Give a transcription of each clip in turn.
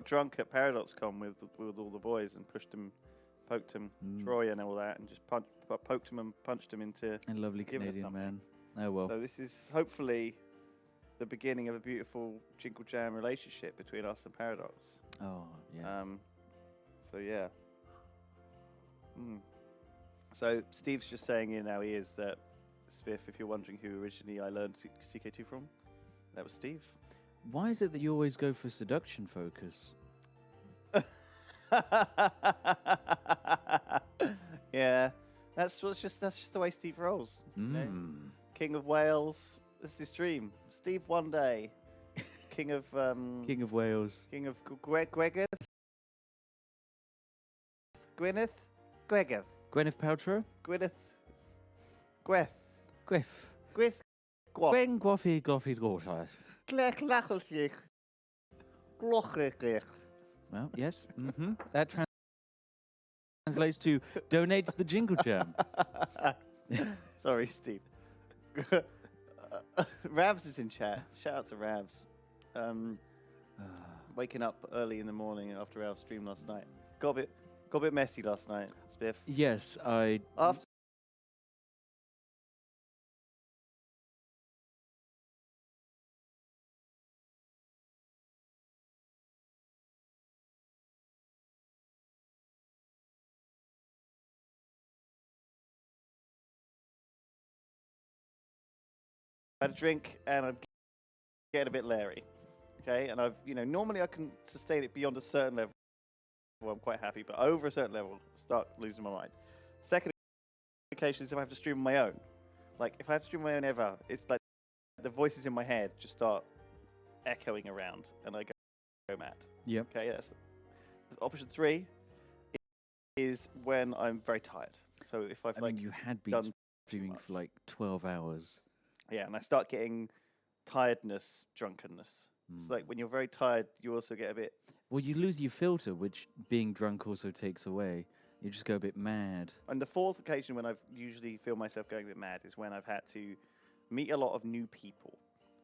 drunk at ParadoxCon with all the boys and poked him, Troy and all that, and just poked him and punched him into A lovely Canadian man. Oh, well. So this is hopefully the beginning of a beautiful Jingle Jam relationship between us and Paradox. Oh, yeah. So yeah. So Steve's just saying in our ears that Spiff, if you're wondering who originally I learned CK2 from, that was Steve. Why is it that you always go for seduction focus? Yeah, that's just the way Steve rolls. Okay? King of Wales. This is his dream. Steve one day, King of Wales. King of Gwyneth. Gwyneth Paltrow. Gwyneth. Griff. Gwith. Gwen Gwoffy Daughter. Well, yes. That translates to donate to the Jingle Jam. Sorry, Steve. Ravs is in chat. Shout out to Ravs. Waking up early in the morning after our stream last night. Got a bit messy last night, Spiff. Yes, After I had a drink and I'm getting a bit leery. Okay, and I've normally I can sustain it beyond a certain level. Well, I'm quite happy, but over a certain level, start losing my mind. Second occasion is if I have to stream on my own. Like if I have to stream on my own ever, it's like the voices in my head just start echoing around, and I go mad. Yep. Okay, that's option 3 is when I'm very tired. So if I've you had been streaming for like 12 hours. Yeah, and I start getting tiredness, drunkenness. It's like when you're very tired, you also get a bit... Well, you lose your filter, which being drunk also takes away. You just go a bit mad. And the fourth occasion when I usually feel myself going a bit mad is when I've had to meet a lot of new people.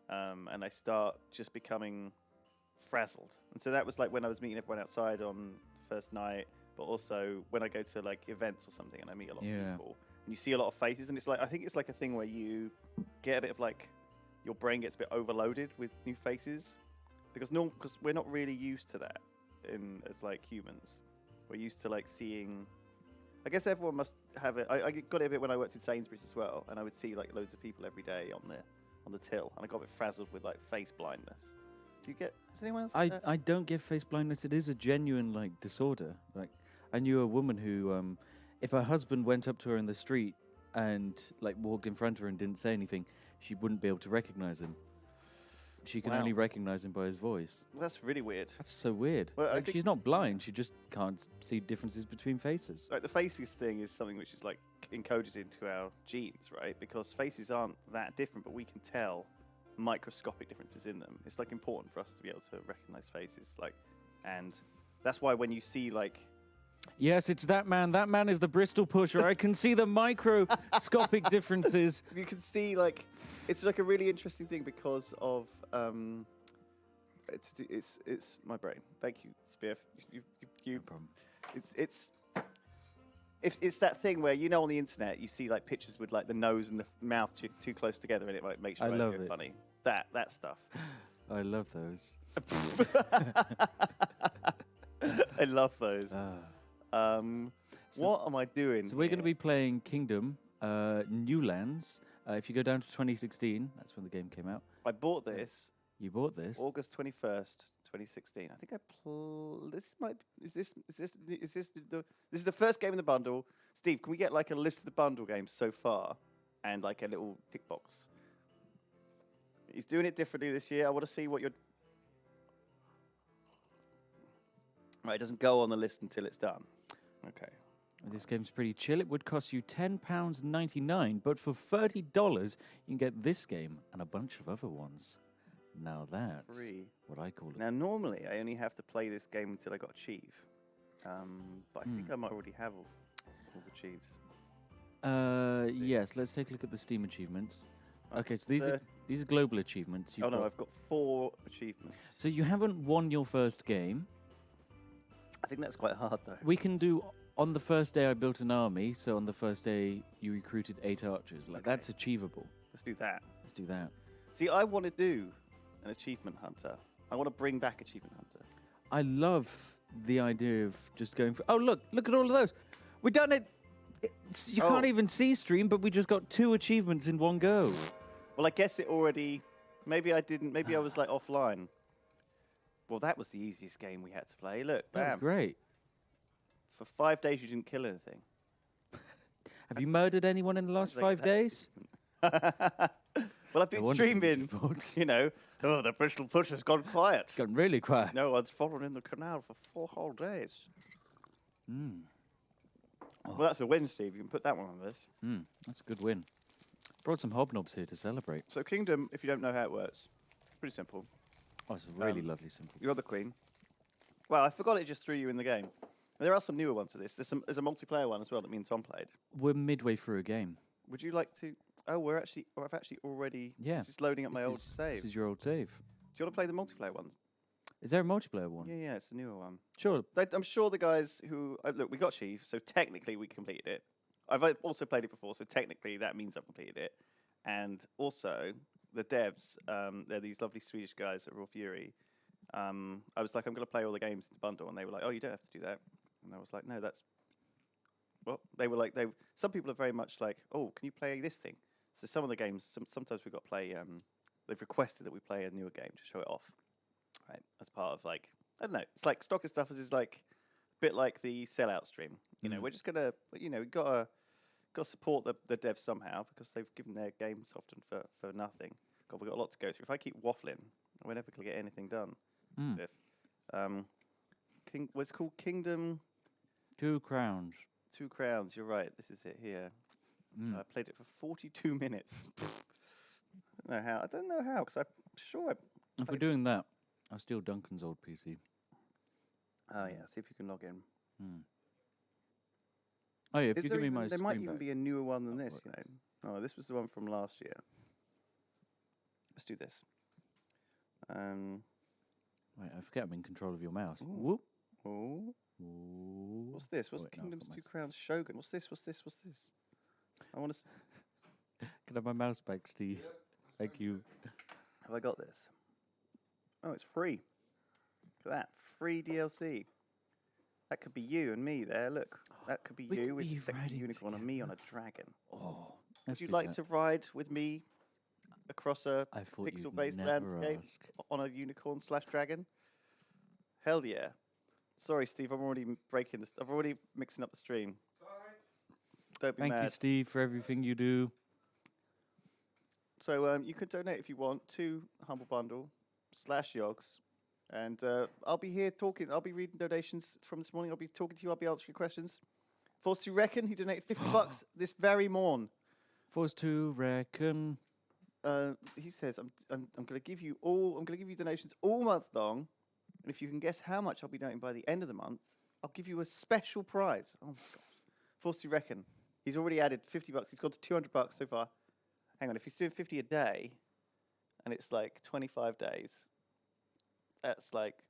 And I start just becoming frazzled. And so that was like when I was meeting everyone outside on the first night, but also when I go to like events or something and I meet a lot of people. And you see a lot of faces, and it's like I think it's like a thing where you get a bit of like your brain gets a bit overloaded with new faces because we're not really used to that as like humans. We're used to like seeing. I guess everyone must have it. I got it a bit when I worked in Sainsbury's as well, and I would see like loads of people every day on the till, and I got a bit frazzled with like face blindness. Do you get? Does anyone else? I don't get face blindness. It is a genuine like disorder. Like I knew a woman who. If her husband went up to her in the street and like walked in front of her and didn't say anything, she wouldn't be able to recognize him. She can only recognize him by his voice. Well, that's really weird. That's so weird. Well, like, she's not blind. She just can't see differences between faces. Like the faces thing is something which is like encoded into our genes, right? Because faces aren't that different, but we can tell microscopic differences in them. It's like important for us to be able to recognize faces, like, and that's why when you see like. Yes, it's that man. That man is the Bristol pusher. I can see the microscopic differences. You can see, like, it's like a really interesting thing because of it's my brain. Thank you, Spiff. You No problem. It's that thing where on the internet you see like pictures with like the nose and the mouth too close together and it like makes your eyes go funny. That stuff. I love those. I love those. What am I doing? So we're going to be playing Kingdom New Lands. If you go down to 2016, that's when the game came out. I bought this. You bought this August 21st, 2016. I think this is the first game in the bundle. Steve, can we get like a list of the bundle games so far and like a little tick box? He's doing it differently this year. I want to see what you're. Right, it doesn't go on the list until it's done. Okay. This game's pretty chill. It would cost you £10.99, but for $30, you can get this game and a bunch of other ones. Now that's free. What I call it. Now, normally, I only have to play this game until I got Achieve. But I think I might already have all the Achieves. Yes, let's take a look at the Steam achievements. Okay, so these are global achievements. I've got 4 achievements. So you haven't won your first game. I think that's quite hard, though. We can do. On the first day, I built an army. So on the first day, you recruited 8 archers. Like that's achievable. Let's do that. Let's do that. See, I want to do an achievement hunter. I want to bring back achievement hunter. I love the idea of just going for. Oh look at all of those. We've done it. You can't even see stream, but we just got 2 achievements in one go. Well, I guess it already. Maybe I didn't. Maybe I was like offline. Well, that was the easiest game we had to play. Look, bam. That was great. For 5 days, you didn't kill anything. Have you murdered anyone in the last 5 days? Well, I've been streaming. You know, the Bristol Push has gone quiet. It's gone really quiet. No one's fallen in the canal for 4 whole days. Well, that's a win, Steve. You can put that one on this. That's a good win. Brought some hobnobs here to celebrate. So Kingdom, if you don't know how it works, it's pretty simple. Oh, it's really lovely simple. You're the queen. Well, I forgot it just threw you in the game. There are some newer ones to this. There's a multiplayer one as well that me and Tom played. We're midway through a game. Would you like to? Oh, I've actually already. Yeah. This is loading up my old save. This is your old save. Do you want to play the multiplayer ones? Is there a multiplayer one? Yeah, it's a newer one. Sure. I'm sure the guys who look, we got Chief, so technically we completed it. I've also played it before, so technically that means I've completed it. And also the devs, they're these lovely Swedish guys at Raw Fury. I was like, I'm going to play all the games in the bundle, and they were like, oh, you don't have to do that. And I was like, no, that's. Well, they were like, some people are very much like, oh, can you play this thing? So some of the games, sometimes we've got to play. They've requested that we play a newer game to show it off, right? As part of like, I don't know. It's like Stock and Stuffers is like a bit like the sellout stream. You know, we're just gonna, we've got to support the devs somehow because they've given their games often for nothing. God, we've got a lot to go through. If I keep waffling, we're never gonna get anything done. What's it called? Kingdom. 2 crowns. 2 crowns. You're right. This is it here. I played it for 42 minutes. I don't know how, because I'm sure. If we're doing that, I'll steal Duncan's old PC. Oh yeah. See if you can log in. Oh yeah. If you give me my. There might even back. be a newer one than this. You know. Oh, this was the one from last year. Let's do this. Wait, I forget I'm in control of your mouse. Ooh. Whoop. Oh. Ooh. What's this? What's Wait, no, Kingdom's I've got 2 Crowns Shogun? What's this? I want to. Can I have my mouse back, Steve? Thank you. Have I got this? Oh, it's free. Look at that. Free DLC. That could be you and me there. Look. That could be We you could with be the sexy riding unicorn and me on a dragon. Oh. Would you like to ride with me across a I thought you'd pixel-based never landscape ask. on a unicorn/dragon? Hell yeah. Sorry, Steve, I'm already breaking this. I'm already mixing up the stream. Don't be Thank mad. you, Steve, for everything you do. So you could donate if you want to Humble Bundle /Yogs. And I'll be here talking. I'll be reading donations from this morning. I'll be talking to you. I'll be answering questions. Forced to Reckon, he donated $50 this very morn. Forced to reckon. He says, I'm going to give you all. I'm going to give you donations all month long. And if you can guess how much I'll be donating by the end of the month, I'll give you a special prize. Oh my God. Forced to Reckon. He's already added $50. He's gone to $200 so far. Hang on, if he's doing 50 a day, and it's like 25 days, that's like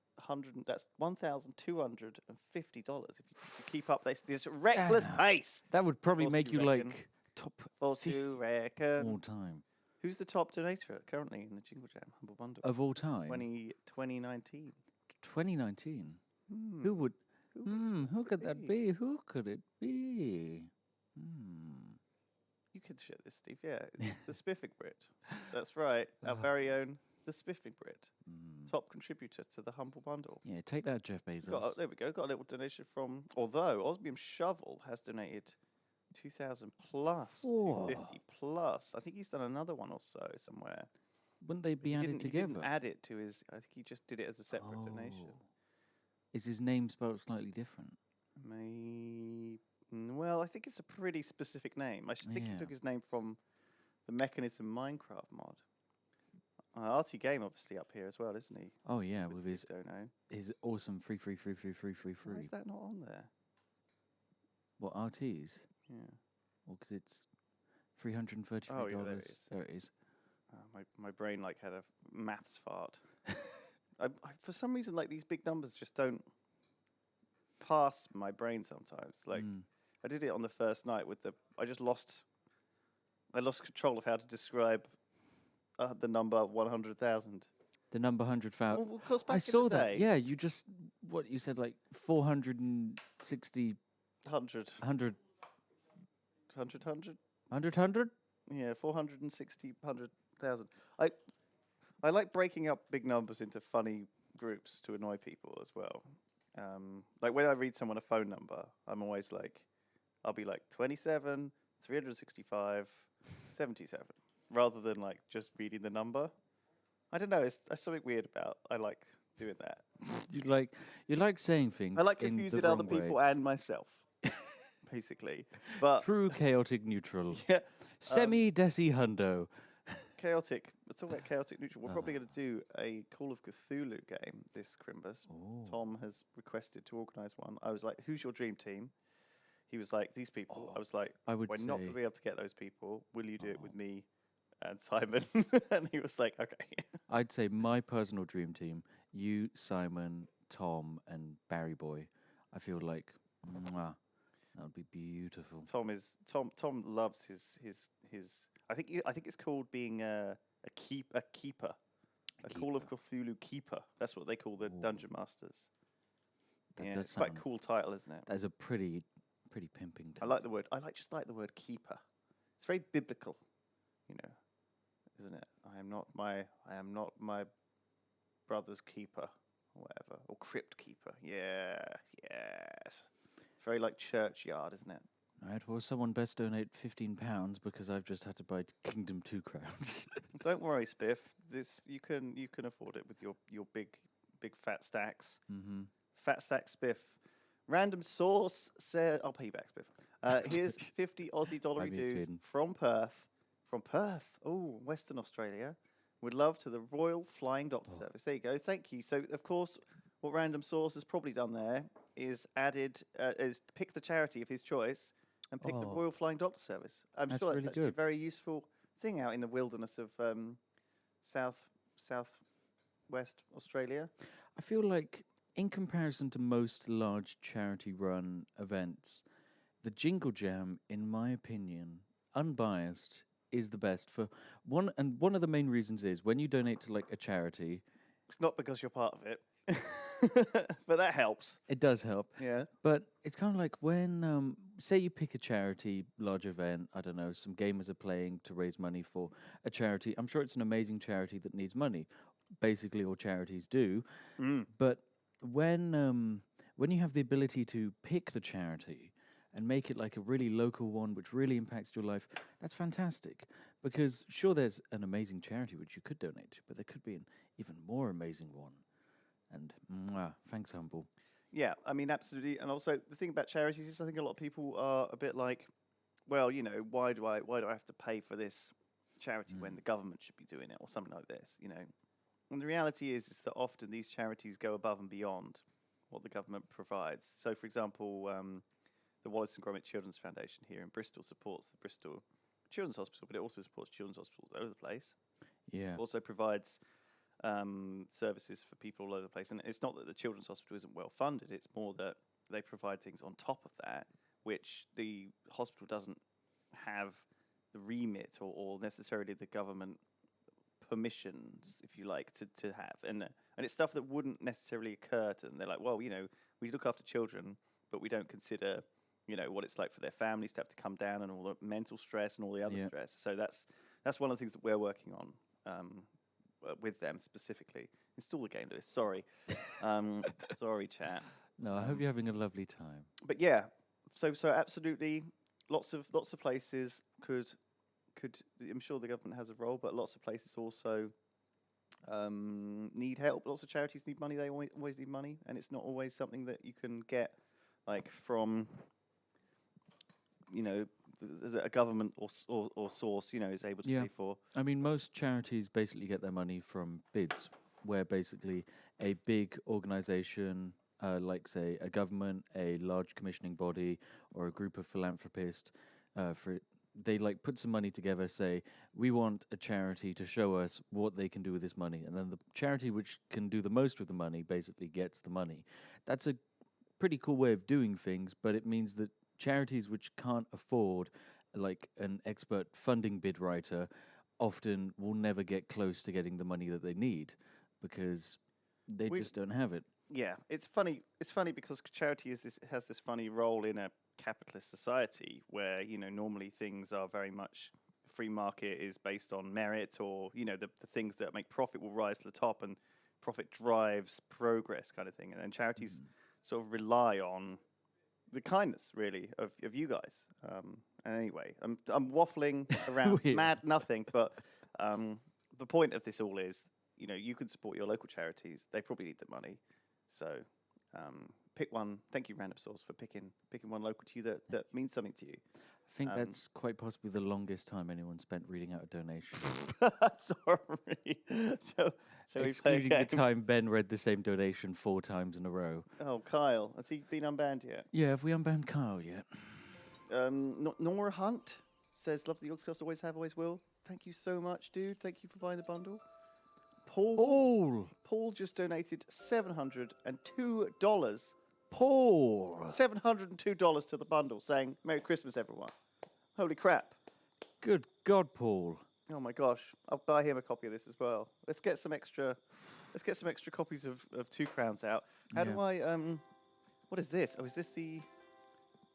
that's $1,250 if you keep up this reckless pace. That would probably Forced make to you Reckon. like top Forced 50 to Reckon. all time. Who's the top donator currently in the Jingle Jam Humble Bundle? Of all time? 2019. 2019? Who would... who could that be? Who could it be? You could share this, Steve. Yeah, it's the Spiffing Brit. That's right. Our very own, the Spiffing Brit. Top contributor to the Humble Bundle. Yeah, take that, Jeff Bezos. There we go. Got a little donation from... Although Osmium Shovel has donated 2,000 plus, 250 plus. I think he's done another one or so somewhere. Wouldn't they be He added didn't- together? He didn't add it to his... I think he just did it as a separate donation. Is his name spelled slightly different? Well, I think it's a pretty specific name. I think he took his name from the Mechanism Minecraft mod. RT Game obviously up here as well, isn't he? Oh yeah, with his Dono. his awesome free. Why is that not on there? What, RTs? Yeah. Well, because it's $333. Oh, yeah, there it is. There it is. My brain like had a maths fart. For some reason, like these big numbers just don't. past my brain sometimes. Like Mm. I did it on the first night with the. I lost control of how to describe the number 100,000. The number 100,000. Well, of course, I back in the saw that. day, Yeah, you just what you said like 460 100, 100 100, 100. 100. Yeah, 460, 100,000. I like breaking up big numbers into funny groups to annoy people as well. Like when I read someone a phone number, I'm always like, I'll be like 27, 365, 77, rather than like just reading the number. I don't know. It's there's something weird about. I like doing that. You like saying things I like in the confusing other wrong way. people and myself, basically. But True chaotic neutral. yeah, Semi deci hundo. chaotic. Let's talk about chaotic neutral. We're probably going to do a Call of Cthulhu game this Crimbus. Oh. Tom has requested to organise one. I was like, "Who's your dream team?" He was like, "These people." I was like, I would "We're not going say- to be able to get those people. Will you do it with me and Simon?" And he was like, "Okay." I'd say my personal dream team, you, Simon, Tom, and Barry Boy. I feel like mwah, that would be beautiful. Tom loves his. I think it's called being a keeper. A Call of Cthulhu keeper. That's what they call the dungeon masters. That Yeah, does it's quite a sound- cool title, isn't it? That's a pretty pimping. I like the word. Just like the word keeper. It's very biblical, you know, isn't it? I am not my brother's keeper, or whatever, or crypt keeper. Yeah, yes. It's very like churchyard, isn't it? All right. Well, someone best donate £15 because I've just had to buy Kingdom 2 crowns. Don't worry, Spiff. This you can afford it with your big fat stacks. Mm-hmm. Fat stack Spiff. Random source says I'll pay you back, Spiff. Here's 50 Aussie dollary I'm dues kidding. from Perth. From Perth. Oh, Western Australia. Would love to the Royal Flying Doctor Service. There you go. Thank you. So of course, what Random Source has probably done there is pick the charity of his choice and pick the Oh. Royal Flying Doctor Service. I'm That's sure that's really actually a good. very useful thing out in the wilderness of southwest Australia. I feel like, in comparison to most large charity-run events, the Jingle Jam, in my opinion, unbiased, is the best for one. And one of the main reasons is when you donate to like a charity, It's not because you're part of it, but that helps. it does help. Yeah. But it's kind of like when, say, you pick a charity, large event. I don't know, some gamers are playing to raise money for a charity. I'm sure it's an amazing charity that needs money. Basically, all charities do. But when you have the ability to pick the charity and make it like a really local one, which really impacts your life, that's fantastic. Because sure, there's an amazing charity which you could donate to, but there could be an even more amazing one. And thanks, Humble. Yeah, I mean, absolutely. And also, the thing about charities is I think a lot of people are a bit like, well, you know, why do I have to pay for this charity when the government should be doing it or something like this, you know? And the reality is that often these charities go above and beyond what the government provides. So, for example, the Wallace and Gromit Children's Foundation here in Bristol supports the Bristol Children's Hospital, but it also supports children's hospitals all over the place. Yeah. It also provides services for people all over the place. And it's not that the children's hospital isn't well funded, it's more that they provide things on top of that, which the hospital doesn't have the remit or necessarily the government permissions, if you like, to have. And it's stuff that wouldn't necessarily occur to them. They're like, well, you know, we look after children, but we don't consider, you know, what it's like for their families to have to come down and all the mental stress and all the other stress. So that's one of the things that we're working on with them specifically. Install the game, Lewis. Sorry. Sorry, chat. No, I hope you're having a lovely time. But yeah, so absolutely, lots of places could. I'm sure the government has a role, but lots of places also need help. Lots of charities need money. They always need money, and it's not always something that you can get like from, you know, a government or source, you know, is able to pay for. I mean, most charities basically get their money from bids, where basically a big organization, like, say, a government, a large commissioning body, or a group of philanthropists, they like put some money together, say, we want a charity to show us what they can do with this money. And then the charity which can do the most with the money basically gets the money. That's a pretty cool way of doing things, but it means that charities which can't afford like an expert funding bid writer often will never get close to getting the money that they need because they We- just don't have it. Yeah, it's funny. It's funny because charity has this funny role in a capitalist society where normally things are very much free market is based on merit, or the things that make profit will rise to the top, and profit drives progress, kind of thing. And then charities sort of rely on the kindness, really, of you guys. And anyway, I'm waffling around Yeah. mad nothing, but the point of this all is, you can support your local charities. They probably need the money. So pick one. Thank you, Random Source, for picking one local to you that means something to you. I think that's quite possibly the longest time anyone spent reading out a donation. Sorry. So we play a Excluding the game? time Ben read the same donation 4 times in a row. Oh, Kyle, has he been unbanned yet? Yeah, have we unbanned Kyle yet? Nora Hunt says, "Love the Yogscast, always have, always will." Thank you so much, dude. Thank you for buying the bundle. Paul just donated $702. Paul! $702 to the bundle, saying "Merry Christmas, everyone." Holy crap! Good God, Paul. Oh my gosh! I'll buy him a copy of this as well. Let's get some extra copies of 2 Crowns out. How do I What is this? Oh, is this the?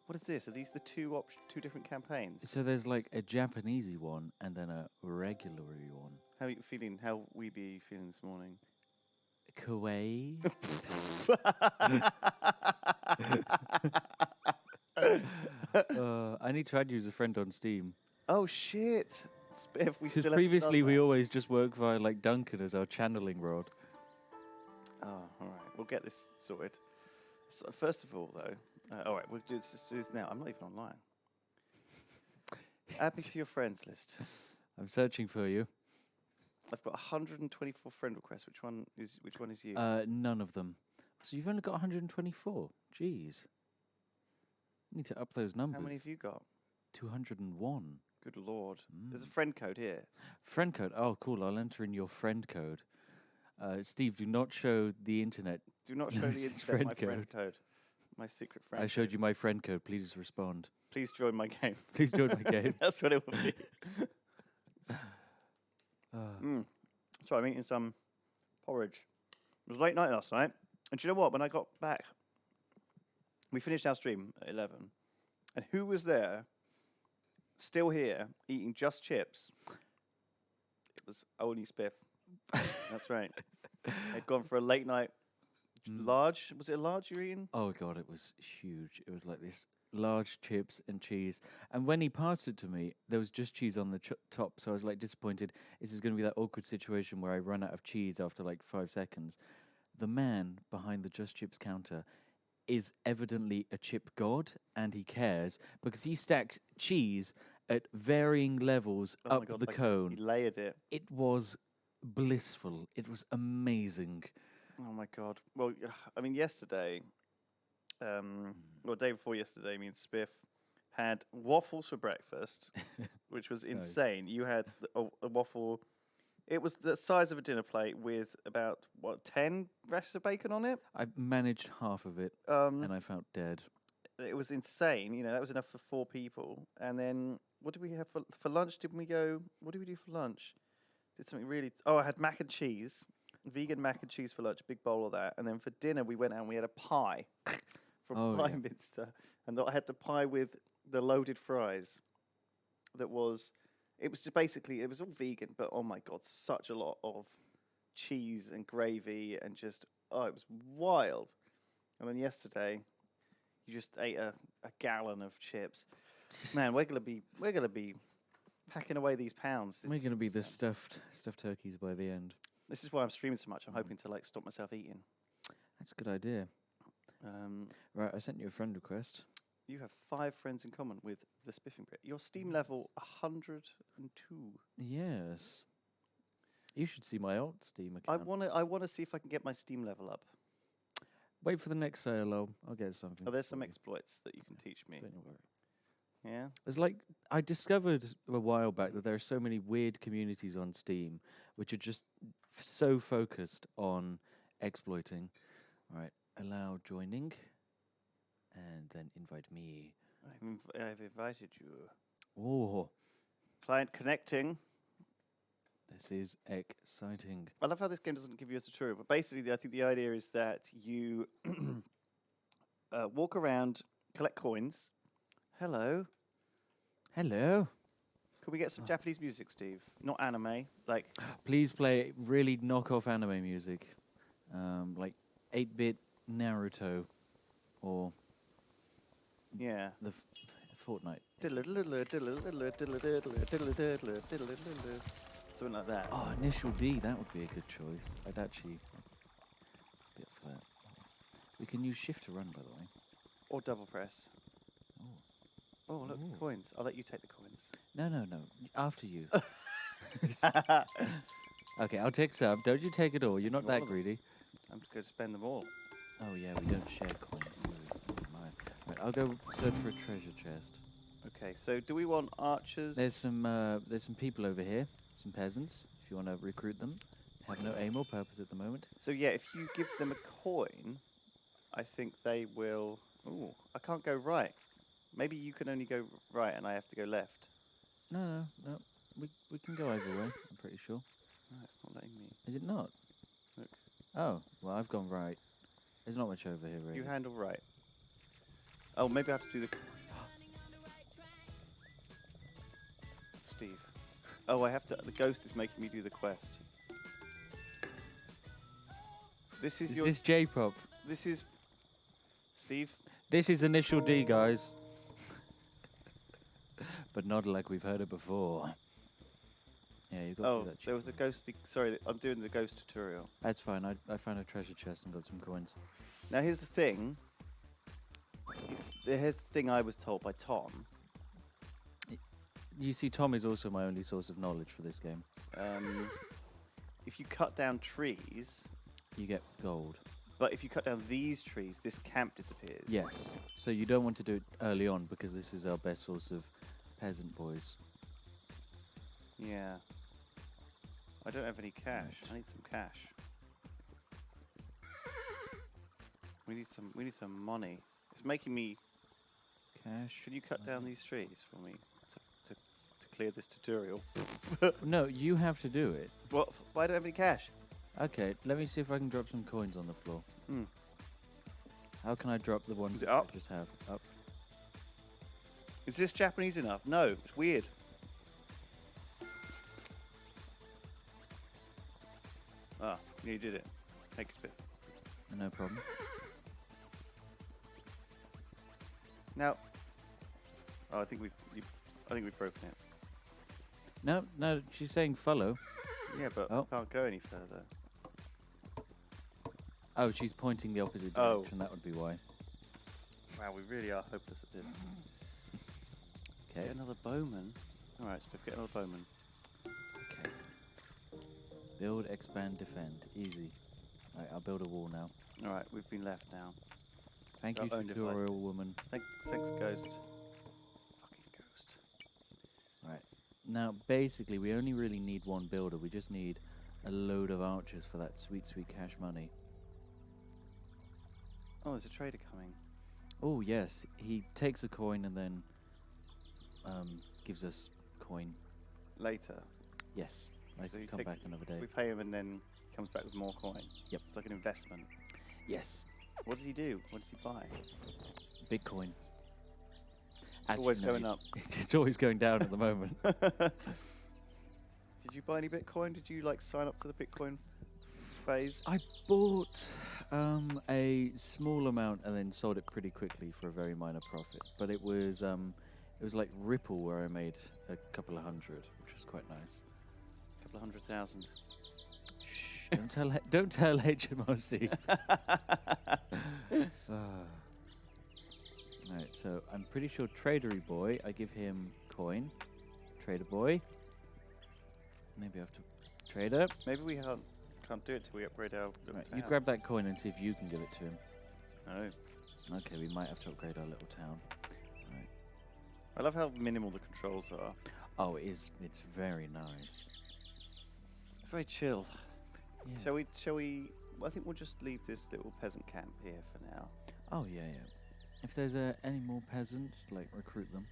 What is this? Are these the two different campaigns? So there's like a Japanesey one and then a regular one. How are you feeling? How we be feeling this morning? Kawaii? I need to add you as a friend on Steam. Oh shit! Spiff, we Because still previously haven't done we always just worked via like Duncan as our channeling rod. that. Oh, all right. We'll get this sorted. So first of all, though, all right, we'll just do this now. I'm not even online. Add me to your friends list. I'm searching for you. I've got 124 friend requests. Which one is you? None of them. So you've only got 124. Jeez. Need to up those numbers. How many have you got? 201. Good lord. There's a friend code here. Friend code. Oh, cool. I'll enter in your friend code. Steve, do not show the internet. Do not show the It's internet my friend friend code. My secret friend. I showed code. you my friend code. Please respond. Please join my game. Please join my game. That's what it would be. So I'm eating some porridge. It was late night last night, and do you know what? When I got back, we finished our stream at 11, and who was there, still here, eating just chips? It was only Spiff. That's right. I'd gone for a late night large. Was it a large you were eating? Oh, God, it was huge. It was like this large chips and cheese. And when he passed it to me, there was just cheese on the top. So I was like disappointed. This is going to be that awkward situation where I run out of cheese after like 5 seconds. The man behind the Just Chips counter is evidently a chip god, and he cares because he stacked cheese at varying levels Oh my up God, the like, cone. He layered it. It was blissful. It was amazing. Oh my God. Well, I mean, yesterday, day before yesterday, me and Spiff had waffles for breakfast, which was insane. You had a waffle. It was the size of a dinner plate with about 10 rashers of bacon on it. I managed half of it, Um, and I felt dead. It was insane. That was enough for 4 people. And then what did we have for lunch? Didn't we go? What did we do for lunch? Did something really. Oh, I had mac and cheese, vegan mac and cheese for lunch, big bowl of that. And then for dinner we went out and we had a pie from Minster, and I had the pie with the loaded fries. It was just basically, it was all vegan, but oh my God, such a lot of cheese and gravy and just, it was wild. And then yesterday, you just ate a gallon of chips. Man, we're gonna be packing away these pounds. We're going to be the stuffed turkeys by the end. This is why I'm streaming so much. I'm hoping to stop myself eating. That's a good idea. Right, I sent you a friend request. You have 5 friends in common with the Spiffing Brit. Your Steam level 102. Yes. You should see my old Steam account. I wanna see if I can get my Steam level up. Wait for the next sale, I'll get something. Are there some for you. exploits that you can teach me? Don't you worry. Yeah. It's like, I discovered a while back that there are so many weird communities on Steam which are just so focused on exploiting. Right, allow joining. and then invite me. I've invited you. Oh, Client connecting. this is exciting. I love how this game doesn't give you a tutorial, but basically, I think the idea is that you walk around, collect coins. Hello. Hello. Could we get some Japanese music, Steve? Not anime. Like, Please play really knockoff anime music, like 8-bit Naruto, or yeah. the Fortnite. Something like that. Oh, Initial D, that would be a good choice. I'd actually be up for that. We can use shift to run, by the way. Or double press. Oh, Oh, look, Ooh. coins. I'll let you take the coins. no. After you. Okay, I'll take some. Don't you take it all. You're not All that of them. greedy. I'm just going to spend them all. Oh, yeah, we don't share coins, do we? Never mind. Right, I'll go search for a treasure chest. Okay, so do we want archers? There's some people over here, some peasants, if you want to recruit them. Have no aim or purpose at the moment. So yeah, if you give them a coin, I think they will... Ooh, I can't go right. Maybe you can only go right and I have to go left. No. We can go either way, I'm pretty sure. No, it's not letting me. Is it not? Look. Oh, well, I've gone right. There's not much over here, really. You handle right. Oh, maybe I have to do the... Steve. Oh, I have to... The ghost is making me do the quest. This is Is your... this J-pop? This is... Steve? This is Initial D, guys. But not like we've heard it before. Yeah, you've got to Oh, do that. there was a ghosty... Sorry, I'm doing the ghost tutorial. That's fine. I found a treasure chest and got some coins. Now, here's the thing. Here's the thing I was told by Tom. You see, Tom is also my only source of knowledge for this game. If you cut down trees, You get gold. but if you cut down these trees, this camp disappears. Yes. So you don't want to do it early on because this is our best source of peasant boys. Yeah. I don't have any cash. I need some cash. We need some money. It's making me... Cash. Can you cut down these trees for me to clear this tutorial? No, you have to do it. What? Why don't I have any cash? Okay, let me see if I can drop some coins on the floor. Hmm. How can I drop the ones Is it that I up? just have? Up. Is this Japanese enough? No, it's weird. Ah, you did it. Take a spit. No problem. Now, oh, I think we've broken it. No, she's saying follow. Yeah, but Oh. I can't go any further. Oh, she's pointing the opposite Oh. direction. That would be why. Wow, we really are hopeless at this. Okay. Get another bowman. All right, Spiff, get another bowman. Okay. Build, expand, defend. Easy. Right, I'll build a wall now. All right, we've been left now. Thank Our you, own tutorial devices. woman. Thanks, ghost. Fucking ghost. Right. Now, basically, we only really need one builder. We just need a load of archers for that sweet, sweet cash money. Oh, there's a trader coming. Oh, yes. He takes a coin and then gives us coin. Later. Yes. I So he come takes- back another day. We pay him and then he comes back with more coin. Yep. It's like an investment. Yes. What does he do? What does he buy? Bitcoin. Always no, going up. It's always going down at the moment. Did you buy any Bitcoin? Did you like sign up to the Bitcoin phase? I bought a small amount and then sold it pretty quickly for a very minor profit. But it was like Ripple where I made a couple of hundred, which was quite nice. A couple of 100,000. Shh! Don't tell HMRC. Right, so I'm pretty sure Tradery Boy. I give him coin. Trader Boy. Maybe I have to trader. Maybe we can't do it till we upgrade our little Right, town. you grab that coin and see if you can give it to him. No. Okay, we might have to upgrade our little town. Right. I love how minimal the controls are. Oh, it is. It's very nice. It's very chill. Yeah. Shall we? Well, I think we'll just leave this little peasant camp here for now. Oh yeah, yeah. If there's any more peasants, like recruit them.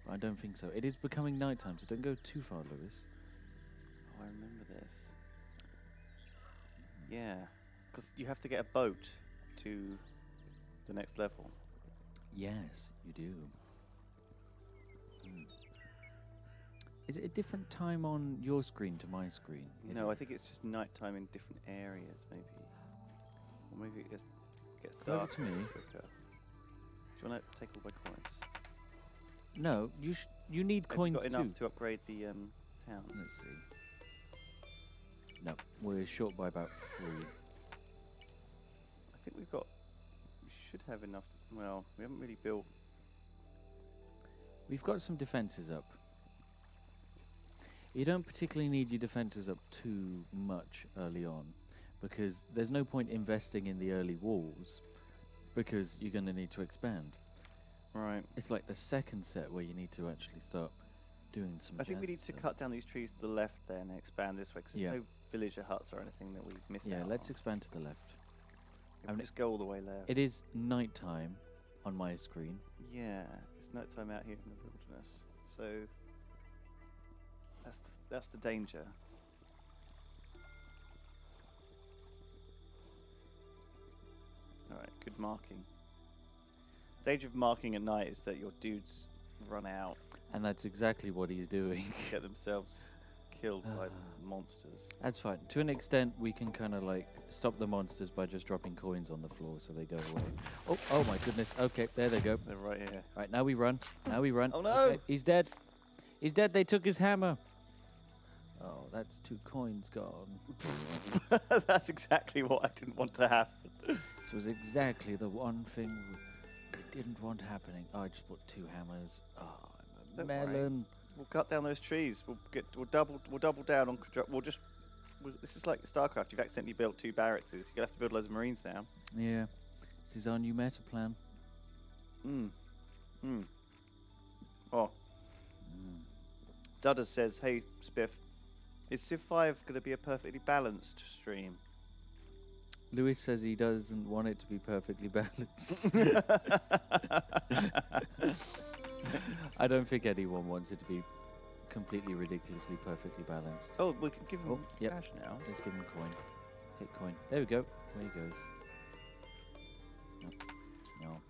But I don't think so. It is becoming nighttime, so don't go too far, Lewis. Oh, I remember this. Yeah, because you have to get a boat to the next level. Yes, you do. Is it a different time on your screen to my screen? No, I think it's just nighttime in different areas, maybe. Or maybe it gets dark to me. quicker. Do you want to take all my coins? No, you need Have coins you got enough too. to upgrade the town? Let's see. No, we're short by about 3. I think we should have enough. Well, we haven't really built. We've got some defences up. You don't particularly need your defences up too much early on, because there's no point investing in the early walls, because you're going to need to expand. Right. It's like the second set where you need to actually start doing some. I think we need to stuff. cut down these trees to the left then and expand this way, because there's Yeah. no villager huts or anything that we missed Yeah, out let's on. expand to the left. If we just go all the way left. It is night time on my screen. Yeah, it's night time out here in the wilderness, so that's the danger. All right, good marking. Danger of marking at night is that your dudes run out, And that's exactly what he's doing. get themselves killed by monsters. That's fine. To an extent, we can kind of like stop the monsters by just dropping coins on the floor so they go away. Oh my goodness. Okay, there they go. They're right here. Right, now we run. Now we run. Oh, no! Okay, he's dead. He's dead. They took his hammer. Oh, that's 2 coins gone. That's exactly what I didn't want to happen. This was exactly the one thing we didn't want happening. Oh, I just bought 2 hammers. Oh, I'm a Don't worry. melon. We'll cut down those trees. We'll double down on. This is like StarCraft. You've accidentally built 2 barracks. You're gonna have to build loads of Marines now. Yeah, this is our new meta plan. Oh. Dudda says, "Hey Spiff, is Civ 5 gonna be a perfectly balanced stream?" Lewis says he doesn't want it to be perfectly balanced. I don't think anyone wants it to be completely ridiculously perfectly balanced. Oh, we can give him Oh, yep. cash now. Let's give him a coin. Take coin. There we go. There he goes. No. No.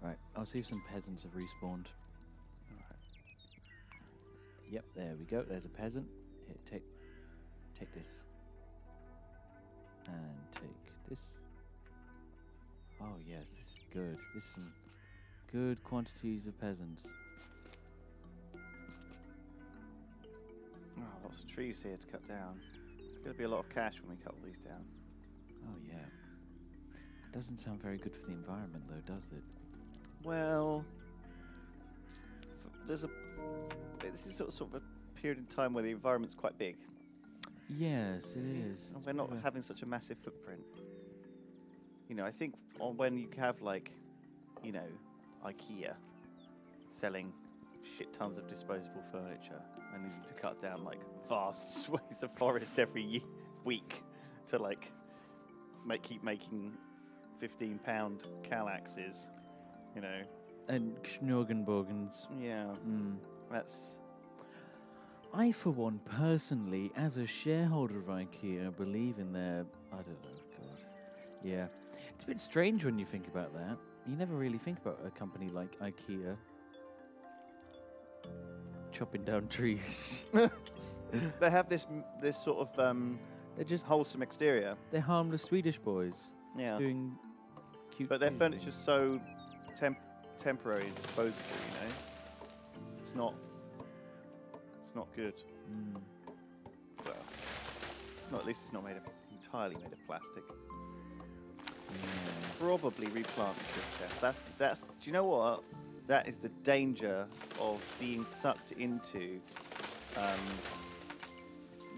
Right, I'll see if some peasants have respawned. Yep, there we go. There's a peasant. Here, take this. And take this. Oh yes, this is good. This is some good quantities of peasants. Oh, lots of trees here to cut down. It's going to be a lot of cash when we cut all these down. Oh yeah. Doesn't sound very good for the environment though, does it? Well, this is sort of a period in time where the environment's quite big. Yes, it is. And It's we're not bit of a- having such a massive footprint. You know, I think when you have like, you know, IKEA selling shit tons of disposable furniture and needing to cut down like vast swathes of forest every week to like keep making £15 Kallaxes, you know. And Schnorgenbogens. Yeah, Mm. that's I, for one, personally, as a shareholder of IKEA, believe in their... I don't know, God. Yeah. It's a bit strange when you think about that. You never really think about a company like IKEA chopping down trees. they have this sort of They're just... wholesome exterior. They're harmless Swedish boys. Yeah, Doing cute but their things. furniture's so temporary and disposable. You know, it's not good. Mm. Well, it's not. At least it's not entirely made of plastic. Yeah. Probably replant the system. That's. Do you know what? That is the danger of being sucked into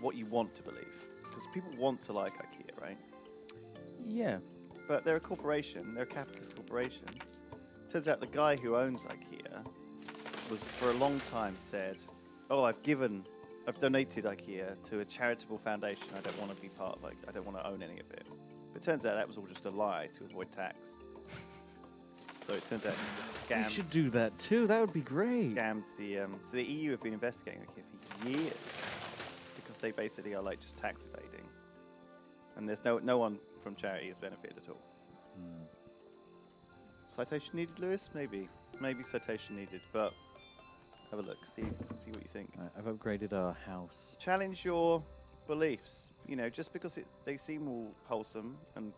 what you want to believe, because people want to like IKEA, right? Yeah. But they're a corporation. They're a capitalist corporation. Turns out the guy who owns IKEA was for a long time said, "Oh, I've donated IKEA to a charitable foundation. I don't want to be part of. I don't want to own any of it." But it turns out that was all just a lie to avoid tax. So it turns out it was a We scam. should do that too. That would be great. Scammed the so the EU have been investigating it for years because they basically are like just tax evading, and there's no one from charity has benefited at all. Citation needed, Lewis? Maybe citation needed, but have a look, see what you think. Right, I've upgraded our house. Challenge your beliefs. You know, just because they seem all wholesome and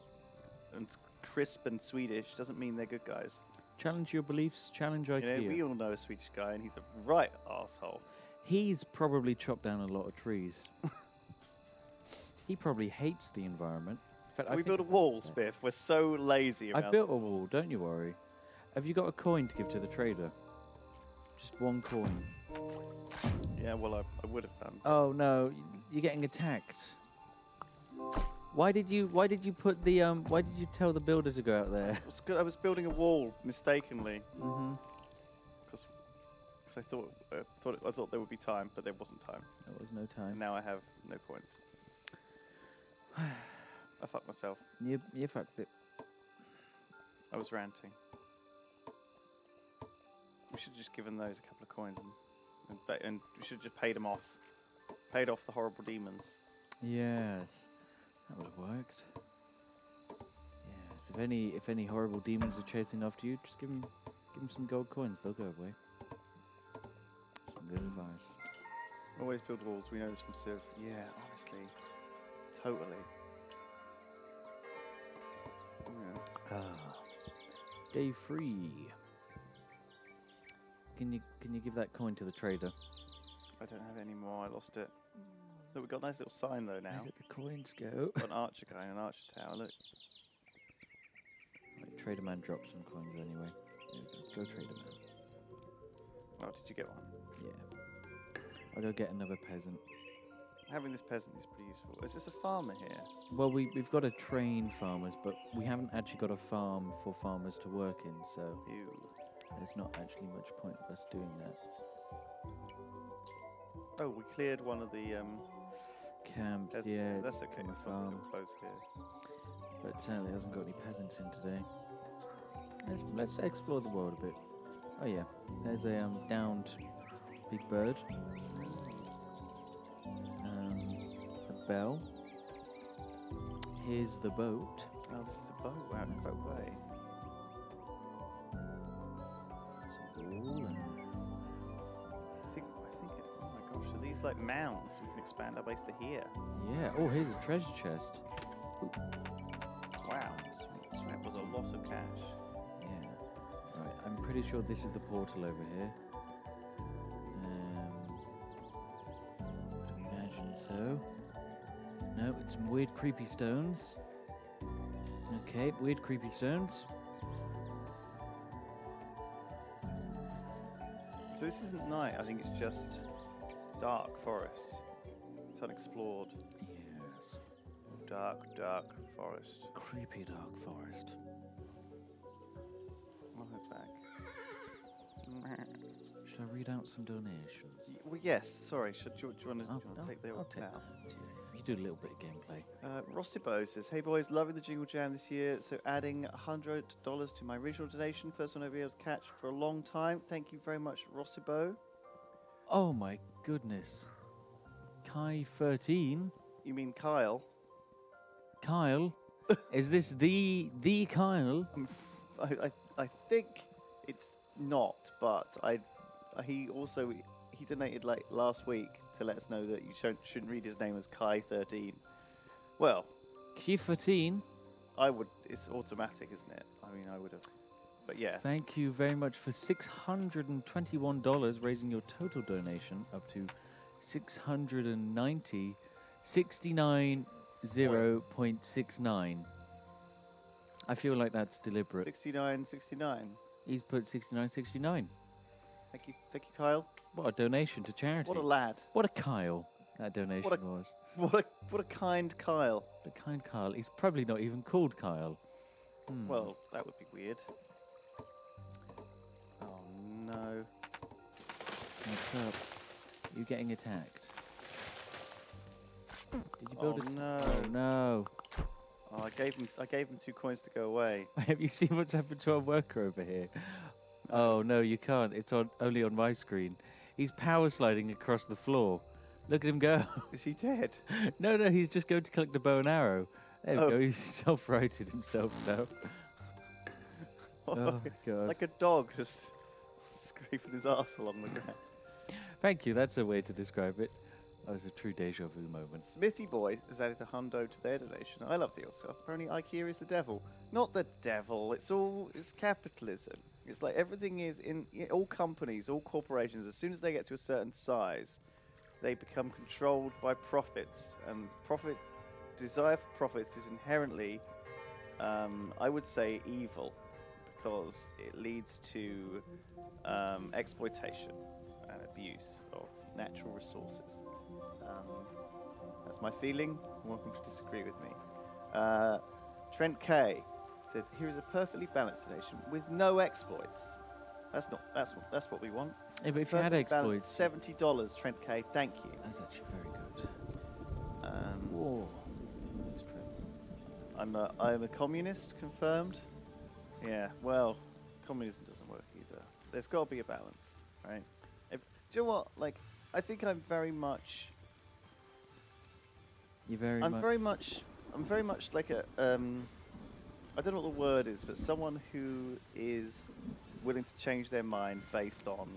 crisp and Swedish doesn't mean they're good guys. Challenge your beliefs. Challenge IKEA. You know, we all know a Swedish guy, and he's a right asshole. He's probably chopped down a lot of trees. He probably hates the environment. In fact, We built a wall, Spiff. We're so lazy I about built a wall, don't you worry. Have you got a coin to give to the trader? Just one coin. Yeah, well, I would have done. Oh no, you're getting attacked. Why did you put the why did you tell the builder to go out there? It was good. I was building a wall mistakenly Mm-hmm. because I thought there would be time, but there wasn't time. There was no And time. now I have no points. I fucked myself. You fucked it. I was ranting. We should have just given those a couple of coins and we should have just paid them off. Paid off the horrible demons. Yes, that would have worked. Yes, if any horrible demons are chasing after you, just give them some gold coins. They'll go away. Some good advice. Always build walls. We know this from Civ. Yeah, honestly, totally. Yeah. Day free. Can you give that coin to the trader? I don't have any more. I lost it. Look, we've got a nice little sign though now. Where did the coins go? Got an archer guy in an archer tower. Look. Right, trader man dropped some coins anyway. There we go. Go trader man. Oh, did you get one? Yeah. I'll go get another peasant. Having this peasant is pretty useful. Is this a farmer here? Well, we've got to train farmers, but we haven't actually got a farm for farmers to work in, so Ew. there's not actually much point of us doing that. Oh, we cleared one of the Camps, That's, yeah. that's okay. on the It's farm. still close here. But sadly, hasn't got any peasants in today. Let's explore the world a bit. Oh yeah, there's a downed big bird. A bell. Here's the boat. Oh, this is the boat. Wow, it's quite way. Some wool and I think. Oh my gosh, are these like mounds? We can expand our base to here. yeah. Oh, here's a treasure chest. Wow, Sweet, sweet. that was a lot of cash. Yeah. Right. I'm pretty sure this is the portal over here. Would imagine so. No, it's some weird creepy stones. Okay, weird creepy stones. So this isn't night. I think it's just dark forest. It's unexplored. Yes. Dark forest. Creepy dark forest. I'll head back. Should I read out some donations? Well, yes. Sorry. Do you want to take the I'll old take mouse? You do a little bit of gameplay. Rossibo says, "Hey boys, loving the Jingle Jam this year. So adding $100 to my original donation. First one I'll be able to catch for a long time. Thank you very much, Rossibo. Oh my goodness. Kai 13. You mean Kyle? Kyle? Is this the Kyle? I think it's not, but he donated like last week to let us know that you shouldn't read his name as Kai 13. Well, Kai 13. I would. It's automatic, isn't it? I mean, I would have. But yeah. Thank you very much for $621, raising your total donation up to 69.69. I feel like that's deliberate. 69. He's put 69.69. Thank you, Kyle. What a donation to charity. What a lad. What a Kyle that donation was. What a kind Kyle. The kind Kyle. He's probably not even called Kyle. Well, that would be weird. Oh no. What's up? You're getting attacked. Did you build Oh it? no. Oh no. Oh, I gave him 2 coins to go away. Have you seen what's happened to our worker over here? No. Oh no, you can't. It's only on my screen. He's power sliding across the floor. Look at him go. Is he dead? No, he's just going to collect the bow and arrow. There we Oh. go. He's self-righted himself now. Oh god. Like a dog just scraping his arse along the ground. Thank you. That's a way to describe it. That was a true deja vu moment. Smithy Boy has added $100 to their donation. I love the Oscars. Apparently IKEA is the devil. Not the devil. It's capitalism. It's like everything is in all companies, all corporations, as soon as they get to a certain size, they become controlled by profits. And desire for profits is inherently, I would say, evil, because it leads to exploitation and abuse of natural resources. That's my feeling. You're welcome to disagree with me. Trent K says, "Here is a perfectly balanced donation with no exploits." That's what we want. Yeah, but if you had Perfectly exploits, balanced, $70, Trent K. Thank you. that's actually very good. Whoa. I'm a communist, confirmed. Yeah, well, communism doesn't work either. There's got to be a balance, right? Do you know what? Like, I think I'm very much I'm very much like a I don't know what the word is, but someone who is willing to change their mind based on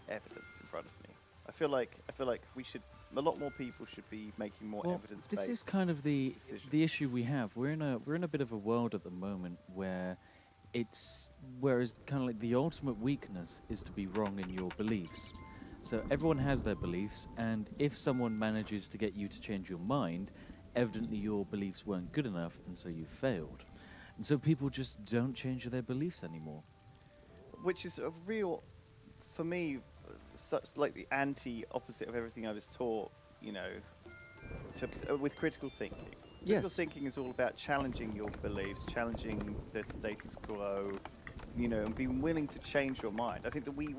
evidence in front of me. I feel like a lot more people should be making more evidence-based. This is kind of the issue we have. We're in a bit of a world at the moment where whereas kind of like the ultimate weakness is to be wrong in your beliefs. So everyone has their beliefs, and if someone manages to get you to change your mind, evidently your beliefs weren't good enough, and so you failed. And so people just don't change their beliefs anymore. Which is a real, for me, such like the anti-opposite of everything I was taught, with critical thinking. Critical thinking is all about challenging your beliefs, challenging the status quo, and being willing to change your mind. I think that we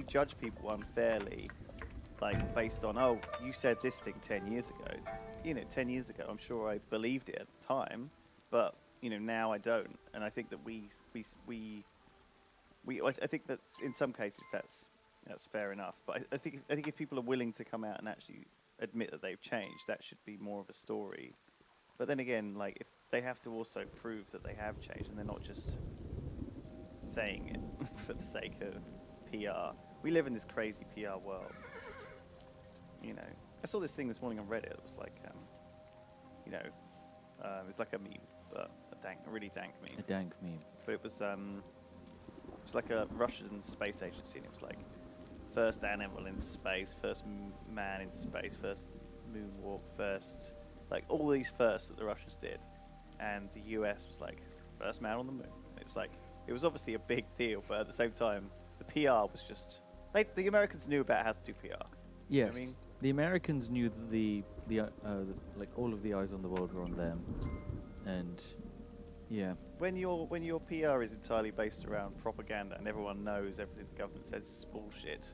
judge people unfairly, like based on, oh, you said this thing 10 years ago. 10 years ago, I'm sure I believed it at the time, but now I don't. And I think that I think that in some cases that's fair enough. But I think if people are willing to come out and actually admit that they've changed, that should be more of a story. But then again, like if they have to also prove that they have changed, and they're not just saying it for the sake of PR. We live in this crazy PR world. I saw this thing this morning on Reddit. It was like, it was like a meme, but a really dank meme. A dank meme. But it was like a Russian space agency, and it was like first animal in space, first man in space, first moonwalk, first, like all these firsts that the Russians did, and the US was like first man on the moon. It was like, it was obviously a big deal, but at the same time, the PR was just the Americans knew about how to do PR. Yes, you know what I mean? The Americans knew that the like all of the eyes on the world were on them, and yeah. When your PR is entirely based around propaganda and everyone knows everything the government says is bullshit,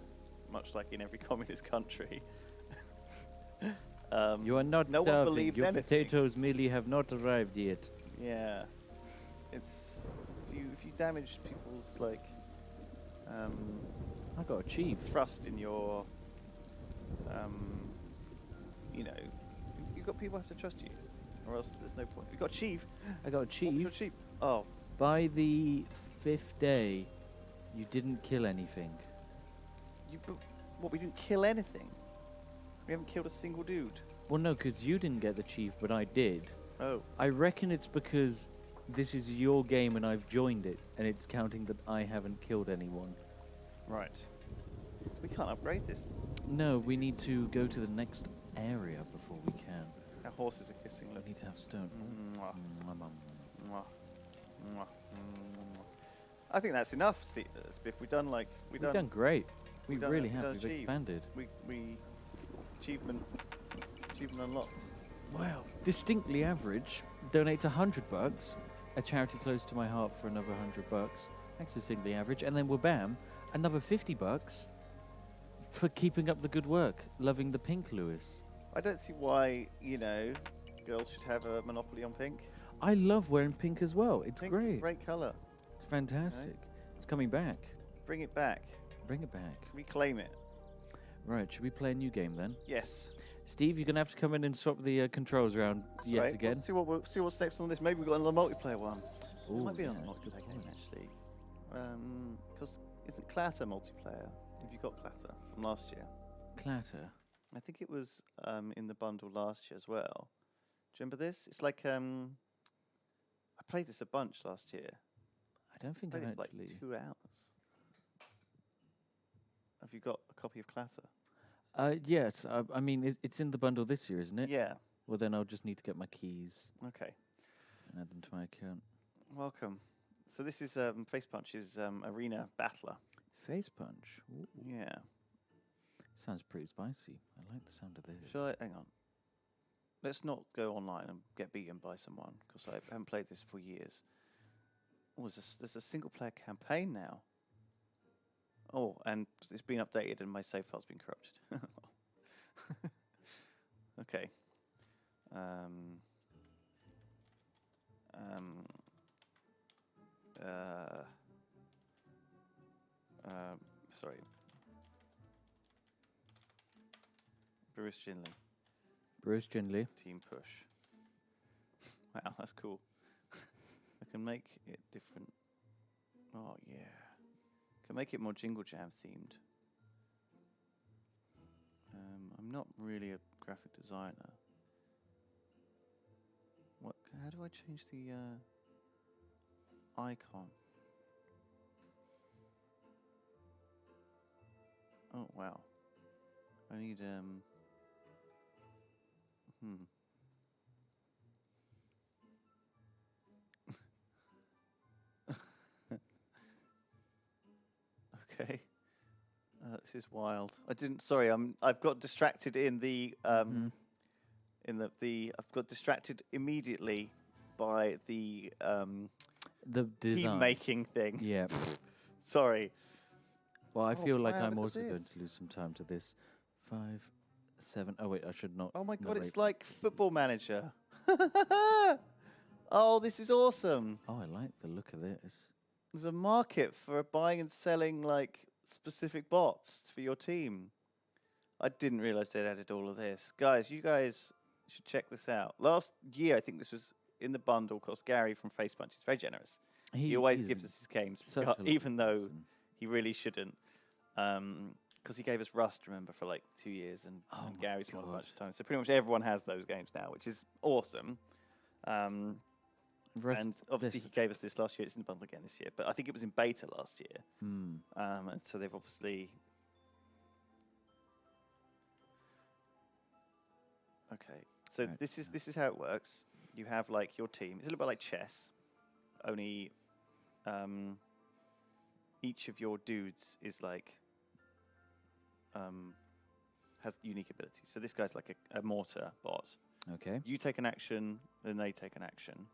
much like in every communist country. You are not no starving. one believes Your anything. potatoes merely have not arrived yet. Yeah, it's if you damage people's like I got achieved. trust in your you got people have to trust you, or else there's no point. You got achieve. I got What was your achieved. achieve? Oh, By the 5th day, you didn't kill anything. we didn't kill anything. We haven't killed a single dude. Well, no, because you didn't get the chief, but I did. Oh, I reckon it's because this is your game and I've joined it, and it's counting that I haven't killed anyone. right. We can't upgrade this. No, we need to go to the next area before we can. Our horses are kissing. We Look. need to have stone. Mwah, Mwah, mwah, mwah. mwah, mwah, mwah. I think that's enough, Steve. Spiff. We've done We've done great. We we've done- really we've have. done We've achieved. expanded. we achievement unlocked. Wow. Distinctly average. Donate $100. A charity close to my heart for another $100. That's distinctly average. And then we're bam, another $50 for keeping up the good work. Loving the pink, Lewis. I don't see why girls should have a monopoly on pink. I love wearing pink as well. It's Pink's great. a great colour. It's fantastic. It's coming back. Bring it back. Bring it back. Reclaim it. Right, should we play a new game then? Yes. Steve, you're going to have to come in and swap the controls around yet Right. again. See what's next on this. Maybe we've got another multiplayer one. Ooh, It might be yeah, another that's a good multiplayer game, point. actually. Because isn't Clatter multiplayer? Have you got Clatter from last year? Clatter. I think it was in the bundle last year as well. Do you remember this? It's like I played this a bunch last year. I don't think Played I've it for actually... like 2 hours. Have you got a copy of Clatter? Yes, I mean, it's in the bundle this year, isn't it? Yeah. Well, then I'll just need to get my keys Okay. and add them to my account. Welcome. So this is Face Punch's arena battler. Face punch. Ooh, Yeah. sounds pretty spicy. I like the sound of this. Shall I? Hang on. Let's not go online and get beaten by someone because I haven't played this for years. Oh, there's a single player campaign now. Oh, and it's been updated and my save file's been corrupted. Okay. Sorry. Bruce Ginley, Bruce Ginley. team push. Wow, that's cool. I can make it different. Oh yeah. Can make it more Jingle Jam themed. I'm not really a graphic designer. What? How do I change the icon? Oh wow. I need Okay. This is wild. I didn't. Sorry. I've got distracted in the I've got distracted immediately by the The design. team making thing. Yeah. Sorry. Well, I Oh, feel like wow, I'm look at also going this. to lose some time to this. 5, 7. Oh wait, I should not. Oh my god, narrate. it's like Football Manager. Oh, this is awesome. Oh, I like the look of this. There's a market for buying and selling like specific bots for your team. I didn't realize they'd added all of this. Guys, you guys should check this out. Last year, I think this was in the bundle because Gary from Face Punch is very generous. He always he's gives us his games, such a even lovely though person. he really shouldn't. Because he gave us Rust, remember, for like 2 years, and Oh my Gary's won a God. bunch of times. So pretty much everyone has those games now, which is awesome. Rest- And obviously this- he gave us this last year. It's in the bundle again this year, but I think it was in beta last year. Hmm. And so they've obviously. Okay, so Right, this is how it works. You have like your team. It's a little bit like chess, only each of your dudes is like has unique abilities. So this guy's like a mortar bot. Okay. You take an action, then they take an action.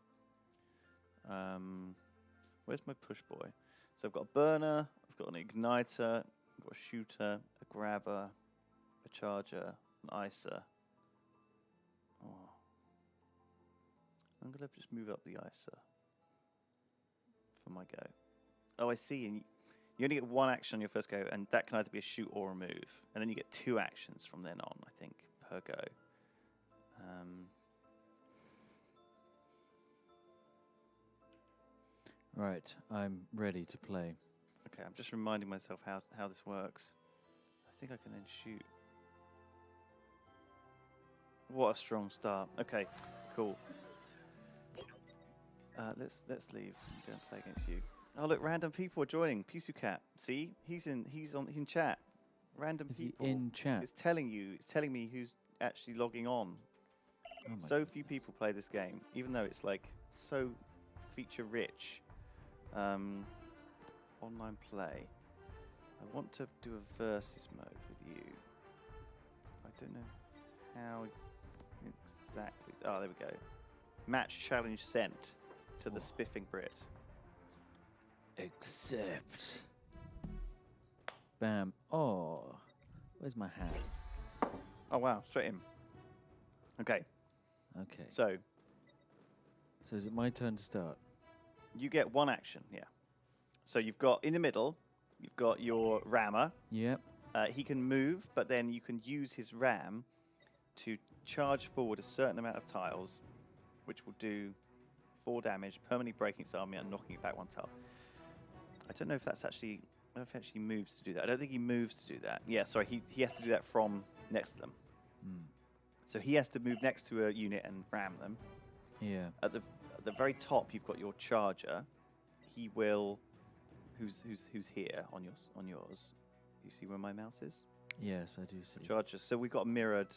Where's my push boy? So I've got a burner, I've got an igniter, I've got a shooter, a grabber, a charger, an icer. Oh. I'm gonna just move up the icer for my go. Oh, I see. And you only get one action on your first go, and that can either be a shoot or a move. And then you get 2 actions from then on, I think, per go. Right, I'm ready to play. Okay, I'm just reminding myself how this works. I think I can then shoot. What a strong start. Okay, cool. Let's leave and go and play against you. Oh look, random people are joining. Pisucat, see, he's in chat. Random Is he people. in chat? It's telling me who's actually logging on. Oh my So few goodness. people play this game, even though it's like so feature rich. Online play. I want to do a versus mode with you. I don't know how exactly. Oh, there we go. Match challenge sent to the spiffing Brit. Accept. Bam. Oh, where's my hat? Oh wow, straight in. Okay, Okay. so So is it my turn to start? You get one action, yeah. So you've got, in the middle, you've got your rammer. Yep. He can move, but then you can use his ram to charge forward a certain amount of tiles, which will do 4 damage, permanently breaking its army and knocking it back 1 tile. I don't know if that's actually... I don't know if he actually moves to do that. I don't think he moves to do that. Yeah, sorry, he has to do that from next to them. So he has to move next to a unit and ram them. Yeah. At the very top, you've got your charger. He will... Who's here on yours? You see where my mouse is? Yes, I do see. Chargers. So we've got a mirrored...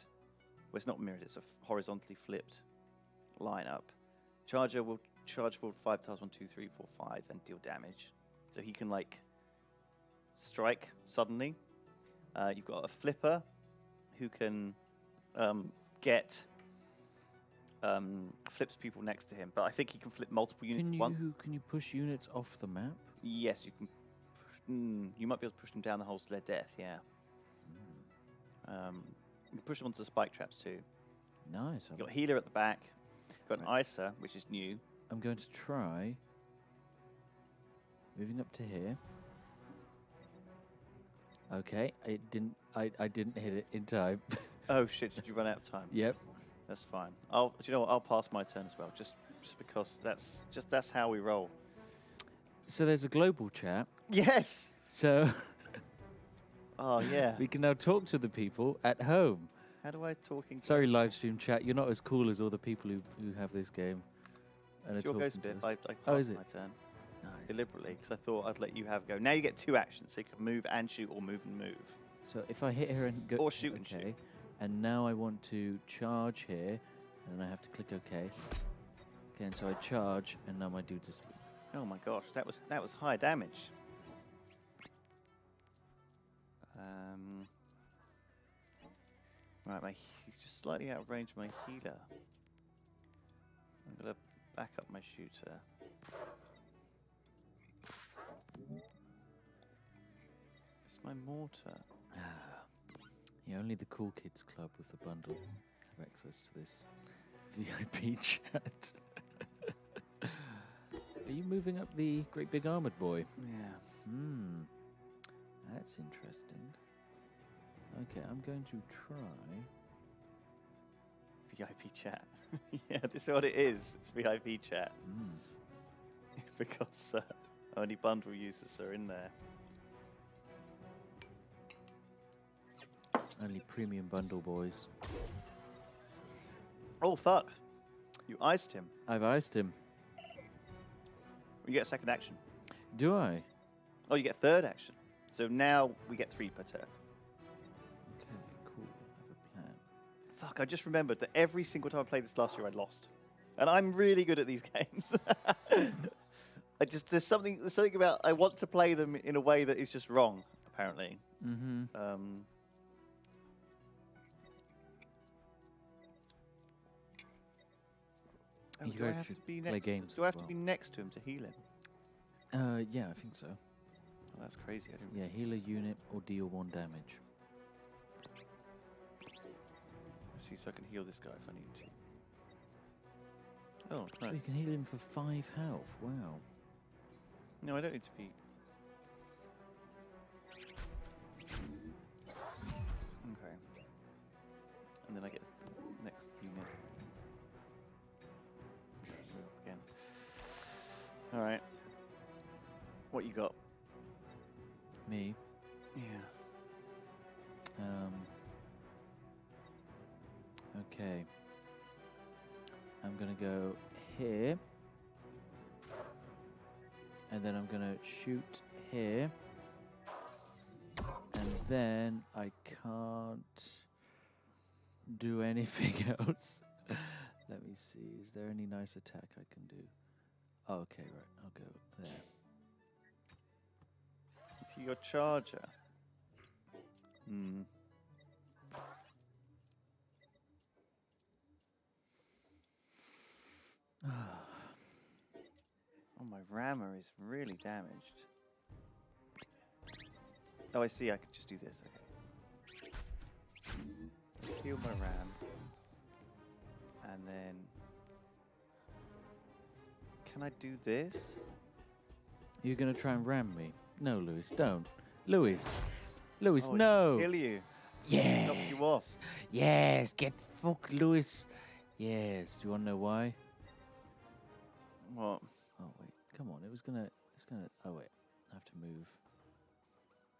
Well, it's not mirrored. It's a horizontally flipped lineup. Charger will charge forward 5 tiles, 1, 2, 3, 4, 5, and deal damage. So he can, like, strike suddenly. You've got a flipper who can get... flips people next to him. But I think he can flip multiple units at once. Can you push units off the map? Yes, you can. You might be able to push them down the holes to their death, yeah. You can push them onto the spike traps too. Nice. You've got healer at the back. You've got an Isa, which is new. I'm going to try moving up to here. Okay, it didn't. I didn't hit it in time. Oh shit! Did you run out of time? Yep. That's fine. Do you know what? I'll pass my turn as well, just because that's how we roll. So there's a global chat. Yes. So. Oh yeah. We can now talk to the people at home. How do I talk in? Sorry, live stream chat. You're not as cool as all the people who have this game. And your goes, Biff. I is passed it? my turn Nice. deliberately because I thought I'd let you have a go. Now you get 2 actions, so you can move and shoot, or move and move. So if I hit her and go... Or shoot and shoot. And now I want to charge here, and then I have to click OK. Okay, and so I charge, and now my dude's asleep. Oh my gosh, that was high damage. Right, he's just slightly out of range of my healer. I'm gonna back up my shooter. It's my mortar. Yeah, only the cool kids club with the bundle have access to this VIP chat. Are you moving up the great big armored boy? Yeah. That's interesting. Okay, I'm going to try... VIP chat. Yeah, this is what it is. It's VIP chat. Because only bundle users are in there. Only premium bundle boys. Oh, fuck. You iced him. I've iced him. You get a second action. Do I? Oh, you get a third action. So now we get 3 per turn. Okay, cool. I have a plan. Fuck, I just remembered that every single time I played this last year, I lost. And I'm really good at these games. There's something about, I want to play them in a way that is just wrong, apparently. Mm-hmm. Do I have to be play next? games Do I have as to well. be next to him to heal him? Yeah, I think so. Oh, that's crazy. I didn't. Yeah, heal a unit or deal 1 damage. See, so I can heal this guy if I need to. Oh, no. So you can heal him for 5 health. Wow. No, I don't need to be. Okay. And then I get the next unit. Again. Alright. What you got? Me. Yeah. Okay. I'm gonna go here. And then I'm gonna shoot here. And then I can't do anything else. Let me see. Is there any nice attack I can do? Oh, okay, right. I'll go there. See your charger. Oh, my rammer is really damaged. Oh, I see. I could just do this. Okay. Let's heal my ram. And then can I do this? You're gonna try and ram me? No, Lewis, don't. Lewis, Oh, no. Kill you. Yes. Knock you off. Yes. Get fucked, Lewis. Yes. Do you want to know why? What? Oh wait, come on. It's gonna. Oh wait, I have to move.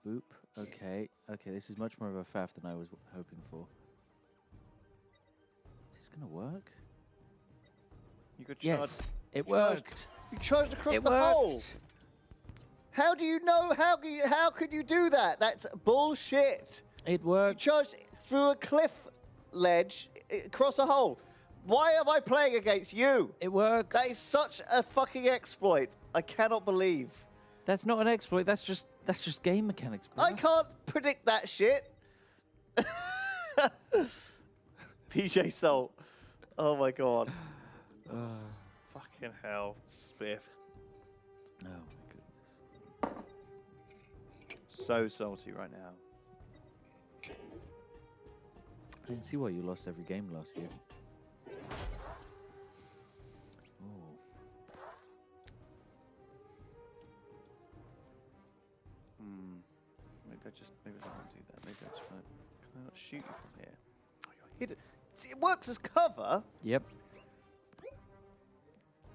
Boop. Okay. Okay. This is much more of a faff than I was hoping for. Is this gonna work? You could charge. Yes. It charged. worked. You charged across It the worked. hole. How do you know? How could you do that? That's bullshit. It You worked. charged through a cliff ledge across a hole. Why am I playing against you? It worked. That is such a fucking exploit. I cannot believe. That's not an exploit. That's just game mechanics. Bro. I can't predict that shit. PJ Salt. Oh my god. Fucking hell, Spiff. Oh my goodness. So salty right now. I didn't see why you lost every game last year. Oh. Maybe I don't want to do that. Maybe I just want. Can I not shoot you from here? Oh, you're hidden. See, it works as cover. Yep.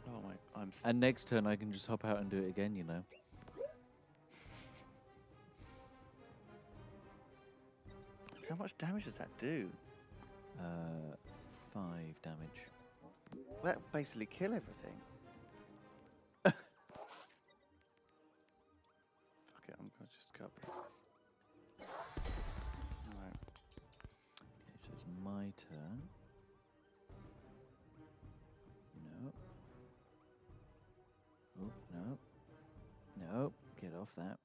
Oh my! And next turn I can just hop out and do it again. You know. How much damage does that do? 5 damage. That basically kill everything. Fuck it, I'm gonna just copy. Alright. Okay, so it's my turn. No. Oh, no. No. Get off that.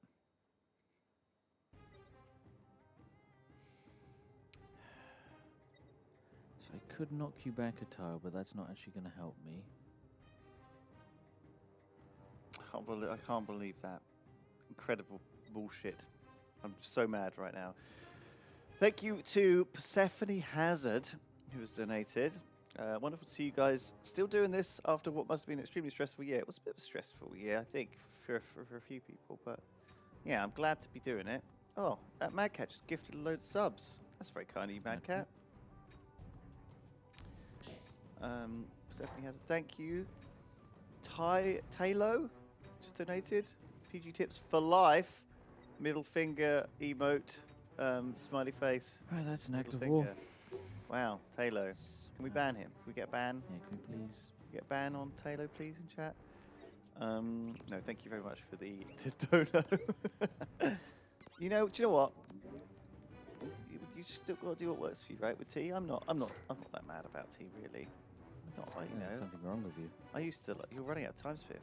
So I could knock you back a tile, but that's not actually going to help me. I can't believe that. Incredible bullshit. I'm so mad right now. Thank you to Persephone Hazard, who has donated. Wonderful to see you guys still doing this after what must have been an extremely stressful year. It was a bit of a stressful year, I think, for a few people. But yeah, I'm glad to be doing it. Oh, that Mad Cat just gifted a load of subs. That's very kind of you, Mad Cat. Persephone Hazard, thank you. Taylo just donated. PG tips for life. Middle finger emote. Smiley face. Oh, that's an act middle of war. finger. Wow, Taylo. Can we ban him? Can we get a ban? Yeah, can we please? Get a ban on Taylo, please, in chat. No, thank you very much for the dono. do you know what? You still got to do what works for you, right? With tea, I'm not that mad about tea, really. I'm not, you There's know. something wrong with you. I used to. You're running out of time, Spiff.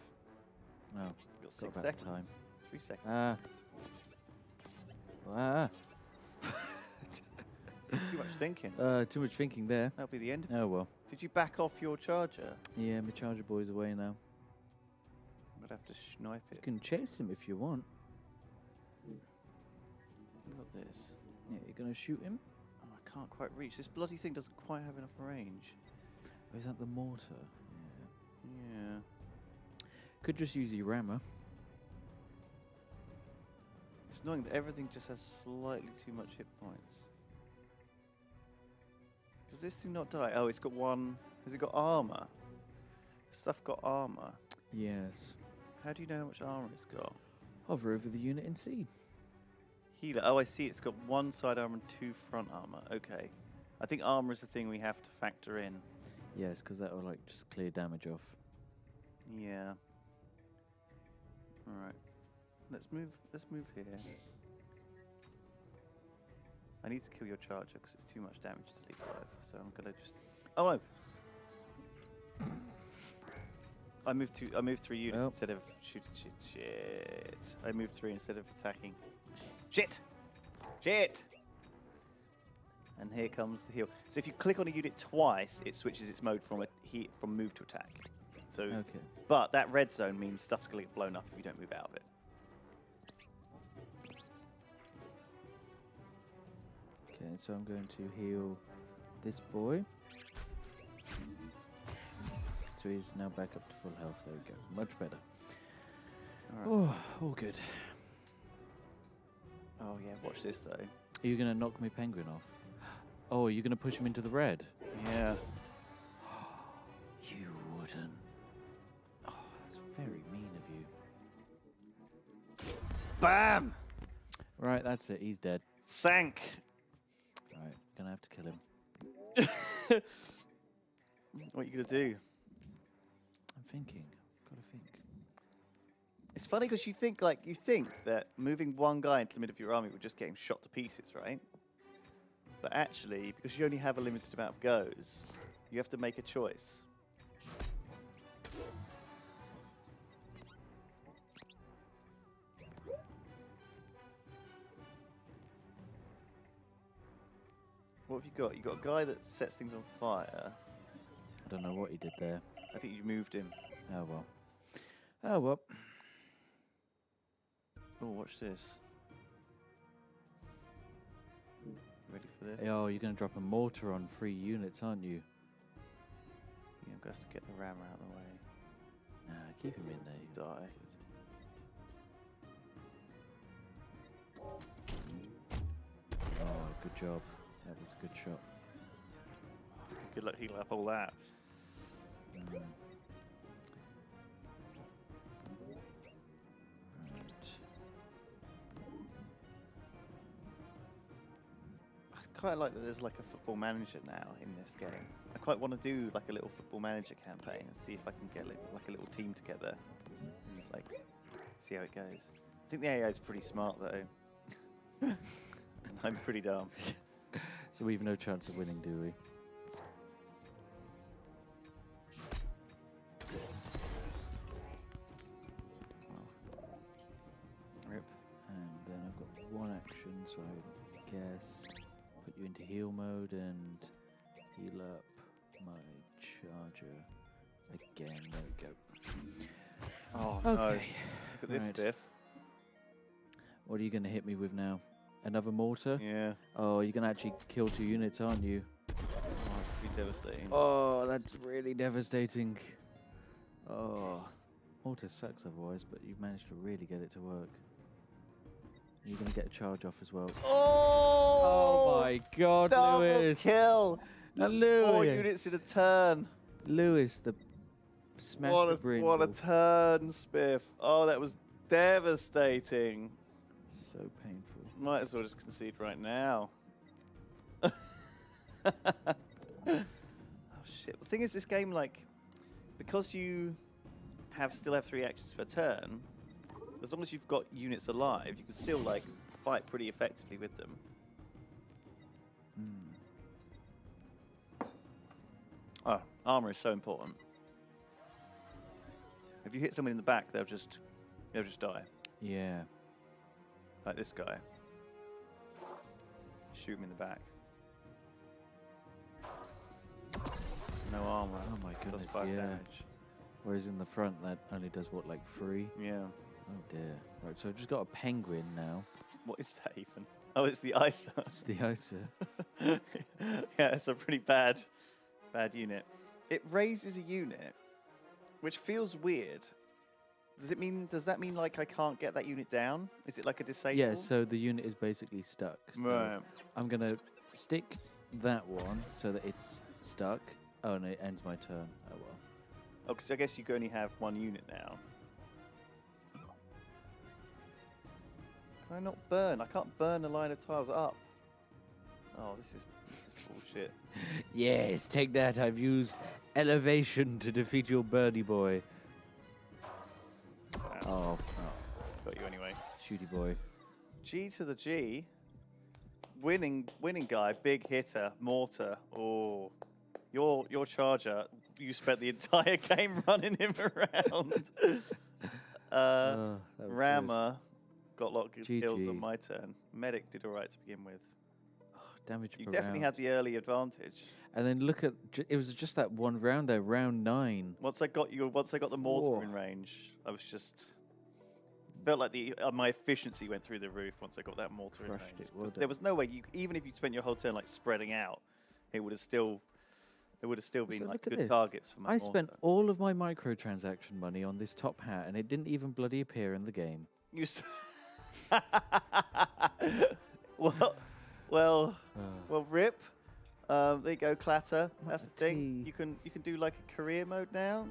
No. Got Got 6 about seconds. time. 3 seconds. Ah. Ah. Too much thinking. Too much thinking there. That'll be the end of it. Oh well. Did you back off your charger? Yeah, my charger boy's away now. I'm gonna have to snipe You it. can chase him if you want. Look at this. Yeah, you're gonna shoot him? Oh, I can't quite reach. This bloody thing doesn't quite have enough range. Or is that the mortar? Yeah. Yeah. Could just use your rammer. It's annoying that everything just has slightly too much hit points. Does this thing not die? Oh, it's got one. Has it got armor? Stuff got armor. Yes. How do you know how much armor it's got? Hover over the unit and see. Healer. Oh, I see. It's got 1 side armor and 2 front armor. Okay. I think armor is the thing we have to factor in. Yes, because that will like just clear damage off. Yeah. All right. Let's move here. I need to kill your charger because it's too much damage to leave alive. So I'm gonna just. Oh no! I moved 3 units Well. instead of shooting shit. I moved 3 instead of attacking. Shit! And here comes the heal. So if you click on a unit twice, it switches its mode from move to attack. So, Okay. but that red zone means stuff's gonna get blown up if you don't move out of it. Okay, so I'm going to heal this boy. So so he's now back up to full health. There we go. Much better. All right. Oh, all good. Oh yeah, watch this though. Are you going to knock my penguin off? Oh, are you going to push him into the red? Yeah. You wouldn't. Oh, that's very mean of you. Bam! Right, that's it. He's dead. Sank. Right, gonna have to kill him. What are you gonna do? I'm thinking. Gotta think. It's funny because you think that moving one guy into the middle of your army would just get him shot to pieces, right? But actually, because you only have a limited amount of goes, you have to make a choice. What have you got? You got a guy that sets things on fire. I don't know what he did there. I think you moved him. Oh well. Oh well. Oh, watch this. Ready for this? Oh, you're gonna drop a mortar on 3 units, aren't you? Yeah, I'm gonna have to get the ram out of the way. Nah, keep him in there. Die. Oh, good job. That was a good shot. Good luck healing up all that. Mm. Right. I quite like that there's like a football manager now in this game. I quite want to do like a little football manager campaign and see if I can get like a little team together and like see how it goes. I think the AI is pretty smart though. I'm pretty dumb. So we've no chance of winning, do we? Rip. And then I've got one action, so I guess put you into heal mode and heal up my charger again. There we go. Oh no. Okay. Look at this Right. Biff. What are you going to hit me with now? Another mortar? Yeah. Oh, you're going to actually kill 2 units, aren't you? Oh, it's pretty devastating. Oh, that's really devastating. Oh, mortar sucks otherwise, but you've managed to really get it to work. You're going to get a charge off as well. Oh my God, Double Lewis! kill! That's 4 Lewis. units in a turn. Lewis, the smash What the brain a ball. turn, Spiff. Oh, that was devastating. So painful. Might as well just concede right now. Oh shit. The thing is, this game, like, because you still have 3 actions per turn, as long as you've got units alive, you can still like fight pretty effectively with them. Oh, armor is so important. If you hit someone in the back, they'll just die. Yeah. Like this guy. Shoot him in the back. No armor. Oh my Does goodness, 5 yeah. damage. Whereas in the front, that only does what, like 3? Yeah. Oh dear. Right, so I've just got a penguin now. What is that even? Oh, it's the ISA. It's the ISA. Yeah, it's a pretty bad unit. It raises a unit, which feels weird. Does that mean like I can't get that unit down? Is it like a disable? Yeah, so the unit is basically stuck. So Right. I'm going to stick that one so that it's stuck. Oh, and it ends my turn. Oh, well. Oh, because I guess you can only have 1 unit now. Can I not burn? I can't burn a line of tiles up. Oh, this is bullshit. Yes, take that. I've used elevation to defeat your birdie boy. Wow. Oh, Got you anyway. shooty boy. G to the G. Winning guy, big hitter, mortar. Oh, your charger. You spent the entire game running him around. That was Rammer got a lot of good kills GG. on my turn. Medic did alright to begin with. good. Damage You per definitely round. had the early advantage. And then look at it was just that one round there, round 9. Once I got the mortar Whoa. in range, I was just felt like my efficiency went through the roof once I got that mortar in Crushed range. it, well 'Cause done. there was no way even if you spent your whole turn like spreading out, it would have still There would have still been So like look at good this. targets for my I spent auto. all of my microtransaction money on this top hat, and it didn't even bloody appear in the game. You s- well, well, well, rip. There you go, Clatter. That's the thing. tea. You can do like a career mode now.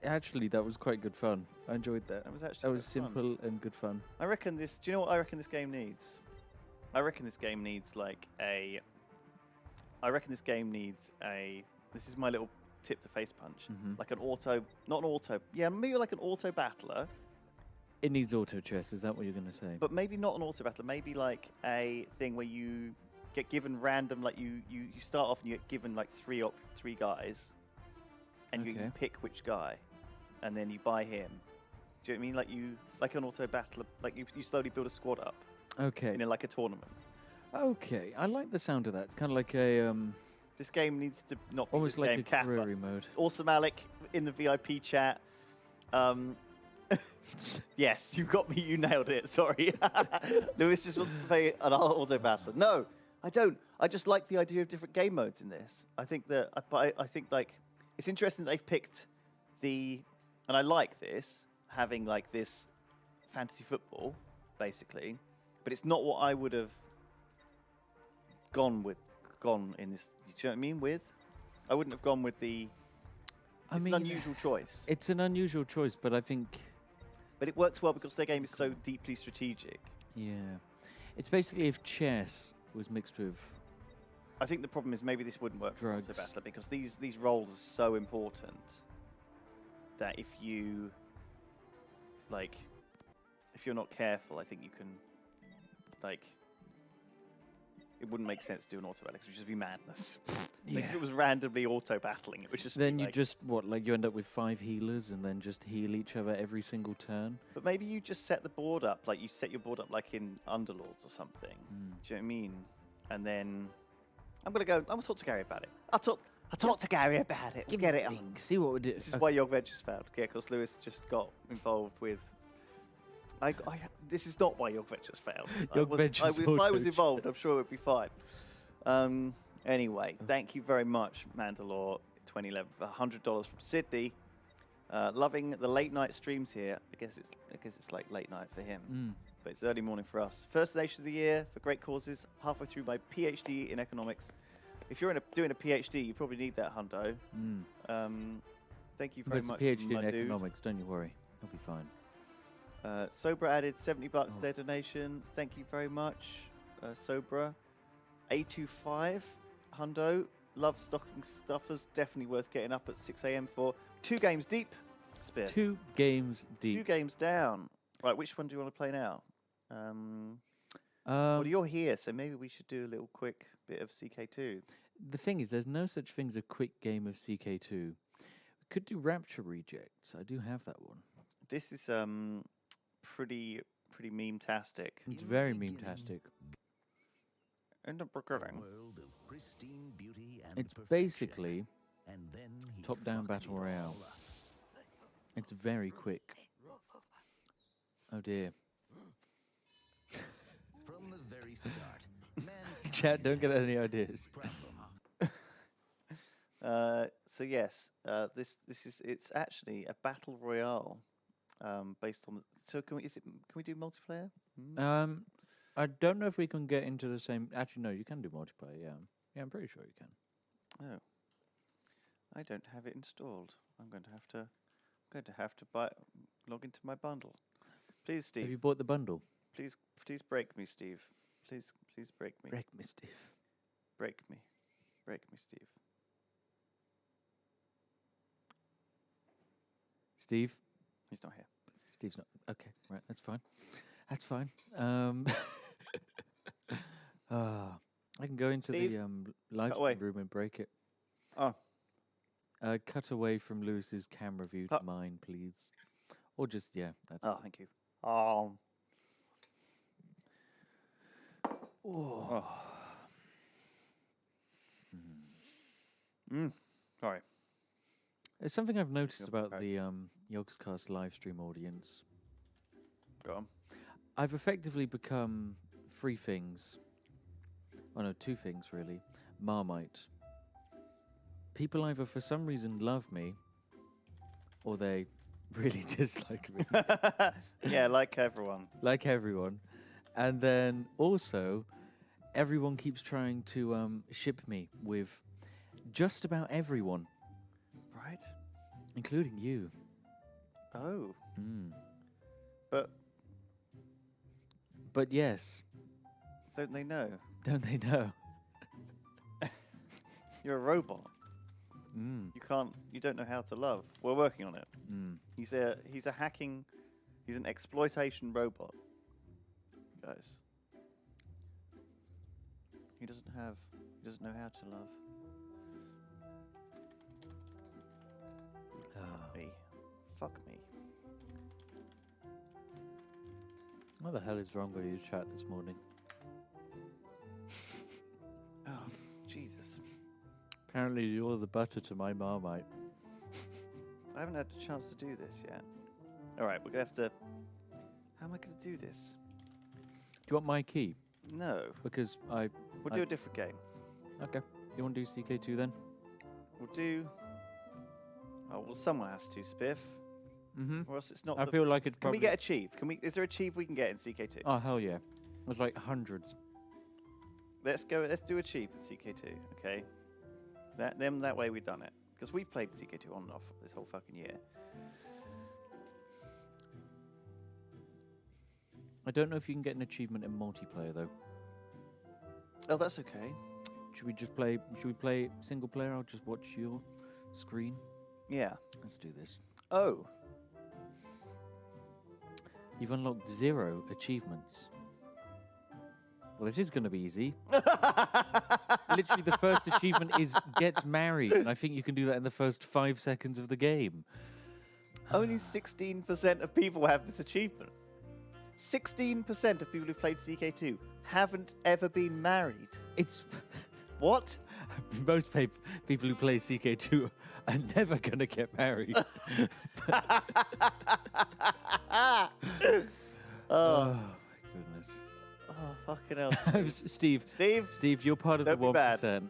Actually, that was quite good fun. I enjoyed that. That was actually That was quite fun. simple and good fun. I reckon this. Do you know what I reckon this game needs? I reckon this game needs like a. I reckon this game needs a. This is my little tip to face punch. Mhm. Like an auto, not an auto. Yeah, maybe like an auto battler, It needs auto chess. Is that what you're going to say? but maybe not an auto battler. Maybe like a thing where you get given random. Like you start off and you get given like three guys, and you Okay. can pick which guy, and then you buy him. Do you know what I mean? Like you like an auto battler. Like you slowly build a squad up. Okay. In like a tournament. Okay. I like the sound of that. It's kind of like a This game needs to not be almost this like game. a Kappa. career mode. Awesome, Alec, in the VIP chat. Yes, you got me. You nailed it. Sorry. Lewis just wants to play an auto battler. No, I don't. I just like the idea of different game modes in this. I think that, I think like it's interesting that they've picked and I like this having like this fantasy football basically, but it's not what I would have gone in this. Do you know what I mean? I wouldn't have gone with the. I It's mean, an unusual choice. It's an unusual choice, but I think, But it works well because their game is so deeply strategic. yeah, it's basically if chess was mixed with. I think the problem is maybe this wouldn't work for Drugs. Auto Battler because these roles are so important that if you're not careful, I think you can it wouldn't make sense to do an auto battler because it would just be madness. Like if it was randomly auto battling, it would just Then be you like, just you end up with 5 healers and then just heal each other every single turn. But maybe you just set the board up like you set your board up like in Underlords or something. Mm. Do you know what I mean? And then I'm gonna talk to Gary about it. I'll talk to Gary about it. We'll get it on. See what we do. This is why Yog Ventures failed. Yeah, because Lewis just got involved with. This is not why Yog Ventures failed. Ventures If I was auto involved, I'm sure it would be fine. Anyway, thank you very much, Mandalore 2011, for $100 from Sydney. Loving the late night streams here. I guess it's like late night for him, but it's early morning for us. First Nation of the Year for great causes. Halfway through my PhD in economics. If you're doing a PhD, you probably need that, Hundo. Thank you very But much, it's a PhD my in dude. economics, don't you worry. It'll be fine. Sobra added $70 to their donation. Thank you very much, Sobra. A25, Hundo. Love stocking stuffers. Definitely worth getting up at 6 a.m. for. 2 games deep. Spear. 2 games deep. 2 games down. Right, which one do you want to play now? Well, you're here, so maybe we should do a little quick bit of CK2. The thing is, there's no such thing as a quick game of CK2. We could do Rapture Rejects. I do have that one. This is pretty meme-tastic. It's very meme-tastic. In the beginning. World of pristine beauty and It's perfection. basically And then he top-down fucked battle it all royale. up. It's very quick. Oh dear. From the very start, mankind Chat, don't get had any ideas. a problem. So yes, it's actually a battle royale, based on. So can we do multiplayer? I don't know if we can get into the same. Actually, no, you can do multiplayer. Yeah, I'm pretty sure you can. Oh, I don't have it installed. I'm going to have to log into my bundle. Please, Steve. Have you bought the bundle? Please break me, Steve. Please break me. Break me, Steve. Break me, Steve. Steve. He's not here. Steve's not. Okay, right. That's fine. That's fine. I can go into Steve, the live away. stream room and break it. Oh, Cut away from Lewis's camera view to mine, please. Or just that's. oh, thank you. Oh. Sorry. There's something I've noticed Yep, about right. the Yogscast live stream audience. Go on. I've effectively become 3 things. Oh no, 2 things really. Marmite. people either for some reason love me, or they really dislike me, Yeah, like everyone. like everyone. And then also, everyone keeps trying to ship me with just about everyone, Right? including you. Oh. Mm. But But yes, don't they know? don't they know? You're a robot. Mm. You don't know how to love. We're working on it. Mm. He's an exploitation robot. Guys. He doesn't know how to love. Oh. Me. Fuck me. What the hell is wrong with your chat this morning? Oh, Jesus. Apparently you're the butter to my Marmite. I haven't had a chance to do this yet. Alright, we're gonna have to. How am I gonna do this? Do you want my key? No. Because We'll do a different game. Okay. You want to do CK2 then? We'll do. Oh, well, someone has to, Spiff. Mm-hmm. Or else it's not. I feel like it's Can probably... we get achieve? Is there achieve we can get in CK2? Oh, hell yeah. There's like hundreds. Let's do achieve in CK2, okay? That way we've done it. Because we've played CK2 on and off this whole fucking year. I don't know if you can get an achievement in multiplayer though. Oh, that's okay. Should we play single player? I'll just watch your screen. Yeah. Let's do this. Oh. You've unlocked 0 achievements. Well, this is going to be easy. Literally, the first achievement is get married, and I think you can do that in the first 5 seconds of the game. Only 16% of people have this achievement. 16% of people who played CK2 haven't ever been married. It's What? most people who play CK2 are never going to get married. Oh, my goodness. oh, fucking hell. Steve, you're part of Don't the be bad. 1%.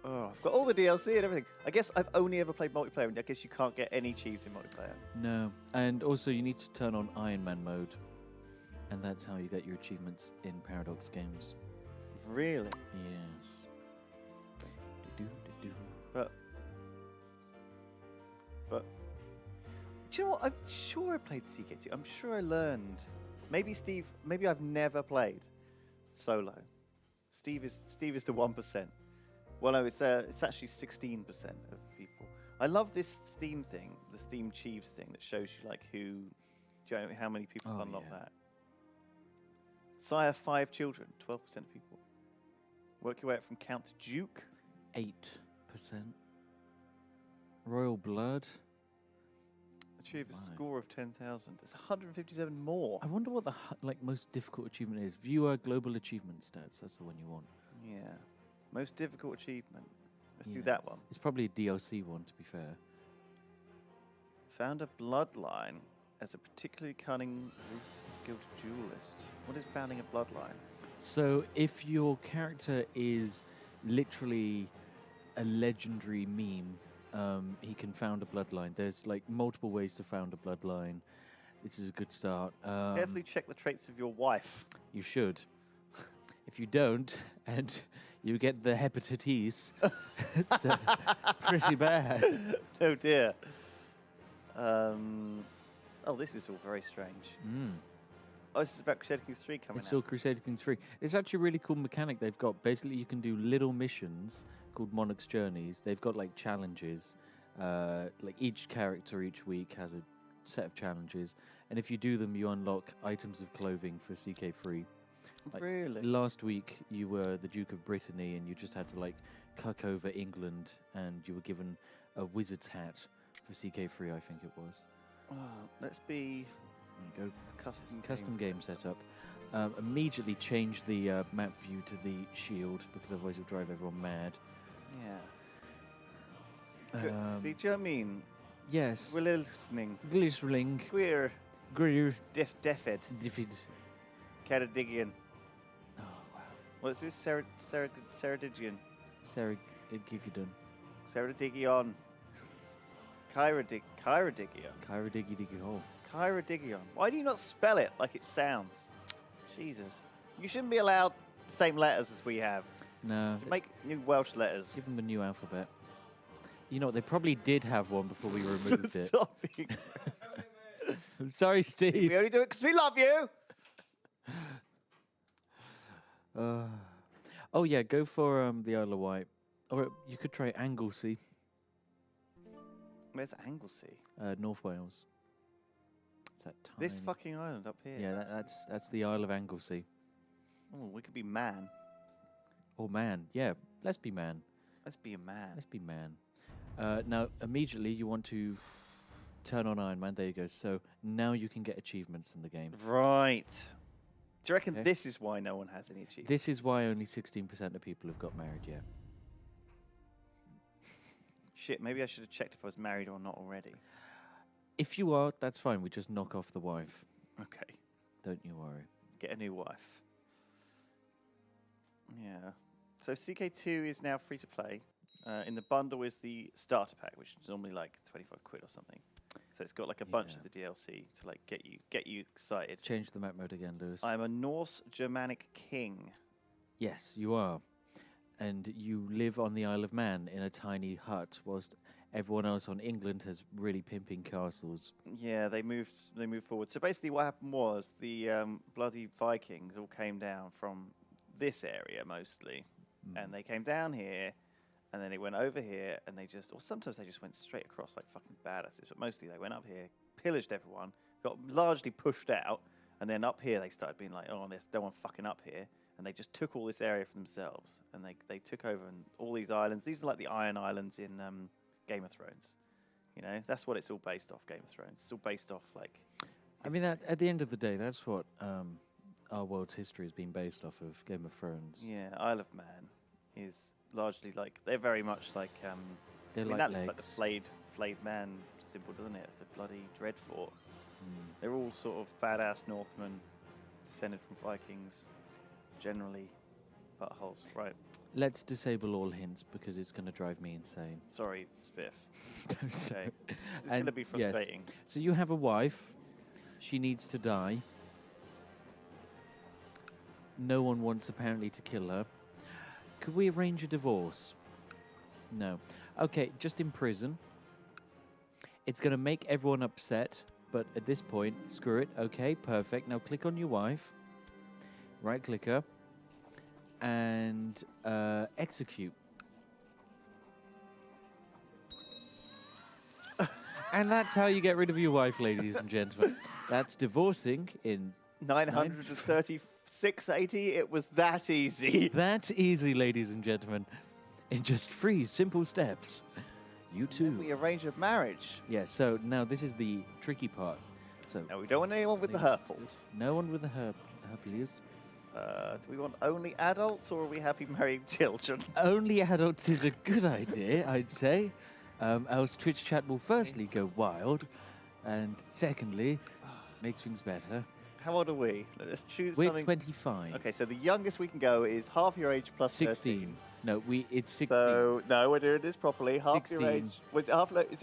Oh, I've got all the DLC and everything. I guess I've only ever played multiplayer, and I guess you can't get any achieves in multiplayer. No, and also you need to turn on Iron Man mode, and that's how you get your achievements in Paradox games. Really? Yes. Do-do-do-do. But do you know what? I'm sure I played CK2. I'm sure I learned. Maybe I've never played solo. Steve is the 1%. Well, no, it's actually 16% of people. I love this Steam thing, the Steam Achieves thing that shows you like how many people have unlocked that. Sire 5 children, 12% of people. Work your way up from Count Duke. 8%. Royal Blood. Achieve a My. score of 10,000. It's 157 more. I wonder what the most difficult achievement is. Viewer global achievement stats. That's the one you want. Yeah. Most difficult achievement. Let's do that one. It's probably a DLC one, to be fair. Found a bloodline as a particularly cunning, ruthless, skilled duelist. What is founding a bloodline? So, if your character is literally a legendary meme, he can found a bloodline. There's like multiple ways to found a bloodline. This is a good start. Carefully check the traits of your wife. You should. If you don't, and you get the hepatitis, it's pretty bad. Oh dear. Oh, this is all very strange. Mm. Oh, this is about Crusader Kings 3 coming It's still out. Crusader Kings 3. It's actually a really cool mechanic they've got. Basically, you can do little missions called Monarch's Journeys. They've got like challenges. Like each character each week has a set of challenges. And if you do them, you unlock items of clothing for CK3. Like, Really? last week, you were the Duke of Brittany, and you just had to like cuck over England, and you were given a wizard's hat for CK3, I think it was. Oh, let's be There you go. a Custom game setup. Immediately change the map view to the shield, because otherwise you'll drive everyone mad. Yeah. See, do you know what I mean? Yes. We're listening. Glishling. Queer. Greer. Defid. Diffid. Caradigian. Oh, wow. What's this? Ceredigian. Gigadon. Ceredigion. Chirodigion. Kyra Diggy Diggy Hole. Chirodigion. Why do you not spell it like it sounds? Jesus. You shouldn't be allowed the same letters as we have. No. Make new Welsh letters. Give them a new alphabet. You know what? They probably did have one before we removed it. Stop being... I'm sorry, Steve. We only do it because we love you. Oh yeah, go for the Isle of Wight, or you could try Anglesey, Where's Anglesey? North Wales. It's that tiny. This fucking island up here. Yeah, that's the Isle of Anglesey. Oh, we could be man. Oh man, yeah. Let's be man. Let's be a man. Let's be man. Now immediately you want to turn on Iron Man. There you go. So now you can get achievements in the game. Right. Do you reckon Okay. this is why no one has any achievements? This is why only 16% of people have got married yet. Shit, maybe I should have checked if I was married or not already. If you are, that's fine. We just knock off the wife. Okay. Don't you worry. Get a new wife. Yeah. So CK2 is now free to play. In the bundle is the starter pack, which is normally like 25 quid or something. So it's got like a bunch Yeah. of the DLC to like get you excited. Change the map mode again, Lewis. I'm a Norse Germanic king. Yes, you are. And you live on the Isle of Man in a tiny hut, whilst everyone else on England has really pimping castles. Yeah, they moved forward. So basically what happened was the bloody Vikings all came down from this area mostly. And they came down here, and then they went over here, and they just, or sometimes they just went straight across like fucking badasses, but mostly they went up here, pillaged everyone, got largely pushed out, and then up here they started being like, oh, there's no one fucking up here, and they just took all this area for themselves, and they took over and all these islands. These are like the Iron Islands in Game of Thrones. You know, that's what it's all based off, Game of Thrones. It's all based off like... I mean, at the end of the day, that's what our world's history has been based off of, Game of Thrones. Yeah, Isle of Man is largely like, they're very much like... They're I mean, like that looks like the legs. flayed man symbol, doesn't it? Of the bloody Dreadfort. They're all sort of badass Northmen, descended from Vikings, generally buttholes. Right. Let's disable all hints because it's going to drive me insane. Sorry, Spiff. So- Okay. This is going to be yes. frustrating. So you have a wife. She needs to die. No one wants apparently to kill her. Could we arrange a divorce? No. Okay, just in prison. It's going to make everyone upset, but at this point, screw it. Okay, perfect. Now click on your wife. Right click her. And execute. And that's how you get rid of your wife, ladies and gentlemen. That's divorcing in 936.80, it was that easy. that easy, ladies and gentlemen. In just 3 simple steps. You Then too. we arrange a marriage. Yeah, so now this is the tricky part. So No, we don't want anyone with the herples. no one with a herb, please. Do we want only adults, or are we happy marrying children? Only adults is a good idea, I'd say. Else Twitch chat will firstly go wild, and secondly, makes things better. How old are we? Let's choose We're something. 25. Okay, so the youngest we can go is half your age plus 16. 13. No, it's 16. So, no, we're doing this properly. Half your 16. age. Is it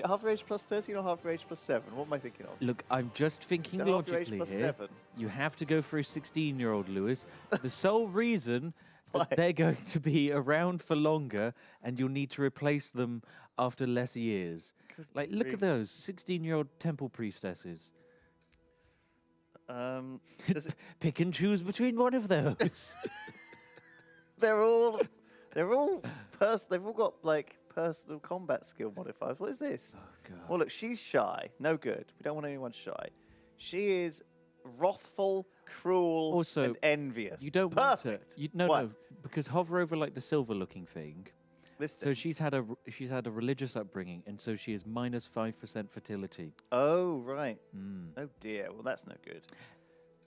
half your age plus 13 or half your age plus 7? What am I thinking of? Look, I'm just thinking Is it half your age logically plus here. 7? You have to go for a 16-year-old, Lewis. The sole reason Why? that they're going to be around for longer and you'll need to replace them after less years. Like, look at those 16-year-old temple priestesses. Does it, Pick and choose between one of those. they're all they've all got like personal combat skill modifiers. What is this? Oh, God. Well, look, she's shy. No good. We don't want anyone shy. She is wrathful, cruel, Also, and envious. You don't Perfect. want to. No, What? no, because hover over like the silver-looking thing. Listen. So she's had a religious upbringing, and so she is minus 5% fertility. Oh, right. Oh, dear. Well, that's no good.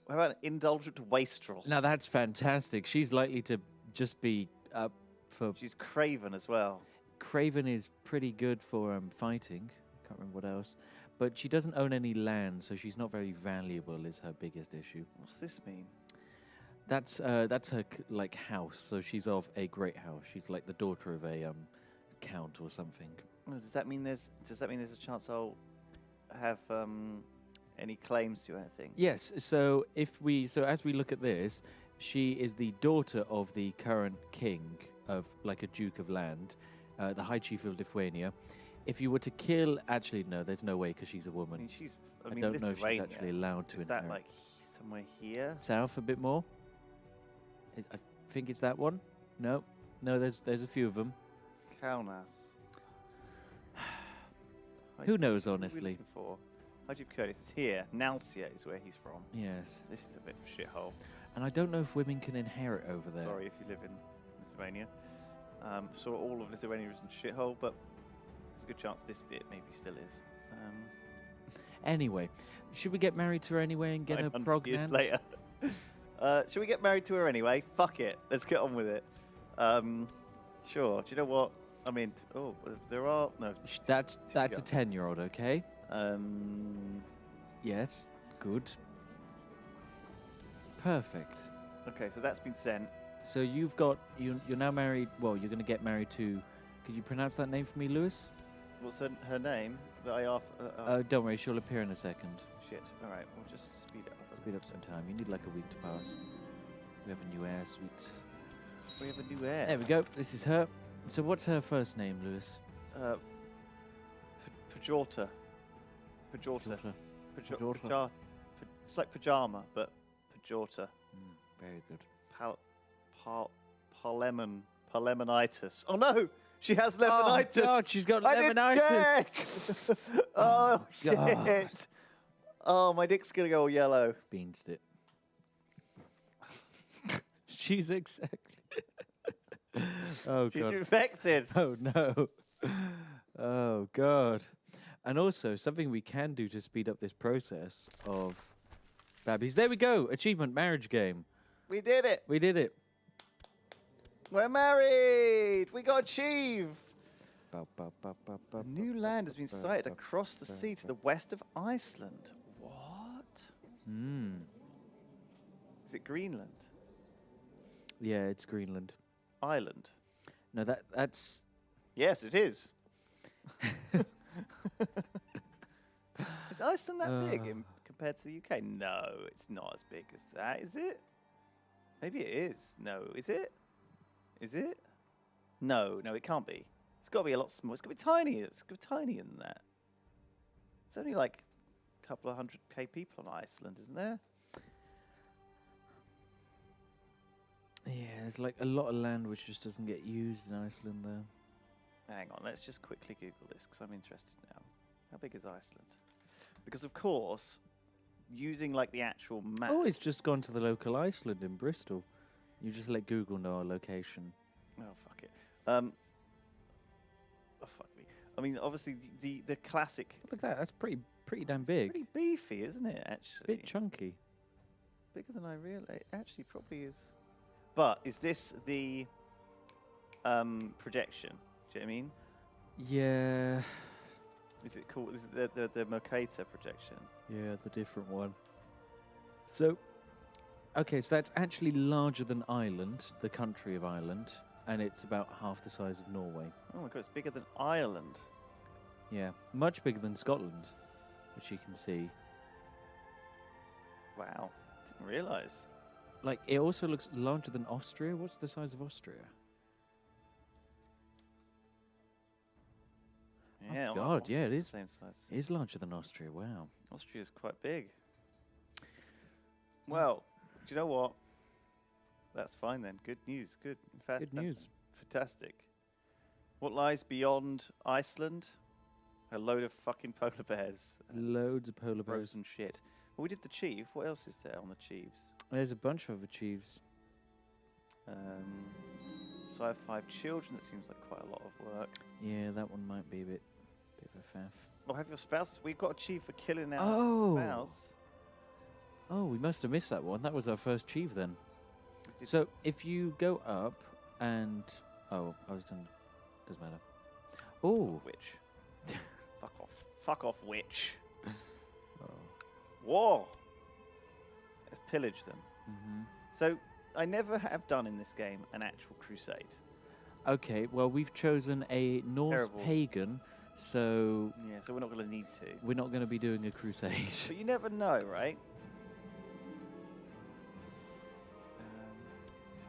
How about indulgent wastrel? Now that's fantastic. She's likely to just be up for. She's craven as well. Craven is pretty good for fighting. Can't remember what else, but she doesn't own any land, so she's not very valuable. Is her biggest issue. What's this mean? That's her like house. So she's of a great house. She's like the daughter of a count or something. Oh, does that mean there's a chance I'll have any claims to anything? Yes. So as we look at this, she is the daughter of the current king of like a duke of land, the High Chief of Lithuania. If you were to kill, actually no, there's no way because she's a I woman. mean, I don't know if she's Lithuania, actually allowed to is that inherit. like somewhere here? South a bit more. I think it's that one. No, there's a few of them. Kaunas. Who knows, Who are we honestly? looking for? High Chief Curtis is here. Nalcia is where he's from. Yes, This is a bit of a shithole. and I don't know if women can inherit over there. Sorry if you live in Lithuania. So all of Lithuania is in shithole, but there's a good chance this bit maybe still is. Anyway, should we get married to her anyway and get a 500 years prognan? later. Should we get married to her anyway? Fuck it. Let's get on with it. Sure. Do you know what? I mean, there are no. That's go. a 10-year-old, okay? Um. Yes, good. Perfect. Okay, so that's been sent. So you've got you're now married. Well, you're going to get married to. Could you pronounce that name for me, Lewis? What's her name? That I asked. Don't worry, she'll appear in a second. Shit. All right, we'll just speed it up. a Speed up some time. You need like a week to pass. We have a new heir, sweet. We have a new heir. There we go. This is her. So what's her first name, Lewis? Pajorta. Pajorta. Daughter. Pajorta. Pajorta. It's like pajama, but Pajorta. Very good. Parlemonitis. Oh no! She has lemonitis! Oh, God, she's got I didn't lemonitis. check! Oh, God. shit! Oh, my dick's gonna go all yellow. Beansed it. She's exactly. Oh, She's God. infected. Oh, no. Oh, God. And also, something we can do to speed up this process of babbies. There we go. Achievement marriage game. We did it. We did it. We're married. We got achieved. Ba, ba, ba, ba, ba, A new ba, land ba, has been ba, sighted ba, across the ba, sea to ba. the west of Iceland. What? Hmm. Is it Greenland? Yeah, it's Greenland. Island? No, that's... Yes, it is. Is Iceland that big compared to the UK? No, it's not as big as that, is it? Maybe it is. No, is it? Is it? No, it can't be. It's got to be a lot smaller. It's got to be tiny. It's got to be tinier than that. It's only like a couple of 100k people on Iceland, isn't there? Yeah, there's like a lot of land which just doesn't get used in Iceland, though. Hang on, let's just quickly Google this because I'm interested now. How big is Iceland? Because of course, using like the actual map. Oh, it's just gone to the local Iceland in Bristol. You just let Google know our location. Oh fuck it. Oh fuck me. I mean, obviously the classic. Look at that. That's pretty damn big. Pretty beefy, isn't it? Actually, Bit chunky. bigger than I realized. Actually, probably is. But is this the projection? Do you know what I mean? Yeah. Is it called? Is it the Mercator projection? Yeah, the different one. So, okay, so that's actually larger than Ireland, the country of Ireland, and it's about half the size of Norway. Oh my god, it's bigger than Ireland. Yeah, much bigger than Scotland, which you can see. Wow, didn't realize. Like, it also looks larger than Austria. What's the size of Austria? Yeah, Oh, God, yeah, it is. Same size. It is larger than Austria, wow. Austria's quite big. Well, do you know what? That's fine then. Good news. Good. In fact, Good news. Fantastic. What lies beyond Iceland? A load of fucking polar bears. and Loads of polar bears. frozen shit. Well, we did the chief. What else is there on the chiefs? There's a bunch of other chiefs. So I have 5 children. That seems like quite a lot of work. Yeah, that one might be a bit of a faff. Oh, have your spouses? We've got a chief for killing our Oh. spouse. Oh, we must have missed that one. That was our first chief then. Did- So if you go up and I was done. Doesn't matter. Oh, Witch. Fuck off. Fuck off, witch. oh. War. Let's pillage them. Hmm. So I never have done in this game an actual crusade. Okay, well, we've chosen a Norse Terrible. pagan, so Yeah, so we're not going to need to. we're not going to be doing a crusade. But you never know, right?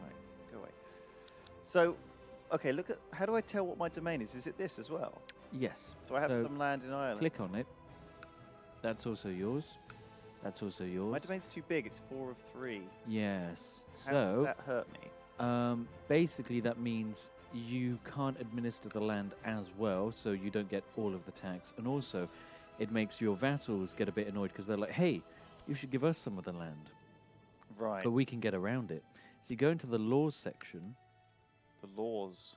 Right, go away. So, okay, look at... How do I tell what my domain is? Is it this as well? Yes. So I have So some land in Ireland. click on it. That's also yours. That's also yours. My domain's too big. It's 4 of 3. Yes. How does So that hurt me? basically that means you can't administer the land as well, so you don't get all of the tax. And also, it makes your vassals get a bit annoyed because they're like, hey, you should give us some of the land. Right. But we can get around it. So you go into the laws section. The laws.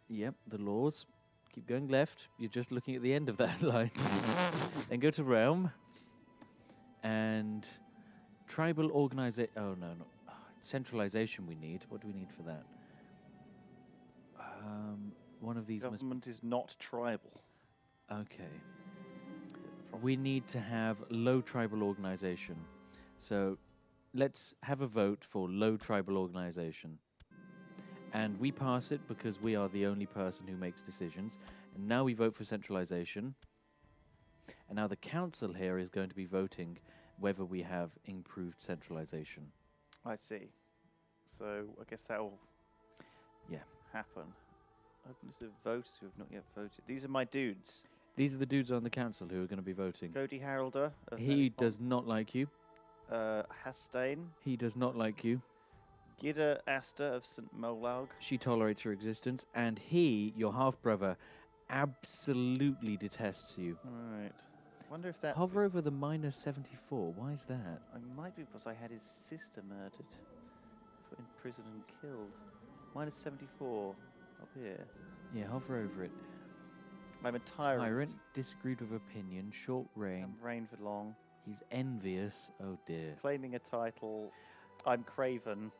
Yep, the laws. Keep going left. You're just looking at the end of that line. Then go to realm. And tribal organization. Oh, no, no. Centralization we need. What do we need for that? One of these must... Government is not tribal. Okay. We need to have low tribal organization. So let's have a vote for low tribal organization. And we pass it because we are the only person who makes decisions. And now we vote for centralization. And now the council here is going to be voting whether we have improved centralization. I see. So I guess that will happen. Openness of voters who have not yet voted. These are my dudes. These are the dudes on the council who are going to be voting. Cody Harolder. Of He Melipon. does not like you. Hastane. He does not like you. Gidda Asta of St. Molaug. She tolerates your existence. And he, your half-brother, absolutely detests you. Right. Wonder if that... Hover over the minus 74. Why is that? It might be because I had his sister murdered. Put in prison and killed. Minus 74. Up here. Yeah, hover over it. I'm a tyrant. Disagreed with opinion. Short reign. I'm reigned for long. He's envious. Oh, dear. Claiming a title. I'm craven.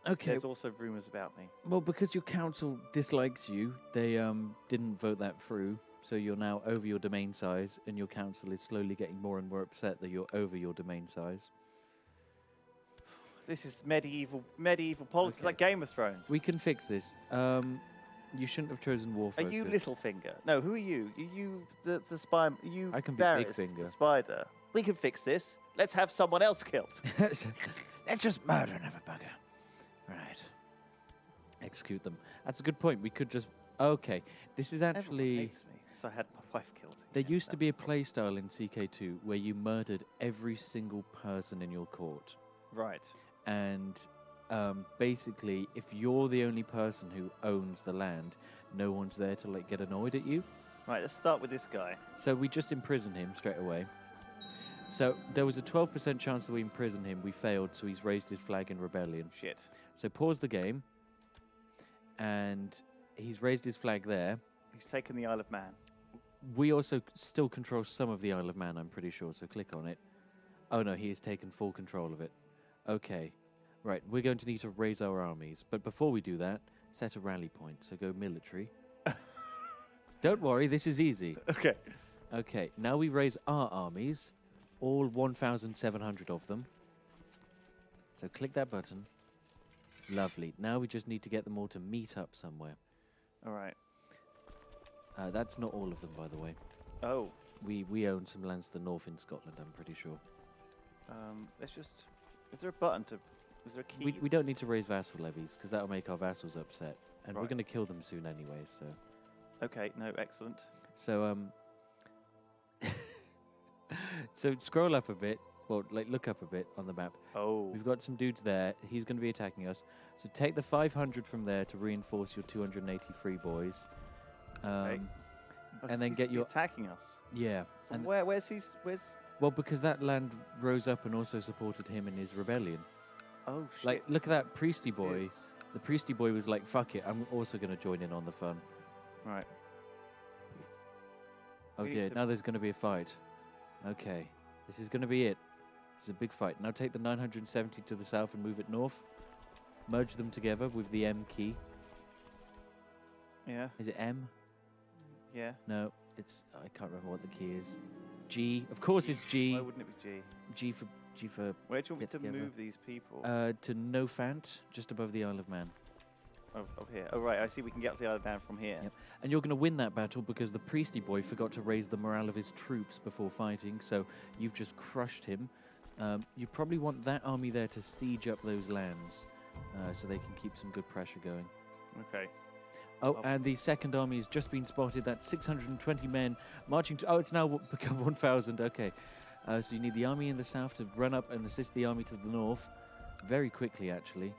Okay. There's also rumours about me. Well, because your council dislikes you, they didn't vote that through. So you're now over your domain size, and your council is slowly getting more and more upset that you're over your domain size. This is medieval politics, Okay. like Game of Thrones. We can fix this. You shouldn't have chosen war Are focus. you Littlefinger? No, who are you? Are you the spy? Are you I can be Varys, Bigfinger. the spider? We can fix this. Let's have someone else killed. Let's just murder another bugger. Right. Execute them. That's a good point. We could just... Okay. This is Everyone actually... hates me, so I had my wife killed. There Yeah, used to that- be a playstyle in CK2 where you murdered every single person in your court. Right. And basically, if you're the only person who owns the land, no one's there to like get annoyed at you. Right, let's start with this guy. So we just imprisoned him straight away. So there was a 12% chance that we imprisoned him. We failed, so he's raised his flag in rebellion. Shit. So pause the game. And he's raised his flag there. He's taken the Isle of Man. We also still control some of the Isle of Man, I'm pretty sure, so click on it. Oh no, he has taken full control of it. Okay. Right, we're going to need to raise our armies. But before we do that, set a rally point. So go military. Don't worry, this is easy. Okay. Okay, now we raise our armies. All 1,700 of them. So click that button. Lovely. Now we just need to get them all to meet up somewhere. All right. That's not all of them, by the way. Oh. We own some lands to the north in Scotland, I'm pretty sure. Let's just... Is there a button to... Is there a key? We don't need to raise vassal levies, because that'll make our vassals upset. And we're Right. going to kill them soon anyway, so... Okay, no, excellent. So, so scroll up a bit. Well, like, look up a bit on the map. Oh. We've got some dudes there. He's going to be attacking us. So take the 500 from there to reinforce your 283 boys. Okay. Oh, and then he's get your... attacking us. Yeah. From And where? Where's he? Where's... well, because that land rose up and also supported him in his rebellion. Oh, shit. Like, look at that priesty This boy. is- The priesty boy was like, fuck it, I'm also going to join in on the fun. Right. Oh We need dear, to- now there's going to be a fight. Okay, this is going to be it. This is a big fight. Now take the 970 to the south and move it north. Merge them together with the M key. Yeah. Is it M? Yeah. No, it's... I can't remember what the key is. G. Of course it's G. Why wouldn't it be G? G for Where do you want me Get to together. move these people? to Nofant, just above the Isle of Man. Of here. Oh, right. I see we can get up the other band from here. Yep. And you're going to win that battle because the priesty boy forgot to raise the morale of his troops before fighting, so you've just crushed him. You probably want that army there to siege up those lands so they can keep some good pressure going. Okay. Oh, and the second army has just been spotted. That's 620 men marching to... Oh, it's now become 1,000. Okay. So you need the army in the south to run up and assist the army to the north very quickly, actually.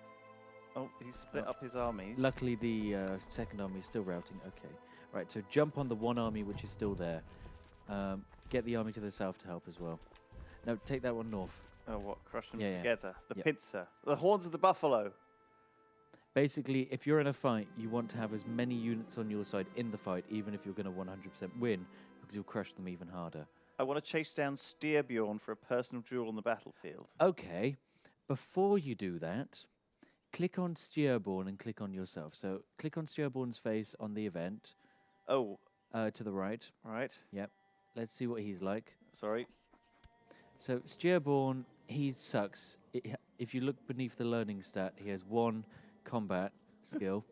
Oh, he's split up his army. Luckily, the second army is still routing. Okay. Right, so jump on the one army which is still there. Get the army to the south to help as well. No, take that one north. Oh, what? Crush them Yeah. together. The Yep. pincer. The horns of the buffalo. Basically, if you're in a fight, you want to have as many units on your side in the fight, even if you're going to 100% win, because you'll crush them even harder. I want to chase down Steerbjorn for a personal duel on the battlefield. Okay, before you do that, click on Steerborn and click on yourself. So click on Steerborn's face on the event Oh, to the right. right. Yep. Let's see what he's like. Sorry. So Steerborn, he sucks. If you look beneath the learning stat, he has 1 combat skill.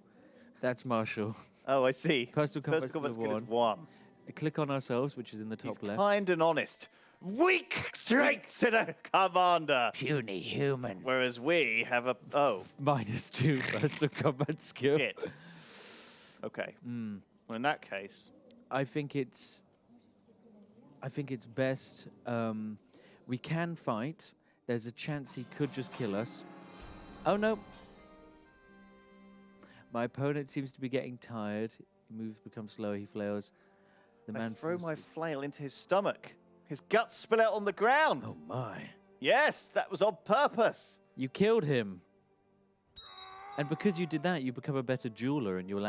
That's martial. Oh, I see. Personal combat Personal combat skill skill of is 1. 1. Click on ourselves, which is in the top He's left. kind and honest. Weak strength in a commander. Puny human. Whereas we have a... Oh, -2 personal combat skill. shit. Okay. Well, in that case... I think it's best. We can fight. There's a chance he could just kill us. Oh no! My opponent seems to be getting tired. He moves, becomes slower. He flails. The I man throw falls my to- flail into his stomach. His guts spill out on the ground. Oh my! Yes, that was on purpose. You killed him. And because you did that, you become a better jeweler, and your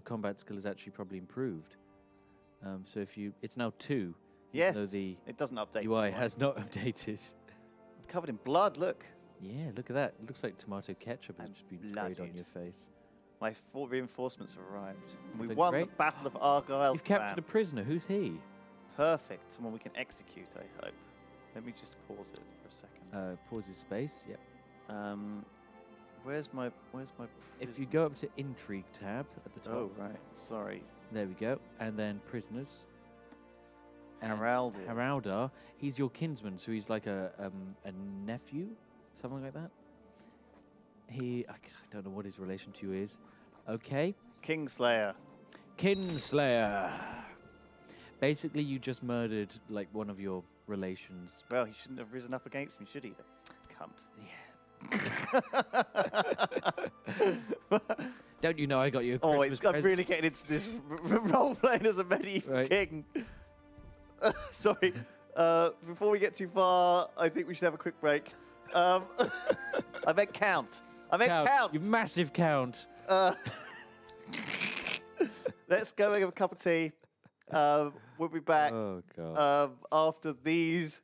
combat skill is actually probably improved. So it's now 2. Yes, Though the it doesn't update. UI anymore. has not updated. I'm covered in blood, look. Yeah, look at that. It looks like tomato ketchup has I'm just been sprayed on blooded. your face. My 4 reinforcements have arrived. And we Look won great. the Battle of Argyle. You've captured a prisoner. Who's he? Perfect. Someone we can execute, I hope. Let me just pause it for a second. Pause his space. Yep. Where's my If you go up to Intrigue tab at the top. Oh, right. Sorry. There we go. And then Prisoners. And Haraldin. Haraldar. He's your kinsman, so he's like a nephew? Something like that? I don't know what his relation to you is. Okay. Kingslayer. Kinslayer. Basically, you just murdered like one of your relations. Well, he shouldn't have risen up against me, should he? Cunt. Yeah. Don't you know I got you a Oh, Christmas I'm present? really getting into this role playing as a medieval Right. king. Sorry. Before we get too far, I think we should have a quick break. I meant count. You massive count. Let's go and have a cup of tea. We'll be back Oh, God. after these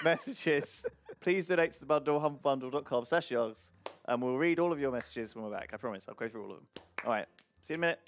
messages. Please donate to the bundle, humblebundle.com/yogs, and we'll read all of your messages when we're back. I promise. I'll go through all of them. All right. See you in a minute.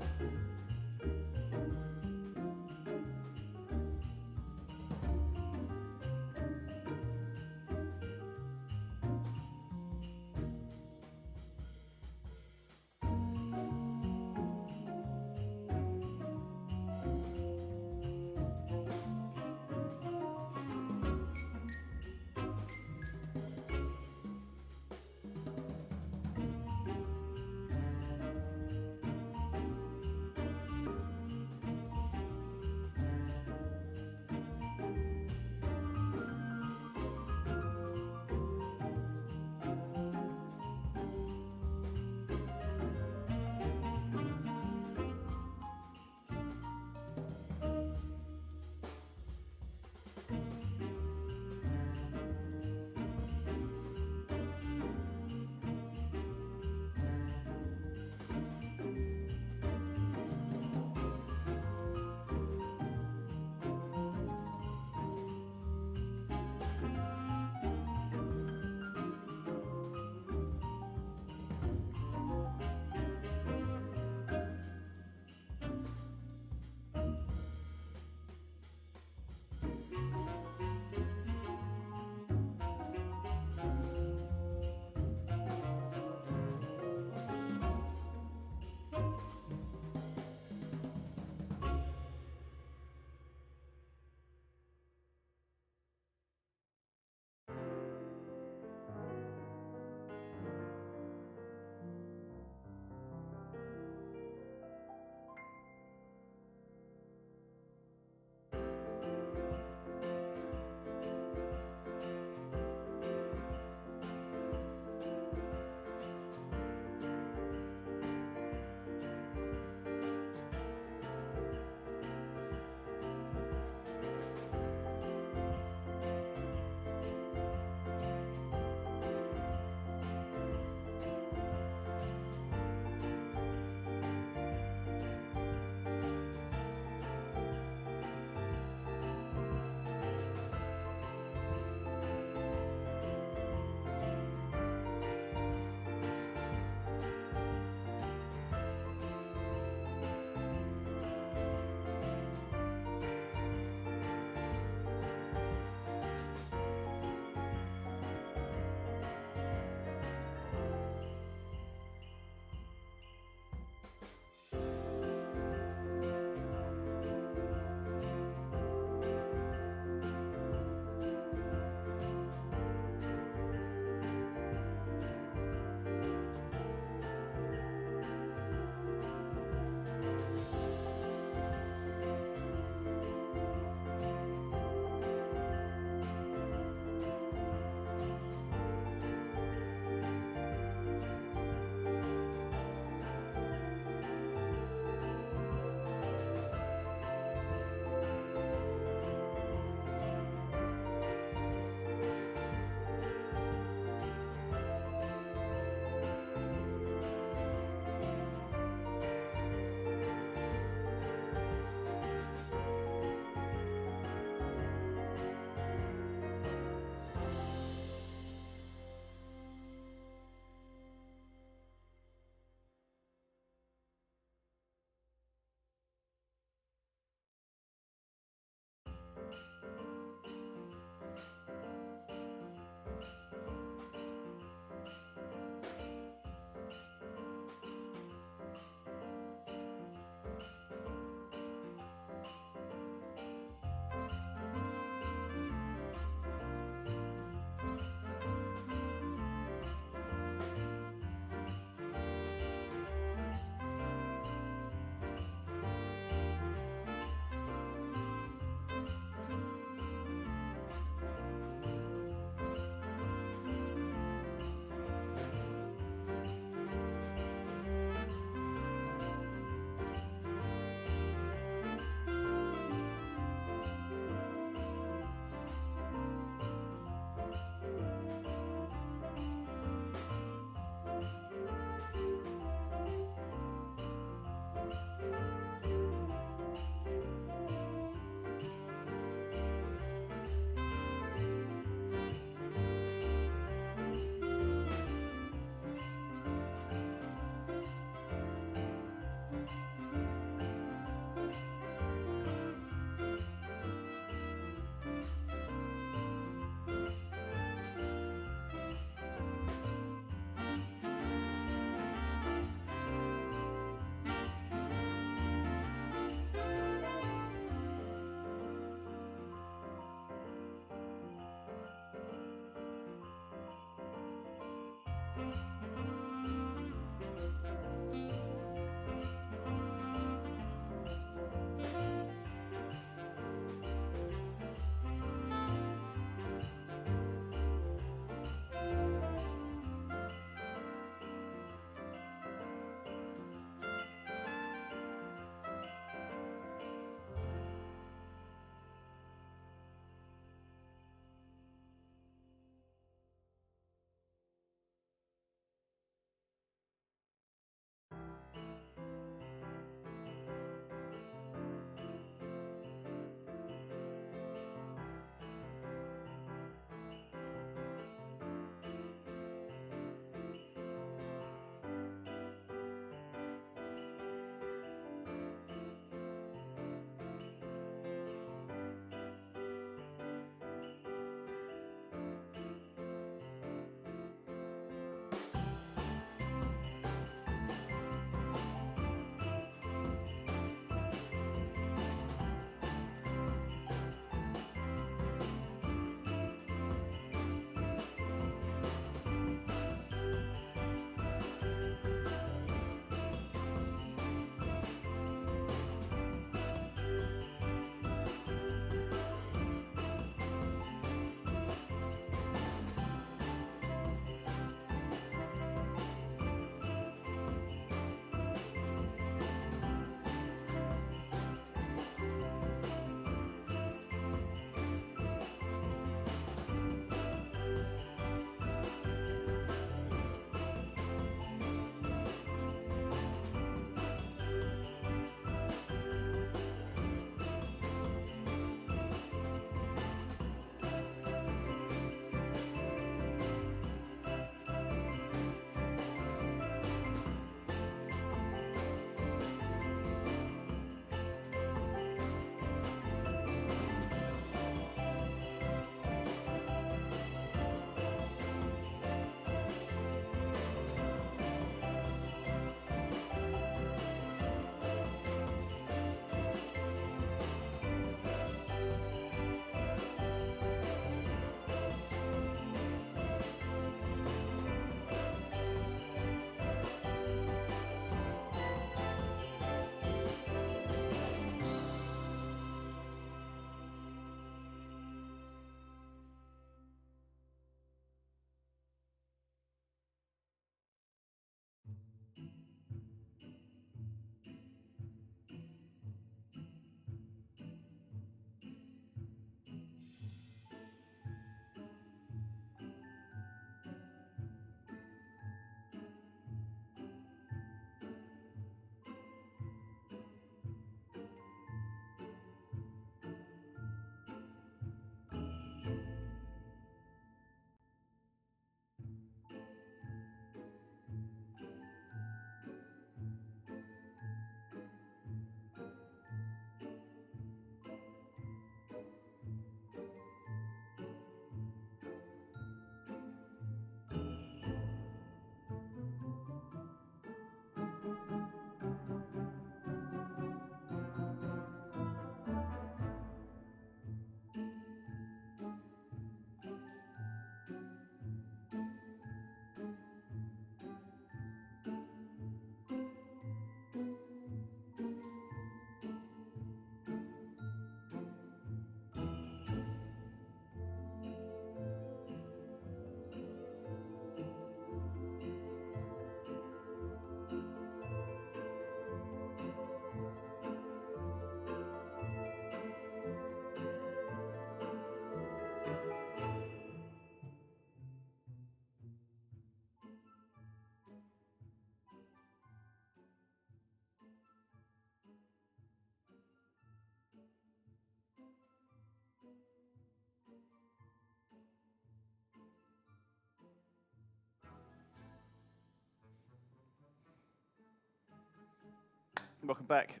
Welcome back.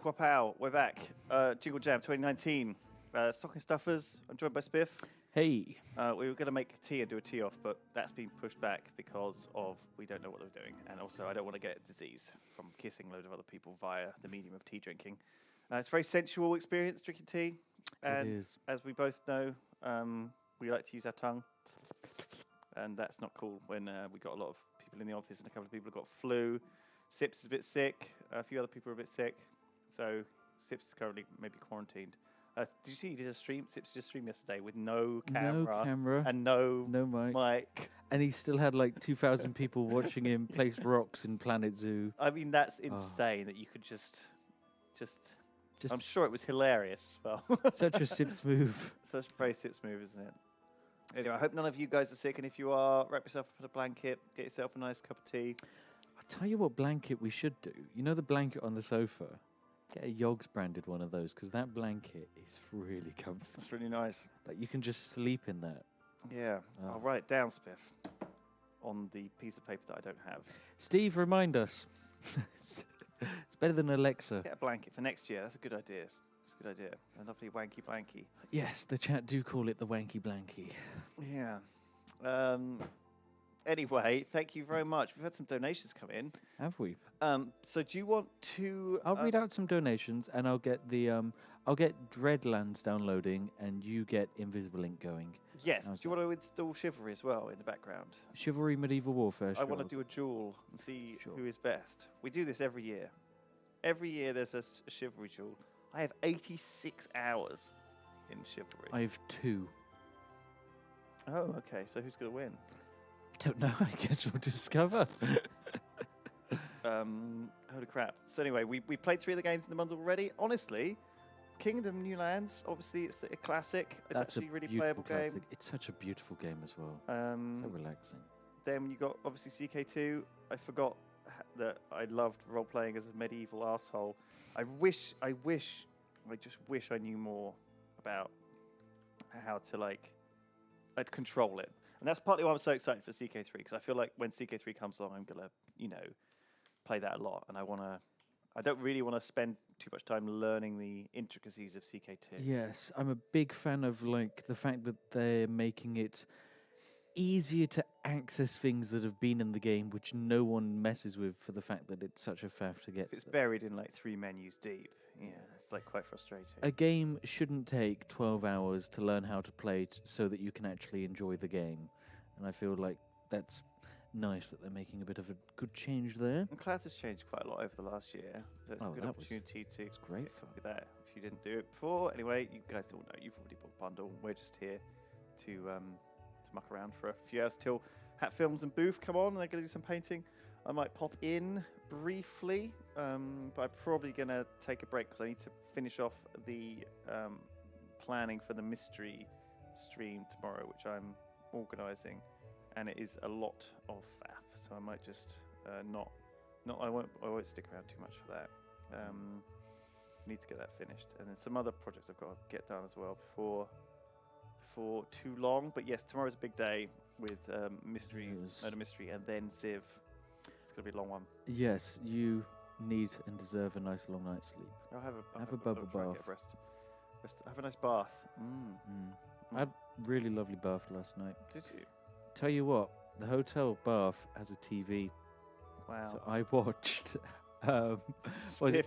Quapow, we're back. Jingle Jam 2019. Stocking Stuffers. I'm joined by Spiff. Hey. We were going to make tea and do a tea off, but that's been pushed back because of we don't know what they're doing. And also, I don't want to get disease from kissing loads of other people via the medium of tea drinking. It's a very sensual experience, drinking tea. And It is. as we both know, we like to use our tongue. And that's not cool when we got a lot of people in the office and a couple of people have got flu. Sips is a bit sick. A few other people are a bit sick. So Sips is currently maybe quarantined. Did you see he did a stream? Sips did a stream yesterday with no camera and no mic. And he still had like 2,000 people watching him place rocks in Planet Zoo. I mean, that's insane that you could just. I'm sure it was hilarious as well. Such a Sips move. Such a very Sips move, isn't it? Anyway, I hope none of you guys are sick, and if you are, wrap yourself up in a blanket, get yourself a nice cup of tea. I'll tell you what blanket we should do. You know the blanket on the sofa? Get a Yogs branded one of those, because that blanket is really comfy. That's really nice. Like, you can just sleep in that. Yeah, I'll write it down, Spiff, on the piece of paper that I don't have. Steve, remind us. It's better than Alexa. Get a blanket for next year. That's a good idea. It's a good idea. A lovely wanky blankie. Yes, the chat do call it the wanky blankie. Yeah. Anyway, thank you very much. We've had some donations come in. Have we? So do you want to? I'll read out some donations, and I'll get Dreadlands downloading, and you get Invisible Ink going. Yes. How's Do you want to install Chivalry as well in the background? Chivalry Medieval Warfare. I want to do a duel and see who is best. We do this every year. Every year there's a Chivalry duel. I have 86 hours in Chivalry. I have 2. Oh, okay. So who's going to win? Don't know. I guess we'll discover. Holy crap. So anyway, we played 3 of the games in the bundle already. Honestly, Kingdom New Lands, obviously it's a classic. It's That's actually a a really beautiful playable classic. game. It's such a beautiful game as well. So relaxing. Then you got obviously CK2. I forgot that I loved role playing as a medieval asshole. I just wish I knew more about how to I'd control it. And that's partly why I'm so excited for CK3, because I feel like when CK3 comes along, I'm gonna, play that a lot. And I don't really want to spend too much time learning the intricacies of CK2. Yes, I'm a big fan of the fact that they're making it easier to access things that have been in the game, which no one messes with, for the fact that it's such a faff to get. If it's buried in 3 menus deep, it's quite frustrating. A game shouldn't take 12 hours to learn how to play it so that you can actually enjoy the game. And I feel like that's nice that they're making a bit of a good change there. And class has changed quite a lot over the last year. So it's a good opportunity to great look at that if you didn't do it before. Anyway, you guys all know you've already bought the bundle. We're just here to muck around for a few hours till Hat Films and Booth come on and they're going to do some painting. I might pop in briefly, but I'm probably going to take a break because I need to finish off the planning for the mystery stream tomorrow, which I'm organising, and it is a lot of faff. So I might just I won't stick around too much for that. Need to get that finished, and then some other projects I've got to get done as well before too long. But yes, tomorrow's a big day with Murder Mystery, and then Civ. It's going to be a long one. Yes, you need and deserve a nice long night's sleep. I'll have a bubble bath. Have a nice bath. I had a really lovely bath last night. Did you? Tell you what, the hotel bath has a TV. Wow. So I watched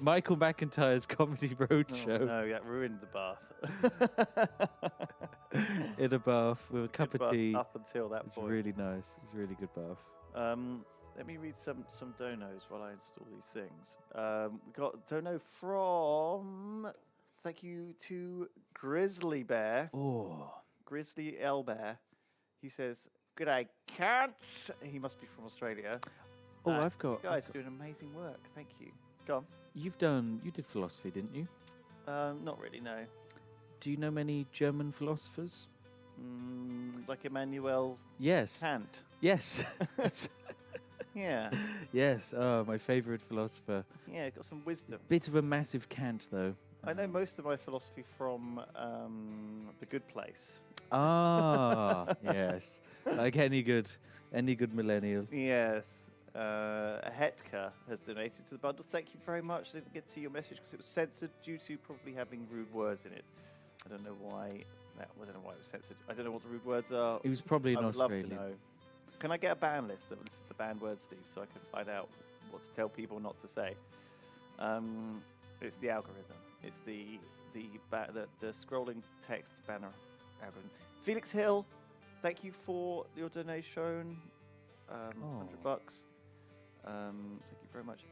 Michael McIntyre's Comedy Roadshow. Oh, no, that ruined the bath. In a bath with a cup of tea. Up until that It's point. really nice. It's a really good bath. Let me read some donos while I install these things. We got dono from, thank you to Grizzly Bear. Oh. Grizzly L Bear. He says, "G'day, cunts." He must be from Australia. Oh, I've got... You guys are doing amazing work. Thank you. Go on. You did philosophy, didn't you? Not really, no. Do you know many German philosophers? Like Immanuel Yes. Kant. Yes. Yeah. Yes. Oh, my favourite philosopher. Yeah, got some wisdom. Bit of a massive Kant, though. I know most of my philosophy from The Good Place. Ah, yes. Like any good millennial. Yes. Hetka has donated to the bundle. Thank you very much. I didn't get to see your message because it was censored due to probably having rude words in it. I don't know why. I don't know why it was censored. I don't know what the rude words are. It was probably in I would love Australia. to know. Can I get a ban list of the banned words, Steve, so I can find out what to tell people not to say? It's the algorithm. It's the scrolling text banner algorithm. Felix Hill, thank you for your donation. $100. Thank you very much.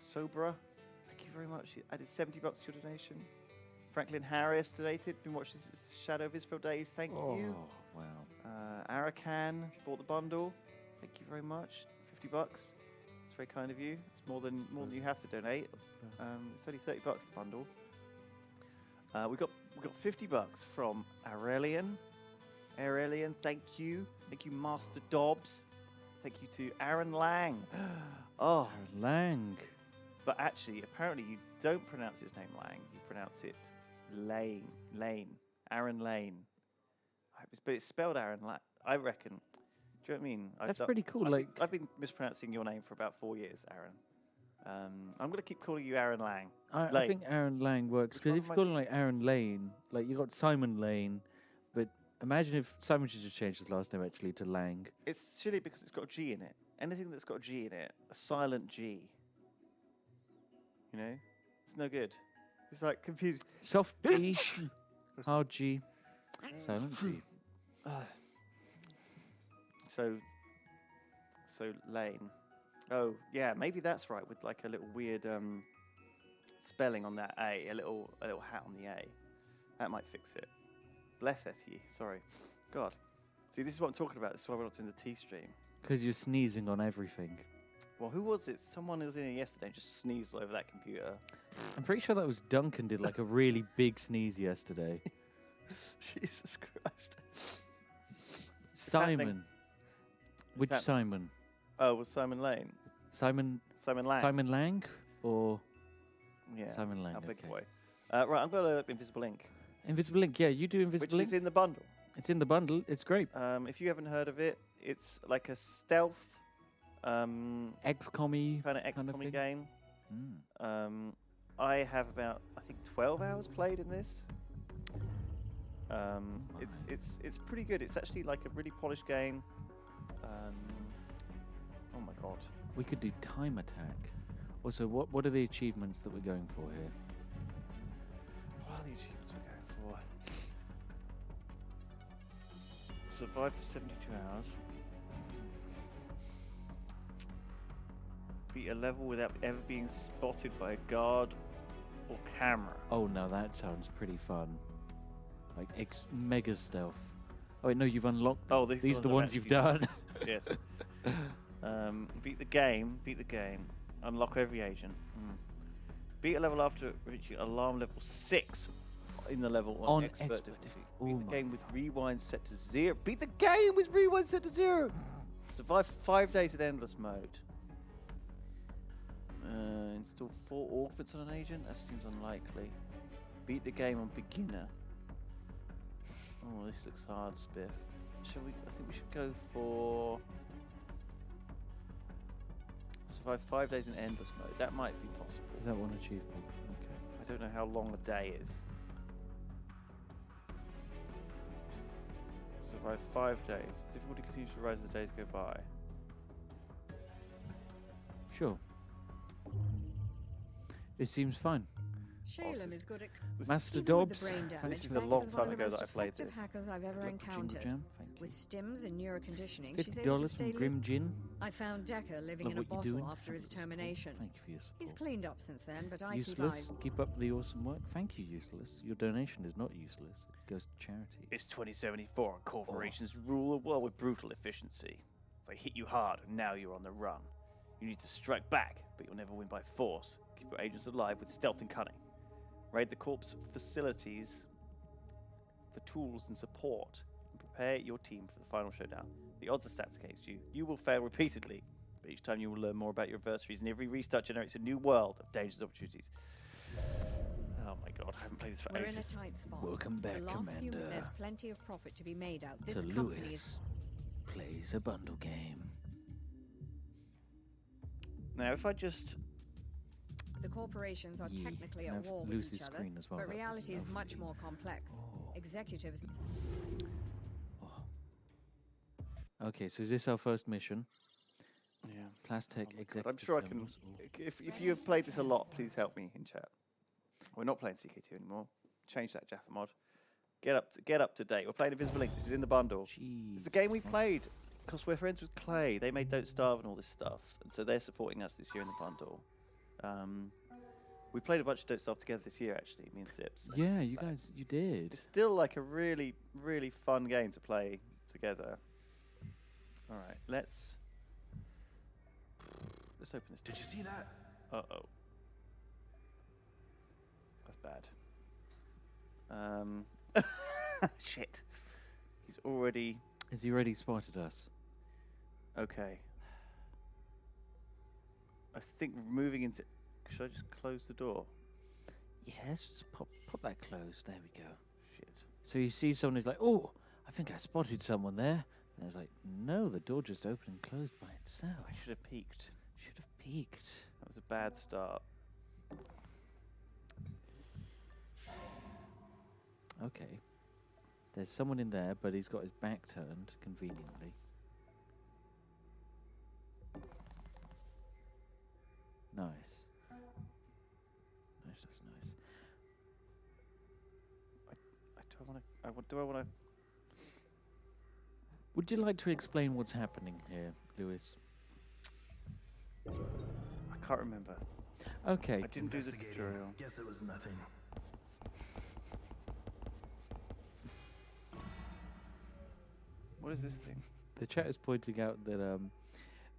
Sobra, thank you very much. You added $70 to your donation. Franklin Harris donated. Been watching Shadow of Israel Days. Thank you. Wow. Arakan bought the bundle. Thank you very much. $50. It's very kind of you. It's more than you have to donate. It's only $30 the bundle. We got $50 from Aurelian. Aurelian, thank you. Thank you, Master Dobbs. Thank you to Aaron Lang. Oh, Aaron Lang. but actually, apparently you don't pronounce his name Lang. You pronounce it Lane. Aaron Lane. But it's spelled Aaron Lang. I reckon. Do you know what I mean? That's pretty cool. I've been mispronouncing your name for about 4 years, Aaron. I'm going to keep calling you Aaron Lang. I think Aaron Lang works Which one because if am you I- call him like Aaron Lane, like you got Simon Lane, but imagine if Simon should just change his last name actually to Lang. It's silly because it's got a G in it. Anything that's got a G in it, a silent G. You know? It's no good. It's like confused. Soft G, hard G, silent G. So Lane. Oh, yeah, maybe that's right with like a little weird spelling on that A, a little hat on the A. That might fix it. Bless Etty. Sorry. God. See, this is what I'm talking about. This is why we're not doing the T stream. Because you're sneezing on everything. Well, who was it? Someone who was in here yesterday and just sneezed all over that computer. I'm pretty sure that was Duncan did like a really big sneeze yesterday. Jesus Christ. Simon. happening. Which that- Simon? Oh, it was Simon Lane. Simon Lang. Simon Lang or Yeah. Simon Lang? Our big okay. boy. Right, I'm going to load up Invisible Ink, Invisible Ink, yeah, you do Invisible which Ink. is in the bundle. It's in the bundle. It's great. If you haven't heard of it, it's like a stealth XCOM-y kind of kind of XCOM thing. game. Mm. I have about, I think, 12 hours played in this. It's pretty good. It's actually like a really polished game. Oh my god. We could do Time Attack. Also, what are the achievements that we're going for here? What are the achievements we're going for? Survive for 72 hours. Beat a level without ever being spotted by a guard or camera. Oh, now that sounds pretty fun. Like mega stealth. Oh wait, no, you've unlocked them. Oh, these are the I've ones you've actually done. Yes. Beat the game. Unlock every agent. Beat a level after reaching alarm level 6 in the level On expert expert difficulty. oh Beat the my game with rewind set to 0. Beat the game with rewind set to 0. Survive for 5 days in endless mode. Install 4 augments on an agent. That seems unlikely. Beat the game on beginner. Oh, this looks hard, Spiff. Shall we? I think we should go for survive 5 days in endless mode. That might be possible. Is that one achievement? Okay. I don't know how long a day is. Survive 5 days. Difficulty continues to rise as the days go by. Sure. It seems fine. Shalem is good at Master even with Dobbs. the brain damage. This is a Banks long is one time of the ago most that I played effective this. hackers I've ever Like Jingle encountered. Jam, thank you. With stims and neuroconditioning, she's able to $50 stay from Grim Gin. I found Decker living Love in a what you're bottle doing. after his Thank you for your support. termination. Thank you for your He's support. cleaned up since then, but I Useless. Keep up the awesome work. Thank you, Useless. Your donation is not useless. It goes to charity. It's 2074 and corporations rule the world with brutal efficiency. They hit you hard and now you're on the run. You need to strike back, but you'll never win by force. Keep your agents alive with stealth and cunning. Raid the corp's facilities for tools and support, and prepare your team for the final showdown. The odds are stacked against you. You will fail repeatedly, but each time you will learn more about your adversaries, and every restart generates a new world of dangers and opportunities. Oh my god, I haven't played this for We're in a ages. tight spot. Welcome back, the last few Commander. there's plenty of profit to be made out. This To company is Lewis plays a bundle game. Now, if I just... The corporations are Ye. technically Now at war with lose each his other, screen as well, but that reality is much hopefully- more complex. Oh. Executives. Okay, so is this our first mission? Yeah. Plastech Oh my God, executive. I'm sure I can... terminals. Oh. If you have played this a lot, please help me in chat. We're not playing CK2 anymore. Change that Jaffa mod. Get up to date. We're playing Invisible Ink. This is in the bundle. Jeez. It's a game we played because we're friends with Clay. They made Don't Starve and all this stuff, and so they're supporting us this year in the bundle. We played a bunch of Don't Starve together this year, actually, me and Sips. Yeah, you guys, you did. It's still like a really, really fun game to play together. All right, let's open this. Did you see that? Uh-oh. That's bad. Shit. He's already... Has he already spotted us? Okay. I think moving into... Should I just close the door? Yes, just pop that closed. There we go. Shit. So he sees someone, he's like, oh, I think I spotted someone there. And it's like, no, the door just opened and closed by itself. I should have peeked. Should have peeked. That was a bad start. Okay. There's someone in there, but he's got his back turned, conveniently. Nice. Nice. Do I want to... Would you like to explain what's happening here, Lewis? I can't remember. Okay. I didn't do the Investigating. tutorial. Guess it was nothing. What is this thing? The chat is pointing out that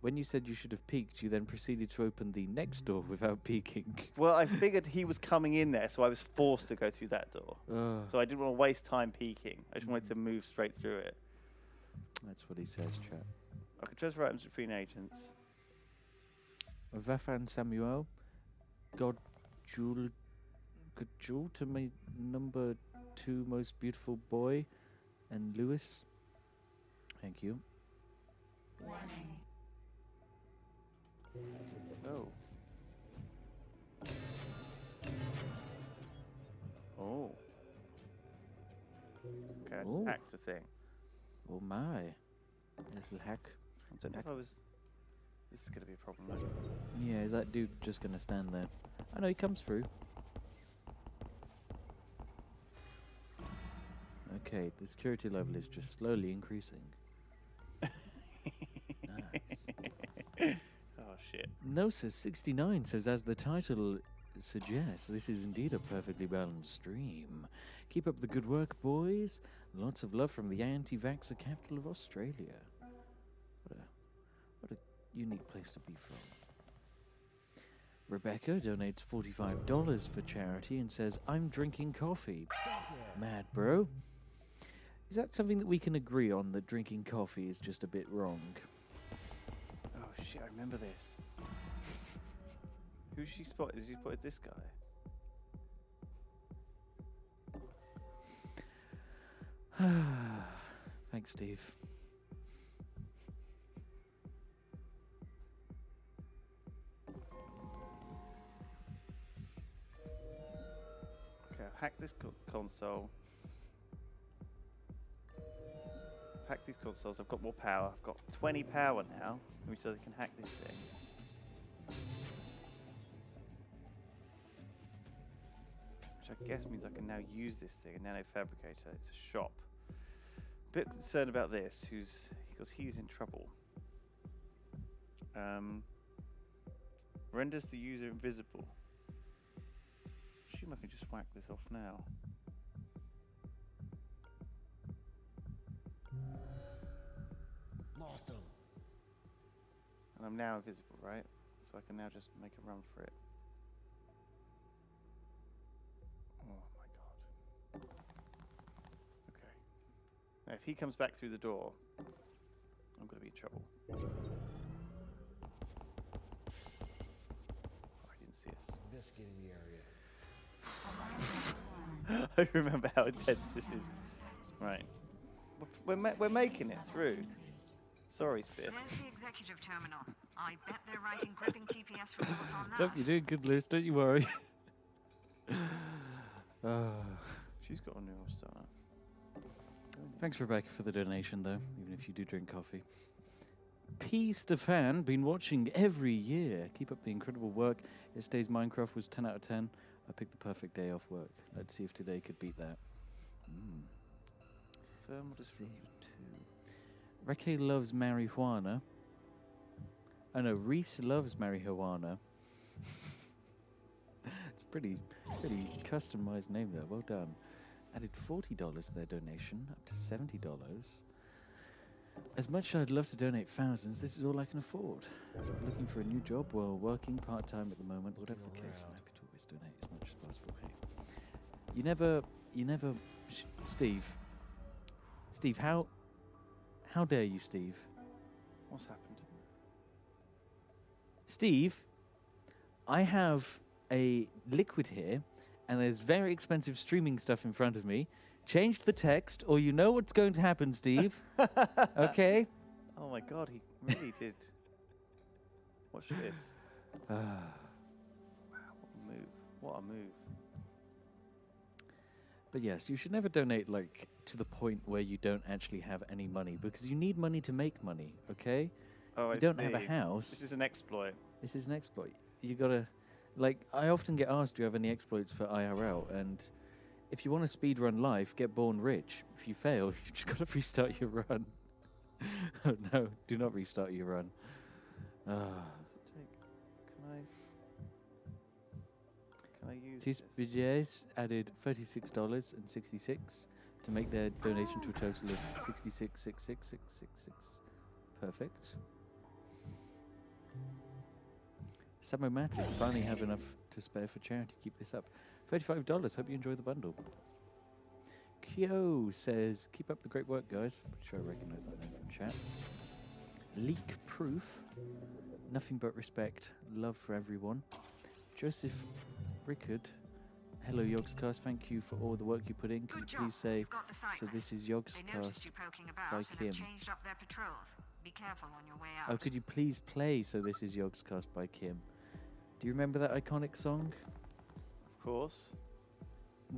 when you said you should have peeked, you then proceeded to open the next door without peeking. Well, I figured he was coming in there, so I was forced to go through that door. Ugh, So I didn't want to waste time peeking. I just wanted to move straight through it. that's what he says, chat. I could transfer items between agents. Vafan Samuel, God Jewel to my number 2 most beautiful boy, and Lewis. Thank you. Oh. Oh. Okay, I Oh. just hacked a thing. Oh my. Little hack. I don't know if I was... This is going to be a problem. Right? Yeah, is that dude just gonna stand there? I know he comes through. Okay, the security level is just slowly increasing. Nice. Oh, shit. Nosis 69 says, as the title suggests, this is indeed a perfectly balanced stream. Keep up the good work, boys. Lots of love from the anti-vaxxer capital of Australia. What a unique place to be from. Rebecca donates $45 for charity and says, I'm drinking coffee. Mad, bro. Is that something that we can agree on, that drinking coffee is just a bit wrong? Oh, shit, I remember this. Who's she spotted? Has she spotted this guy? Thanks, Steve. Okay, I've hacked this console. I've hacked these consoles. I've got more power. I've got 20 power now, which so I can hack this thing. Which I guess means I can now use this thing, a nanofabricator. It's a shop. Bit concerned about this, because he's in trouble. Renders the user invisible. Assume I can just whack this off now. Lost him. And I'm now invisible, right? So I can now just make a run for it. Oh my god. Okay. Now if he comes back through the door, I'm going to be in trouble. Oh, I didn't see us. Investigating the area. I remember how intense this is. Right. We're making it through. Sorry, Spiff. There's the executive terminal. I bet they're writing gripping TPS reports on that. Look, you're doing good, Liz. Don't you worry. She's got a new star. Thanks, Rebecca, for the donation, though, even if you do drink coffee. P. Stefan, been watching every year. Keep up the incredible work. It stays Minecraft was 10 out of 10. I picked the perfect day off work. Let's see if today could beat that. Thermal See, 2. Reke loves marijuana. Oh no, Reese loves marijuana. It's pretty customized name there. Well done. Added $40 to their donation, up to $70. As much as I'd love to donate thousands, this is all I can afford. Looking for a new job while working part-time at the moment. Whatever the case, I'm happy to always donate as much as possible. Hey. You never, Steve, how dare you, Steve? What's happened? Steve, I have a liquid here, and there's very expensive streaming stuff in front of me. Change the text, or you know what's going to happen, Steve. Okay? Oh my god, he really did. Watch this. Wow, what a move. What a move. But yes, you should never donate, like, to the point where you don't actually have any money, because you need money to make money, okay? Oh, I You don't have a see. house. This is an exploit. This is an exploit. You gotta, like, I often get asked, do you have any exploits for IRL? And if you want to speedrun life, get born rich. If you fail, you just gotta restart your run. Oh no, do not restart your run. What does it take? Can I use this? TSBJs added $36.66 to make their donation to a total of $66.66666. Perfect. Samomatic finally have enough to spare for charity. Keep this up. $35. Hope you enjoy the bundle. Kyo says, keep up the great work, guys. Pretty sure I recognize that name from chat. Leak proof. Nothing but respect. Love for everyone. Joseph Rickard. Hello, Yogscast. Thank you for all the work you put in. Can Good you job. please say, You've got the so cyclists. this is They Yogscast noticed you poking about by and Kim. have changed up their patrols. Be careful on your way out. Oh, could you please play So This Is Yogscast by Kim? Do you remember that iconic song? Of course.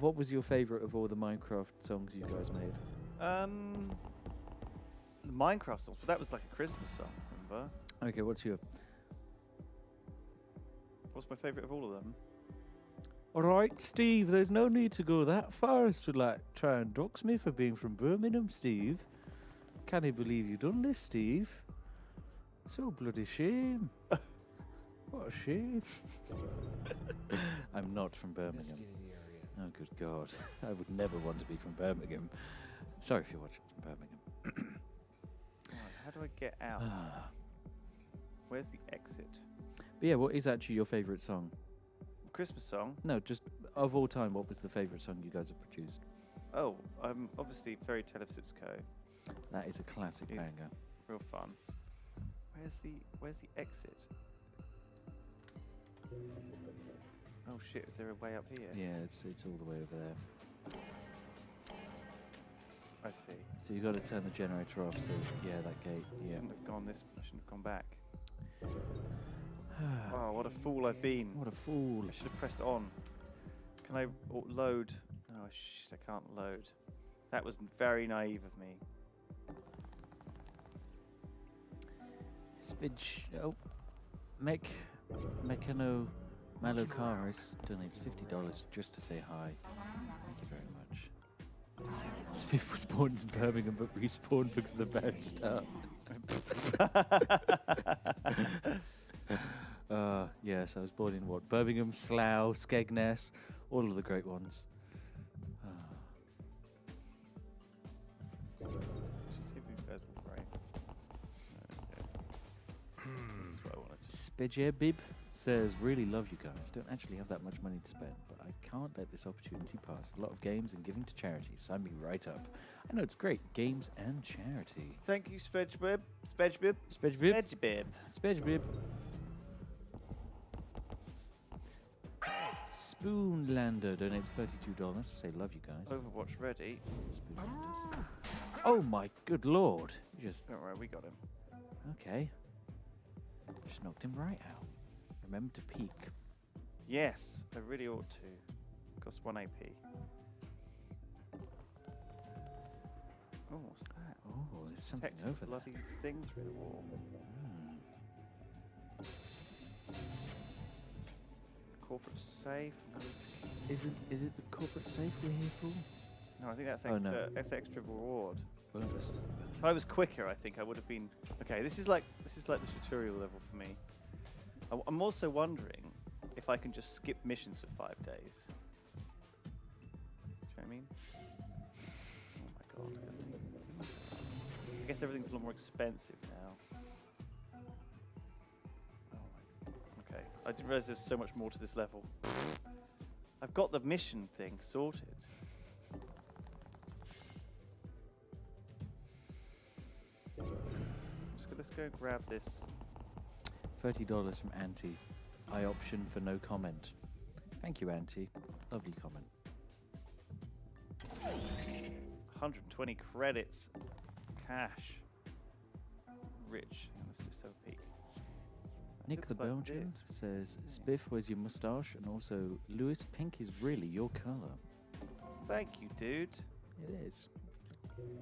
What was your favorite of all the Minecraft songs you guys made? The Minecraft songs, but that was like a Christmas song, remember? Okay, what's your... What's my favourite of all of them? Alright, Steve, there's no need to go that far as to, like, try and dox me for being from Birmingham, Steve. Can I believe you done this, Steve? So bloody shame. What a shame. I'm not from Birmingham. Oh, good God. I would never want to be from Birmingham. Sorry if you're watching from Birmingham. Right, how do I get out? Where's the exit? But yeah, what is actually your favourite song? Christmas song? No, just of all time, what was the favourite song you guys have produced? Oh, obviously Fairy Tale of Sipsco. That is a classic It's banger. real fun. Where's the exit? Oh shit, is there a way up here? Yeah, it's all the way over there. I see. So you got to turn the generator off. So yeah, that gate. I Yeah. shouldn't have gone this. I shouldn't have gone back. Oh, what a fool I've been. What a fool. I should have pressed on. Can I load? Oh shit, I can't load. That was very naive of me. Spidge. Oh, Mechano Malocaris donates $50 just to say hi. Thank you very much. Spiff was born in Birmingham but respawned because of the bad start. Yes, I was born in what? Birmingham, Slough, Skegness, all of the great ones. Let's just see if these guys will break. This is what I wanted to. Spejebib says, really love you guys. Don't actually have that much money to spend, but I can't let this opportunity pass. A lot of games and giving to charity. Sign me right up. I know it's great. Games and charity. Thank you, Spedgebib. Spedgebib. Spejebib. Spedgebib. Spejebib. Spoonlander donates $32 to say love you guys. Overwatch ready. Spoonlanders. Oh my good lord. You just Don't worry, we got him. Okay. Just knocked him right out. Remember to peek. Yes, I really ought to. Costs 1 AP. Oh, what's that? Oh, there's something Detecting over there. bloody thing through the wall. Corporate safe. Is it the corporate safe we're here for? No, I think that's Oh, no. that's extra reward. Bonus. If I was quicker, I think I would have been. Okay, this is like the tutorial level for me. I'm also wondering if I can just skip missions for 5 days. Do you know what I mean? Oh my god. I guess everything's a lot more expensive now. Oh my. Okay, I didn't realize there's so much more to this level. I've got the mission thing sorted. Let's go grab this. $30 from Auntie. I option for no comment. Thank you, Auntie. Lovely comment. 120 credits. Cash. Rich. And let's just have a peek. Nick Looks the like Belgian this. says, Spiff, where's your moustache? And also, Lewis, pink is really your colour. Thank you, dude. It is.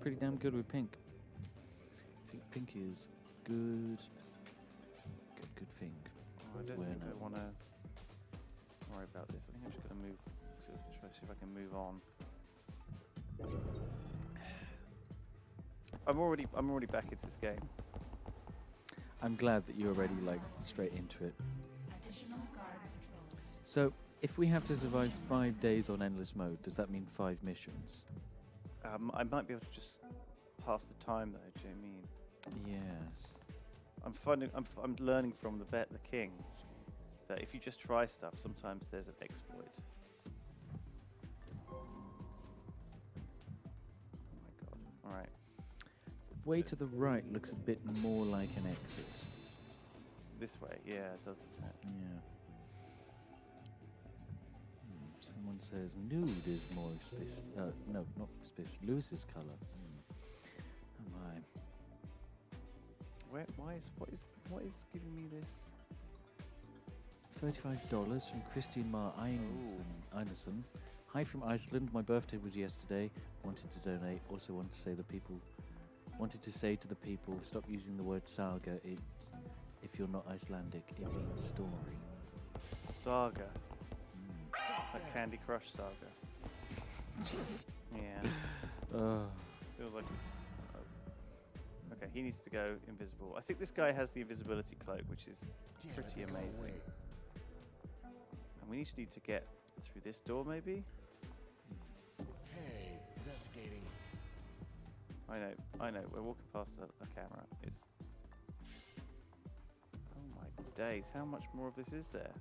Pretty damn good with pink. I think pink is good. Good thing. Oh, I don't Where think now? I want to worry about this. I think I'm just going to move. Try to see if I can move on. I'm already back into this game. I'm glad that you're already like straight into it. So, if we have to survive 5 days on endless mode, does that mean 5 missions? I might be able to just pass the time though. Do you know what I mean? Yes. I'm learning from the king that if you just try stuff, sometimes there's an exploit. Oh my god! All right. Way to the right looks a bit more like an exit. This way, yeah, it does, doesn't it? Yeah. Someone says nude is more suspicious. No, not suspicious. Lewis's colour. Oh my. What is giving me this? $35 from Christian Mar Einarsson. Hi from Iceland. My birthday was yesterday. Wanted to donate. Also wanted to say to the people, stop using the word saga. If you're not Icelandic, it means story. Saga. Like Candy Crush Saga. Yeah. Feels like it's... Okay, he needs to go invisible. I think this guy has the invisibility cloak, which is pretty amazing. And we need to get through this door, maybe? Hey, investigating. I know. We're walking past a camera. It's... Oh my days, how much more of this is there?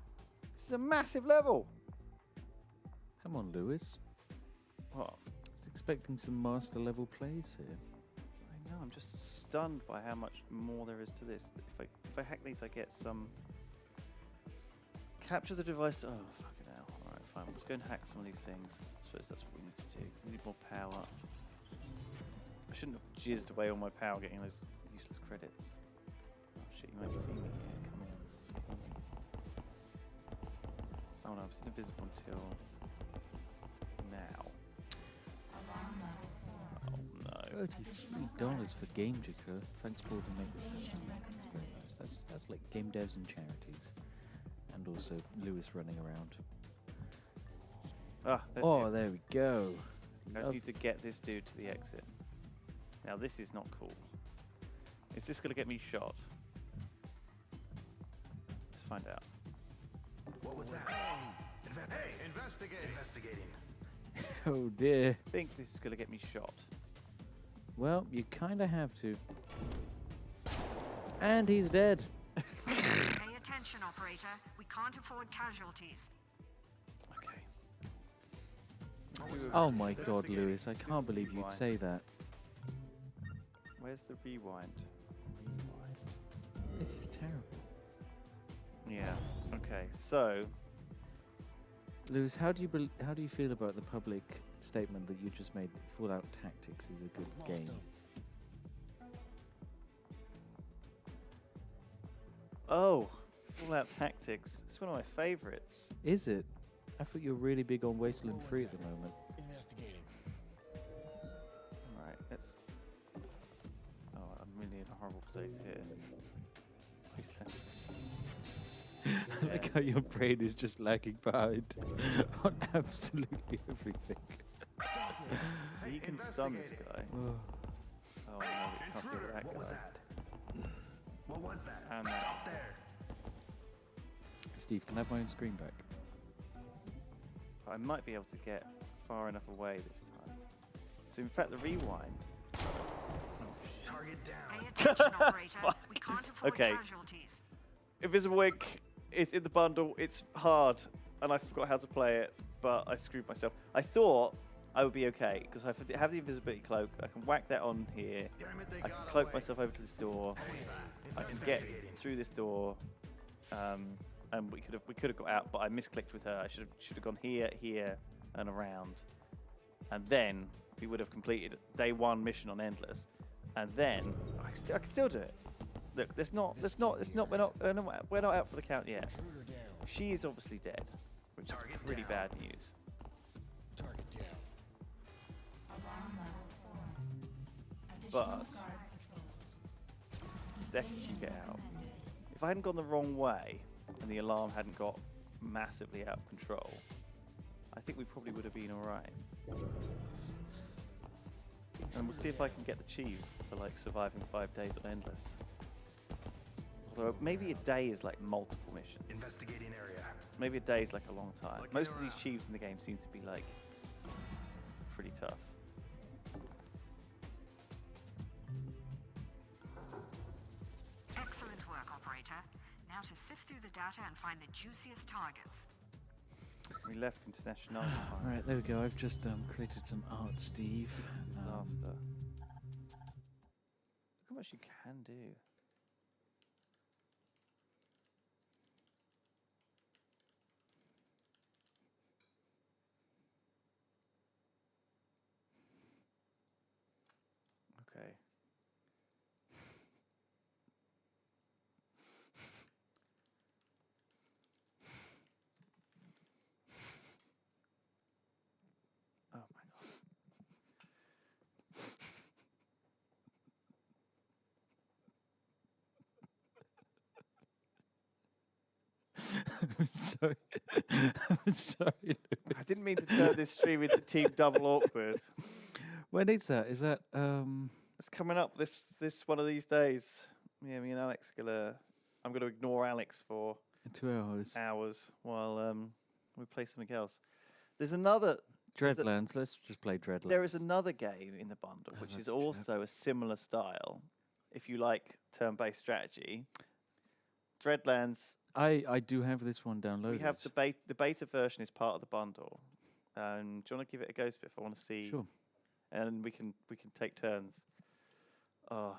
This is a massive level! Come on, Lewis. What? I was expecting some master level plays here. I know, I'm just stunned by how much more there is to this. If I hack these, I get some... Capture the device to... Oh, fucking hell. Alright, fine. Let's go and hack some of these things. I suppose that's what we need to do. We need more power. I shouldn't have jizzed away all my power getting those useless credits. Oh shit, you might see me here. Come on, kill me. Oh no, I'm still invisible until... now. Oh no. $33 for Game Jicker. Thanks for to make this happen. That's very nice. That's like game devs and charities. And also Lewis running around. Ah, there's Oh, you. there we go. I just need to get this dude to the exit. Now this is not cool. Is this gonna get me shot? Let's find out. What was that? Hey, investigating. Oh dear. I think this is gonna get me shot. Well, you kind of have to. And he's dead. Pay attention, operator. We can't afford casualties. Okay. Oh my god, Lewis, I can't believe you'd say that. Where's the rewind? This is terrible. Yeah. Okay. So Lewis, how do you feel about the public statement that you just made that Fallout Tactics is a good game? Oh, Fallout Tactics. It's one of my favorites. Is it? I thought you were really big on Wasteland 3 at the moment. Investigating. Alright, let's... Oh, I'm really in a horrible place here. I like how your brain is just lagging behind on absolutely everything. So he can stun this guy. Oh no, we can't deal with that What was guy. that? What was that? And Stop there. Steve, can I have my own screen back? I might be able to get far enough away this time. So in fact, the rewind. Target Pay down. attention, operator. We can't afford Okay. casualties. Invisible Ink, it's in the bundle. It's hard, and I forgot how to play it, but I screwed myself. I thought I would be okay because I have the invisibility cloak. I can whack that on here. Damn it, they I can got cloak away. myself over to this door. I can get through this door, and we could have got out, but I misclicked with her. I should have gone here, here, and around, and then we would have completed day 1 mission on Endless, and then I can still do it. Look, we're not out for the count yet. Intruder down. She is obviously dead, which Target is pretty down. bad news. Target down. But definitely can get out. If I hadn't gone the wrong way and the alarm hadn't got massively out of control, I think we probably would have been all right. And we'll see if I can get the cheese for like surviving 5 days on Endless. Although maybe a day is like multiple missions. Investigating area. Maybe a day is like a long time. Looking Most of these around. chiefs in the game seem to be like pretty tough. Excellent work, operator. Now to sift through the data and find the juiciest targets. We left International. Right, there we go. I've just created some art, Steve. Disaster. Look how much you can do. Okay. Oh my god. I'm sorry. I'm sorry. I didn't mean to turn this stream into Team Double Awkward. When is that? Is that It's coming up this one of these days. Yeah, me and Alex I'm gonna ignore Alex for in 2 hours? hours while we play something else. There's another Dreadlands. Let's just play Dreadlands. there is another game in the bundle which is also a similar style. If you like turn-based strategy, Dreadlands. I do have this one downloaded. We have the beta version is part of the bundle. Do you want to give it a go, Spiff? I want to see. Sure. And we can take turns. Oh.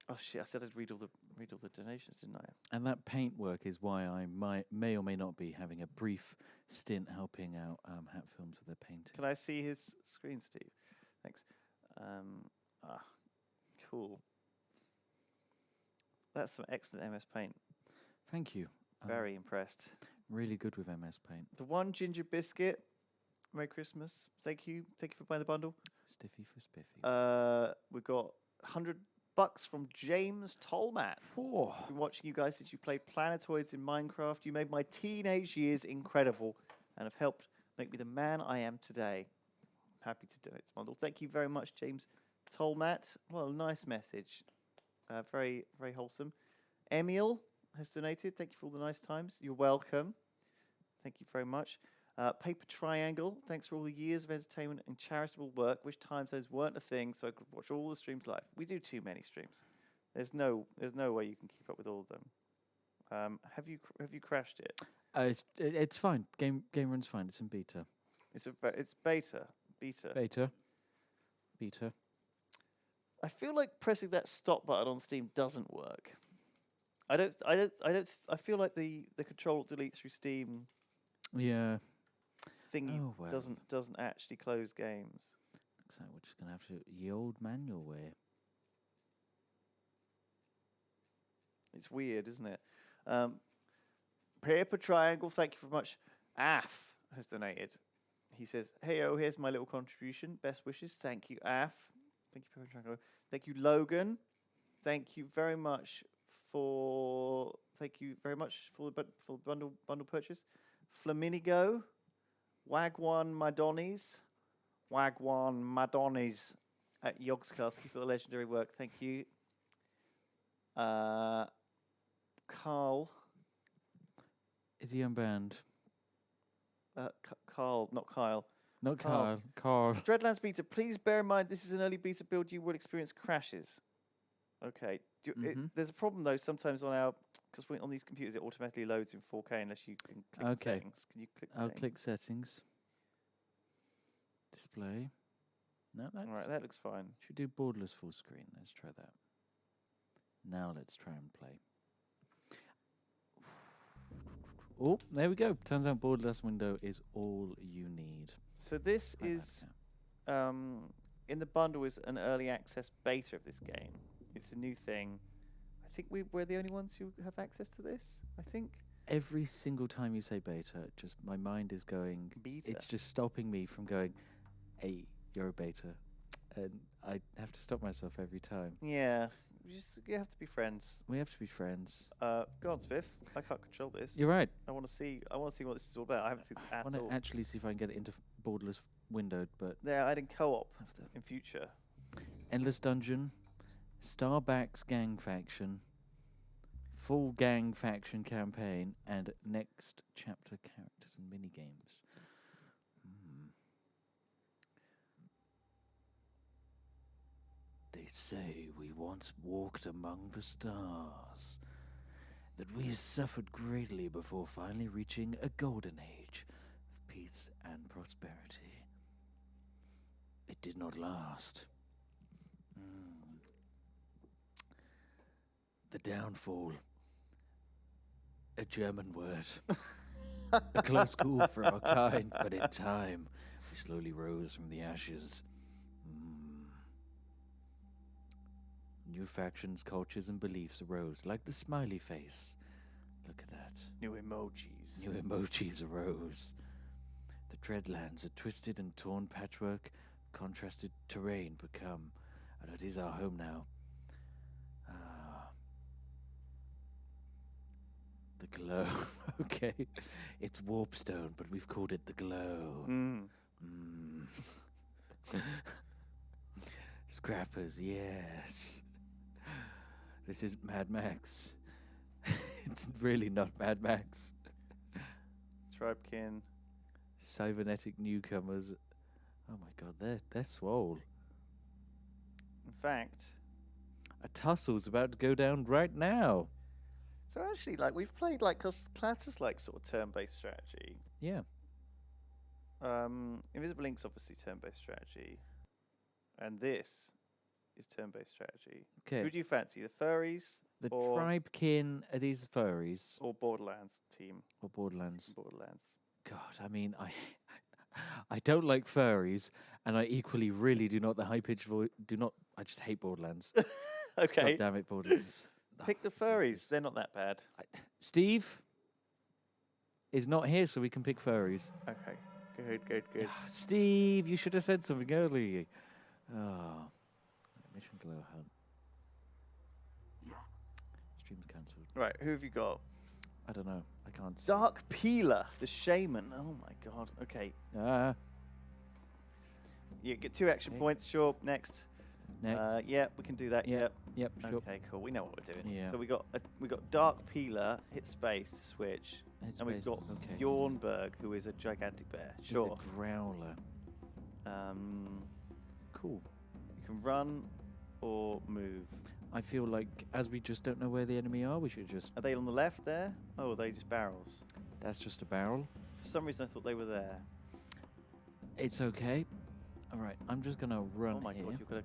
Oh shit! I said I'd read all the donations, didn't I? And that paint work is why I may or may not be having a brief stint helping out Hat Films with their painting. Can I see his screen, Steve? Thanks. Cool. That's some excellent MS Paint. Thank you. Very impressed. Really good with MS Paint. The one ginger biscuit. Merry Christmas. Thank you. Thank you for buying the bundle. Stiffy for spiffy. We've got $100 from James Tolmat. I've been watching you guys since you played Planetoids in Minecraft. You made my teenage years incredible and have helped make me the man I am today. Happy to do it, bundle. Thank you very much, James Tolmat. Well, nice message. Very, very wholesome. Emil has donated. Thank you for all the nice times. You're welcome. Thank you very much. Paper Triangle, thanks for all the years of entertainment and charitable work. Wish time zones weren't a thing, so I could watch all the streams live. We do too many streams. There's no way you can keep up with all of them. Have you crashed it? It's fine. Game runs fine. It's in beta. It's beta. Beta. I feel like pressing that stop button on Steam doesn't work. I feel like the control delete through Steam Yeah. thingy Oh, well. doesn't actually close games. Looks like we're just gonna have to ye old manual way. It's weird, isn't it? Paper Triangle, thank you very much. Af has donated. He says, "Hey, oh, here's my little contribution. Best wishes. Thank you, Af. Thank you, Paper Triangle. Thank you, Logan. Thank you very much for the bundle purchase. Flaminigo, Wagwan Madonnies at Yogscast. Keep up the legendary work. Thank you. Carl. Is he unbanned? Carl, not Kyle. Not Carl. Carl. Dreadlands beta. Please bear in mind this is an early beta build. You will experience crashes. Okay. There's a problem though. Sometimes on our on these computers it automatically loads in 4K unless you can click settings. Can you click? I'll click settings. Display. No, that's All right, that looks fine. should do borderless full screen. Let's try that. Now let's try and play. Oh, there we go. Turns out borderless window is all you need. So this Like is that, in the bundle is an early access beta of this game. It's a new thing. I think we're the only ones who have access to this. I think every single time you say beta, just my mind is going. beta. It's just stopping me from going, "Hey, you're a beta," and I have to stop myself every time. Yeah, you have to be friends. We have to be friends. Go on, Spiff. I can't control this. You're right. I want to see what this is all about. I haven't seen this I at want all. to actually see if I can get it into borderless windowed, but They're adding co-op have the in future. endless dungeon, Starbacks gang faction, full gang faction campaign, and next chapter characters and mini games. They say we once walked among the stars, that we suffered greatly before finally reaching a golden age of peace and prosperity. It did not last. The downfall. A German word. A close call for our kind, but in time, we slowly rose from the ashes. New factions, cultures, and beliefs arose, like the smiley face. Look at that. New emojis. New emojis arose. The Dreadlands, a twisted and torn patchwork, contrasted terrain become, and it is our home now. The glow. Okay. It's Warpstone, but we've called it the glow. Scrappers, yes. This isn't Mad Max. It's really not Mad Max. Tribekin. Cybernetic newcomers. Oh my god, they're swole. In fact, A tussle's about to go down right now. so actually, we've played cause Class is sort of turn-based strategy. Yeah. Invisible Link's obviously turn-based strategy, and this is turn-based strategy. Who Okay. do you fancy, the furries The or tribekin are these furries or Borderlands team? or Borderlands? Borderlands. God, I mean, I don't like furries, and I equally really do not the high-pitched voice. I just hate Borderlands. Okay, God damn it, Borderlands. pick the furries. They're not that bad. Steve is not here, so we can pick furries. Okay, good. Steve, you should have said something earlier. Oh. Mission Glow Hunt. Stream's cancelled. Right, who have you got? I don't know. I can't see. Dark Peeler, the Shaman. Oh my god. Okay, Ah, you get 2 action Okay. points. Sure. Next. next. Yeah, we can do that. Yep, Yep. yep, sure. Okay, cool. We know what we're doing. Yeah. So we got Dark Peeler, hit space to switch, It's and we've based- got okay. Bjornberg, who is a gigantic bear. He's Sure. a growler. Cool. You can run or move. I feel like as we just don't know where the enemy are, we should just. Are they on the left there? Oh, are they just barrels? That's just a barrel. For some reason, I thought they were there. It's okay. All right, I'm just gonna run Oh my here. god, you've got a.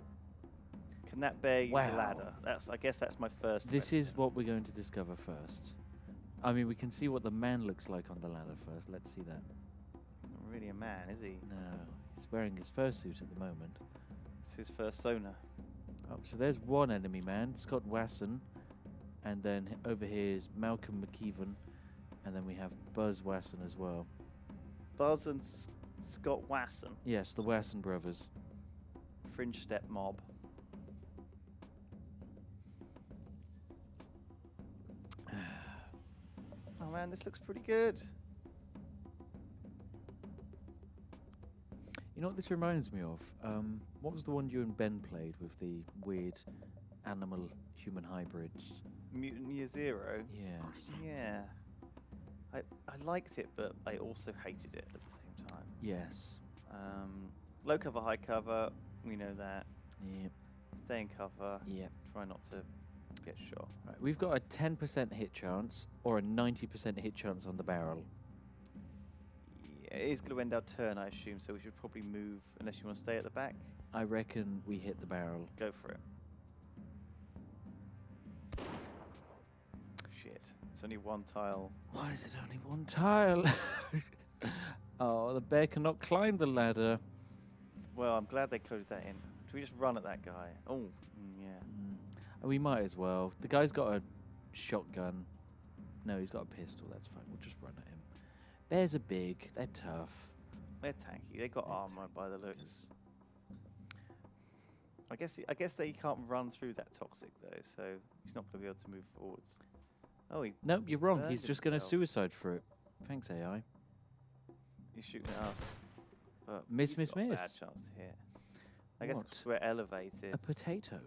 Can that bear use Wow. a ladder? I guess that's my first. This question. is what we're going to discover first. I mean, we can see what the man looks like on the ladder first. Let's see that. Not really a man, is he? No, he's wearing his fursuit at the moment. It's his first sonar. Oh, so there's one enemy man, Scott Wasson. And then over here is Malcolm McKeevan. And then we have Buzz Wasson as well. Buzz and Scott Wasson, Yes, the Wasson brothers. Fringe Step Mob. Oh man, this looks pretty good. You know what this reminds me of? What was the one you and Ben played with the weird animal-human hybrids? Mutant Year Zero. Yeah. Yeah. I liked it, but I also hated it at the same time. Yes. Low cover, high cover. We know that. Yep. Stay in cover. Yep. Try not to get shot. Right, we've got a 10% hit chance or a 90% hit chance on the barrel. Yeah, it is going to end our turn, I assume, so we should probably move, unless you want to stay at the back. I reckon we hit the barrel. Go for it. Shit. It's only one tile. Why is it only one tile? Oh, the bear cannot climb the ladder. Well, I'm glad they coded that in. Should we just run at that guy? Oh, yeah. We might as well. The guy's got a shotgun. No, he's got a pistol. That's fine. We'll just run at him. Bears are big. They're tough. They're tanky. They got They're armor by the looks. I guess they can't run through that toxic though, so he's not going to be able to move forwards. Oh, he Nope, you're wrong. burned He's just going to himself. suicide for it. Thanks, AI. He's shooting at us. But Miss, he's miss, got a bad miss. chance to hit. I guess What? we're elevated. A potato.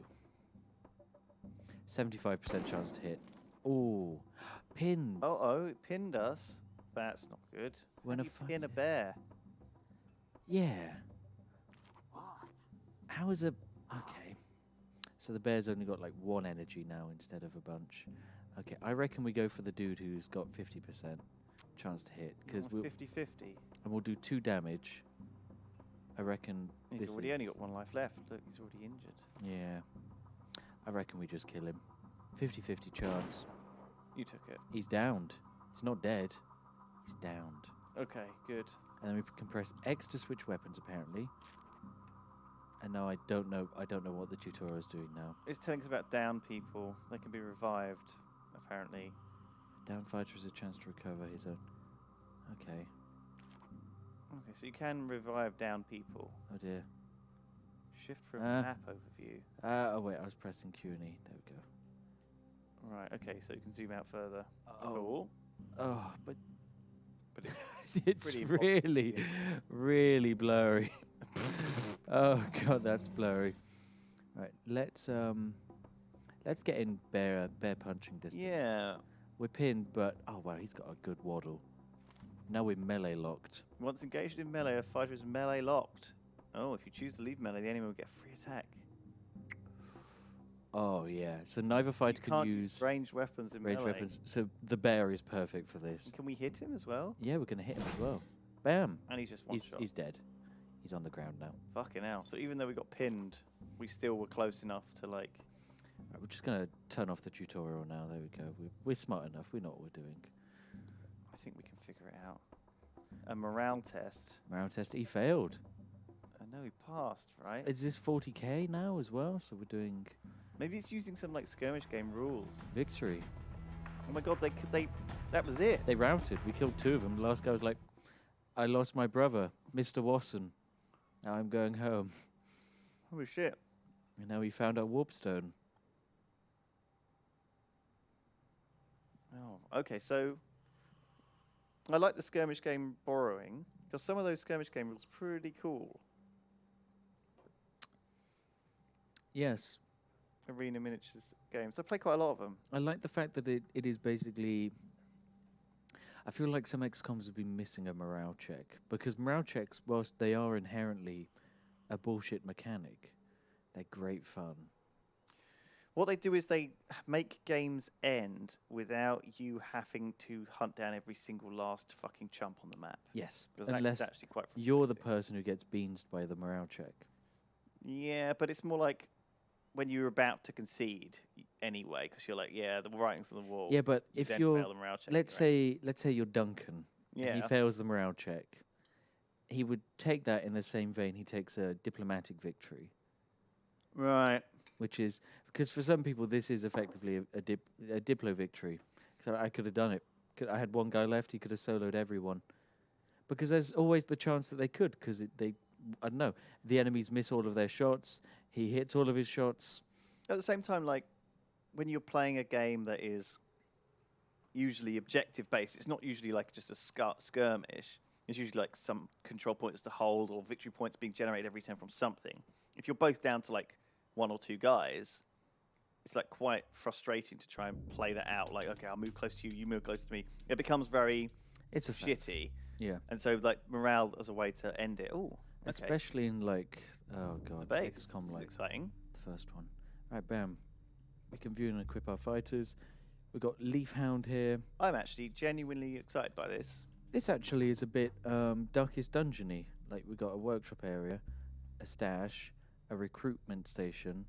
75% chance to hit. Ooh. Pinned. Oh, it pinned us. That's not good. When How a do you fuck- pin a bear? Yeah. How is a... Okay. So the bear's only got like one energy now instead of a bunch. Okay, I reckon we go for the dude who's got 50% chance to hit. Because we'll, 50-50. and we'll do 2 damage. I reckon He's this already is- only got 1 life left. Look, he's already injured. Yeah. I reckon we just kill him. 50-50 chance. You took it. He's downed. He's not dead. He's downed. Okay, good. And then we can press X to switch weapons, apparently. And now I don't know what the tutorial is doing now. It's telling us about down people. They can be revived, apparently. Down fighter has a chance to recover his own. Okay. Okay, so you can revive down people. Oh dear. Shift from Ah. map overview. Oh wait, I was pressing Q and E. There we go. Right, okay, so you can zoom out further. Oh. Cool. Oh, but But it, it's pretty really, impossible. really blurry. Oh god, that's blurry. Right, let's get in bear punching distance. yeah. We're pinned, but oh wow, he's got a good waddle. Now we're melee locked. Once engaged in melee, a fighter is melee locked. Oh, if you choose to leave melee, the enemy will get free attack. Oh yeah, so neither fighter You can't can use ranged weapons in range melee. weapons. So the bear is perfect for this. And can we hit him as well? Yeah, we're gonna hit him as well. Bam! And he's just one shot. He's dead. He's on the ground now. Fucking hell. So even though we got pinned, we still were close enough to like... Right, we're just gonna turn off the tutorial now. There we go. We're smart enough. We know what we're doing. I think we can figure it out. A morale test. Round test. He failed. I know he passed, right? Is this 40k now as well? So we're doing Maybe it's using some like skirmish game rules. victory. Oh my god, that was it. They routed. We killed 2 of them. The last guy was like, "I lost my brother, Mr. Wasson. Now I'm going home." Holy shit. And now we found our warpstone. Oh, okay, so I like the skirmish game borrowing because some of those skirmish game rules pretty cool. Yes. Arena miniatures games. I play quite a lot of them. I like the fact that it is basically... I feel like some XCOMs have been missing a morale check. Because morale checks, whilst they are inherently a bullshit mechanic, they're great fun. What they do is they make games end without you having to hunt down every single last fucking chump on the map. Yes. Because that Unless is actually quite you're the frustrating. person who gets beansed by the morale check. Yeah, but it's more like when you're about to concede anyway, because you're like, yeah, the writing's on the wall. Yeah, but You if then you're... fail the morale check, Let's right? say you're Duncan. And he Yeah. fails the morale check. He would take that in the same vein he takes a diplomatic victory, Right. which is Because for some people, this is effectively a Diplo victory. So I could have done it. I had one guy left. He could have soloed everyone. Because there's always the chance that they could. Because I don't know. The enemies miss all of their shots. He hits all of his shots. At the same time, like when you're playing a game that is usually objective based, it's not usually like just a skirmish. It's usually like some control points to hold or victory points being generated every turn from something. If you're both down to like one or two guys, it's like quite frustrating to try and play that out. Like, okay, I'll move close to you, you move close to me. It becomes very shitty. Yeah. And so like morale as a way to end it. Oh, okay. Especially in like, oh god, Base. XCOM, This is like exciting. the first one. Right, bam. We can view and equip our fighters. We've got Leafhound here. I'm actually genuinely excited by this. This actually is a bit Darkest Dungeon-y. Like, we've got a workshop area, a stash, a recruitment station,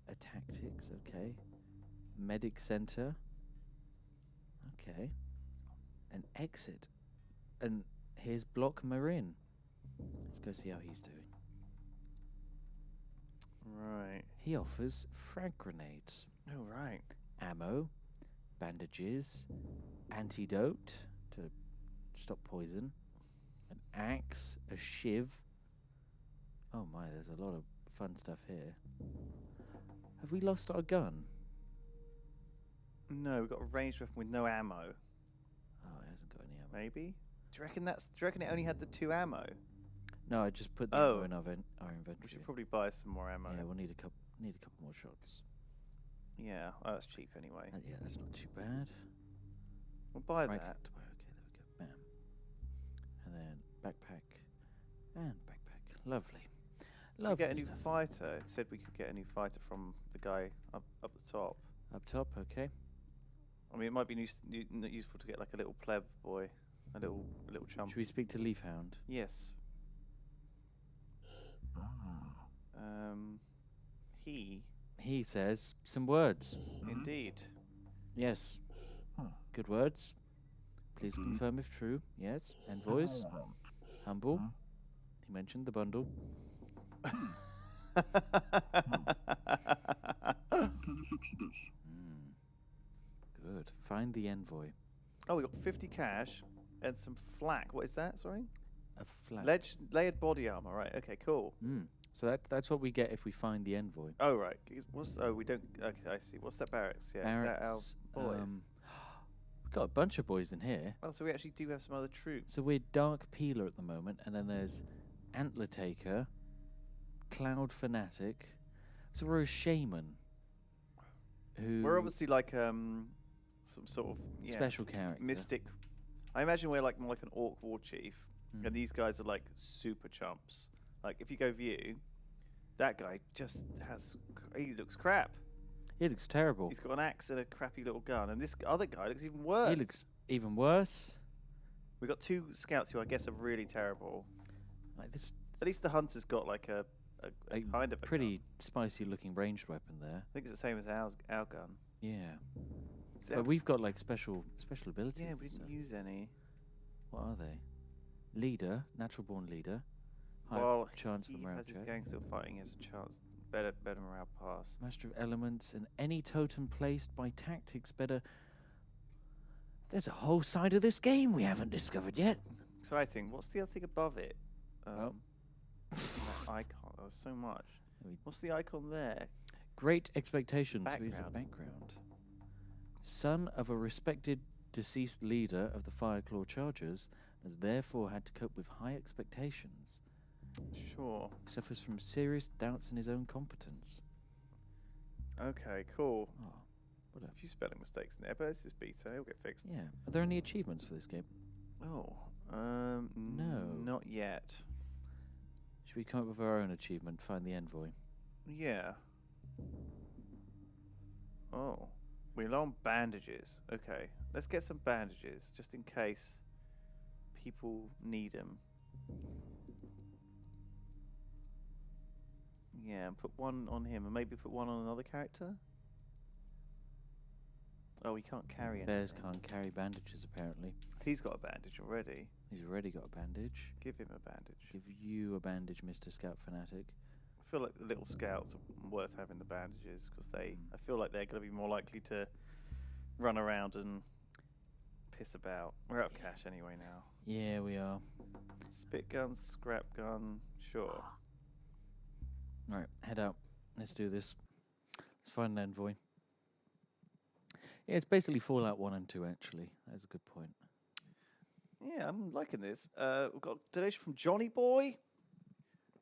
a tactics, okay, medic center, okay, an exit, and here's Block Marin. Let's go see how he's doing. Right. He offers frag grenades, Oh, right. ammo, bandages, antidote to stop poison, an axe, a shiv. Oh my, there's a lot of fun stuff here. Have we lost our gun? No, we've got a ranged weapon with no ammo. Oh, it hasn't got any ammo. Maybe. Do you reckon it only had the 2 ammo? No, I just put the Oh. ammo in our We inventory. should probably buy some more ammo. Yeah, we'll need a couple more shots. Yeah, oh, that's cheap anyway. Yeah, that's not too bad. We'll buy Right that. click to buy. Okay, there we go. Bam. And then backpack and backpack. Lovely. We Lovely get a new stuff. fighter. It said we could get a new fighter from the guy up the top. Up top, okay. I mean, it might be useful to get like a little pleb boy, a little chump. Should we speak to Leafhound? Yes. He says some words. Indeed. Yes. Good words. Please confirm if true. Yes. Envoys. Humble. He mentioned the bundle. Good. Find the envoy. Oh, we got 50 cash and some flak. What is that? Sorry. A flag. Layered body armor. Right. Okay. Cool. So that's what we get if we find the envoy. Oh right. We don't. Okay, I see. What's that barracks? Yeah. Barracks. Is that our boys? We've got a bunch of boys in here. Oh, so we actually do have some other troops. So we're Dark Peeler at the moment, and then there's Antler Taker, Cloud Fanatic. So we're a shaman. We're obviously like some sort of special character. mystic. I imagine we're like more like an orc war chief, and these guys are like super chumps. Like if you go view, that guy just he looks crap. He looks terrible. He's got an axe and a crappy little gun, and this other guy looks even worse. He looks even worse. We've got 2 scouts who I guess are really terrible. Like this, At least the hunter's got like a kind of a pretty gun. spicy looking ranged weapon there. I think it's the same as our gun. Yeah. So- But we've got like special abilities. Yeah, and we didn't stuff. use any. What are they? Leader, natural born leader. High Well, chance for he morale has his check. gang still fighting. He has a chance. Better morale pass. Master of elements and any totem placed by tactics better. There's a whole side of this game we haven't discovered yet. Exciting. What's the other thing above it? Oh. That icon. There's so much. We- What's the icon there? Great expectations. Who's a Background. background? Son of a respected deceased leader of the Fireclaw Chargers, has therefore had to cope with high expectations. Sure. He suffers from serious doubts in his own competence. Okay, cool. Oh, what There's a few spelling mistakes in there, but it's just beta. It'll get fixed. yeah. Are there any achievements for this game? Oh. No. Not yet. Should we come up with our own achievement? Find the envoy. Yeah. Oh. We're low on bandages. Okay. Let's get some bandages, just in case people need them. Yeah, and put one on him, and maybe put one on another character? Oh, he can't carry Bears anything. can't carry bandages, apparently. He's got a bandage already. He's already got a bandage. Give him a bandage. Give you a bandage, Mr. Scout Fanatic. I feel like the little scouts are worth having the bandages because I feel like they're going to be more likely to run around and piss about. We're out of cash anyway now. Yeah, we are. Spit gun, scrap gun, sure. All right, head out. Let's do this. Let's find an envoy. Yeah, it's basically Fallout 1 and 2, actually. That's a good point. Yeah, I'm liking this. We've got a donation from Johnny Boy.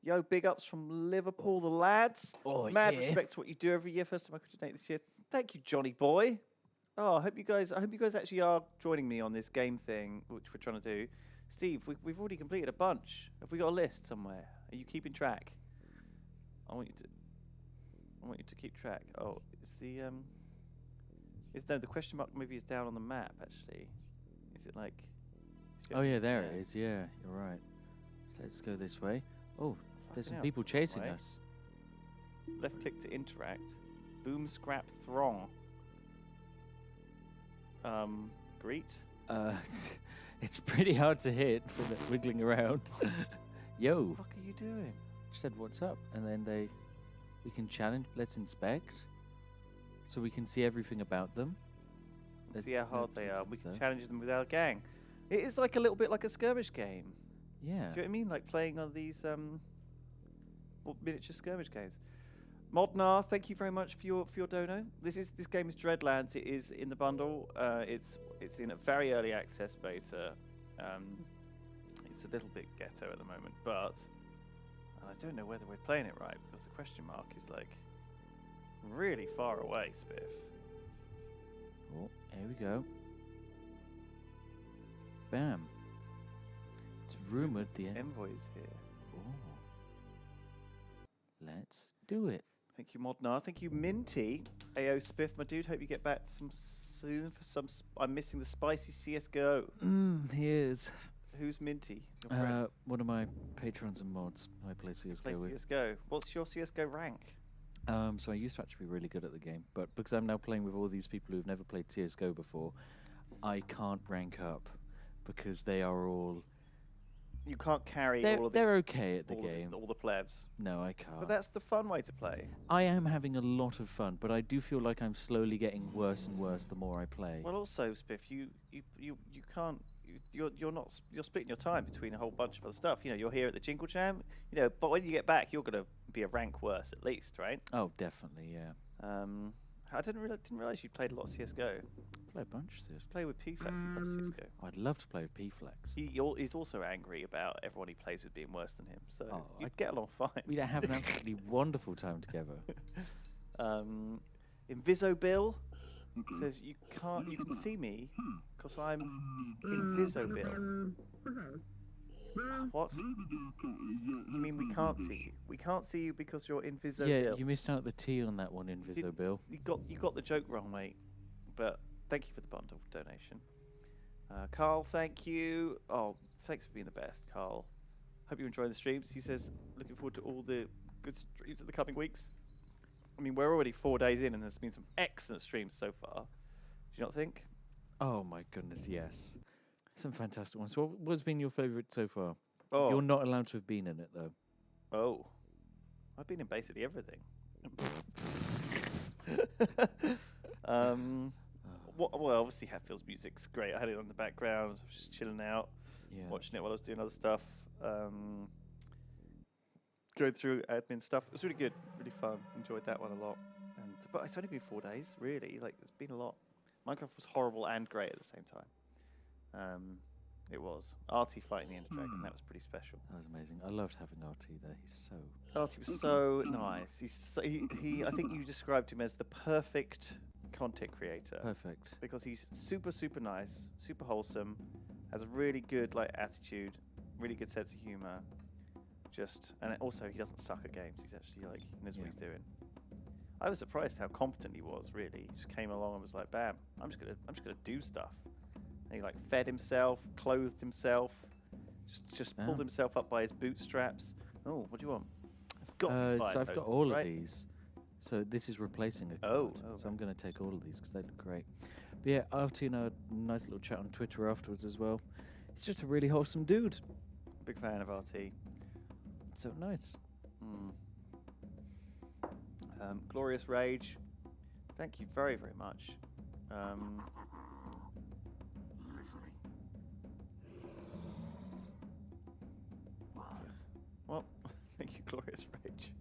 Yo, big ups from Liverpool, the lads. Oh, Mad yeah. respect to what you do every year. First time I could donate this year. Thank you, Johnny Boy. Oh, I hope you guys actually are joining me on this game thing, which we're trying to do. Steve, we've already completed a bunch. Have we got a list somewhere? Are you keeping track? I want you to keep track. Oh, it's the the question mark maybe is down on the map actually. Is it like? Oh, yeah, there it is. Yeah, you're right. So let's go this way. Oh, there's some hell, people it's the wrong chasing way. us. Left click to interact. Boom, scrap, throng. Greet. It's pretty hard to hit with it wiggling around. Yo, What the fuck are you doing? said what's up, and then we can challenge. Let's inspect, so we can see everything about them. Let's There's see how no hard they are. We tokens, can though. challenge them with our gang. It is like a little bit like a skirmish game. Yeah. Do you know what I mean? Like playing on these miniature skirmish games. Modnar, thank you very much for your dono. This game is Dreadlands. It is in the bundle. It's in a very early access beta. It's a little bit ghetto at the moment, but I don't know whether we're playing it right because the question mark is like really far away, Spiff. Oh, here we go. Bam. It's rumored the end. Envoy is here. Oh. Let's do it. Thank you, Modnar. Thank you, Minty. Ayo, Spiff, my dude. Hope you get back soon for some. I'm missing the spicy CS:GO. Here's Who's Minty? Your friend? one of my patrons and mods who I play CSGO Play with. CS:GO. What's your CS:GO rank? So I used to actually be really good at the game, but because I'm now playing with all these people who've never played CS:GO before, I can't rank up because they are all. You can't carry They're, all of they're these, okay at the all game. all the plebs. No, I can't. But that's the fun way to play. I am having a lot of fun, but I do feel like I'm slowly getting worse and worse the more I play. Well, also, Spiff, you can't. You're splitting your time between a whole bunch of other stuff. You know, you're here at the Jingle Jam. You know, but when you get back, you're gonna be a rank worse at least, right? Oh, definitely, yeah. I didn't realize you played a lot of CS:GO. Play a bunch of CS:GO. Play with P-Flex. He loves CS:GO. I'd love to play with P-Flex. He's also angry about everyone he plays with being worse than him. So Oh, you'd get along fine. We'd have an absolutely wonderful time together. Invisobill says you can see me because I'm Invisobill. What? You mean we can't see you? We can't see you because you're Invisobill. Yeah, you missed out the T on that one, Invisobill. You got the joke wrong, mate. But thank you for the bundle donation. Carl, thank you. Oh, thanks for being the best, Carl. Hope you're enjoying the streams. He says, looking forward to all the good streams in the coming weeks. I mean, we're already 4 days in, and there's been some excellent streams so far. Do you not think? Oh my goodness, yes. Some fantastic ones. So what's been your favourite so far? Oh, You're not allowed to have been in it, though. oh, I've been in basically everything. Well, obviously Hatfield's music's great. I had it on the background. I was just chilling out, Yeah. watching it while I was doing other stuff. Going through admin stuff. It was really good, really fun. Enjoyed that one a lot. But it's only been 4 days, really. Like, it's been a lot. Minecraft was horrible and great at the same time. It was. Artie fighting the Ender Dragon, that was pretty special. That was amazing. I loved having RT there. He's so... Artie was so nice. I think you described him as the perfect content creator. perfect. Because he's super, super nice, super wholesome, has a really good attitude, really good sense of humor. And also he doesn't suck at games. He's actually he knows what he's doing. I was surprised how competent he was. Really, he just came along and was like, "Bam! I'm just gonna do stuff." And he fed himself, clothed himself, just pulled himself up by his bootstraps. Oh, what do you want? It's got So five I've got totals, all right? of these. So this is replacing a Oh, card. oh, So I'm going to take all of these because they look great. But yeah, RT and I had a nice little chat on Twitter afterwards as well. He's just a really wholesome dude. Big fan of RT. So nice. Glorious Rage. Thank you very, very much. Well, thank you, Glorious Rage.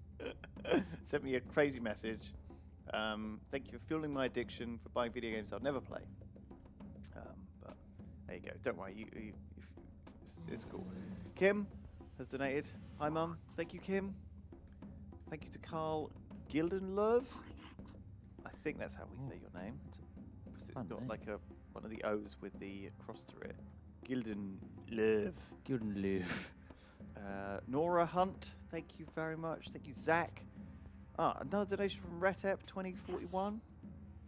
Sent me a crazy message. Thank you for fueling my addiction for buying video games I'll never play. But there you go. Don't worry, it's cool. Kim has donated. Hi, Mum. Thank you, Kim. Thank you to Carl Gildenlove. I think that's how we say your name. 'Cause it's got name. like one of the O's with the cross through it. Gildenlove. Gildenlove. Nora Hunt, thank you very much. Thank you, Zach. Another donation from Retep2041.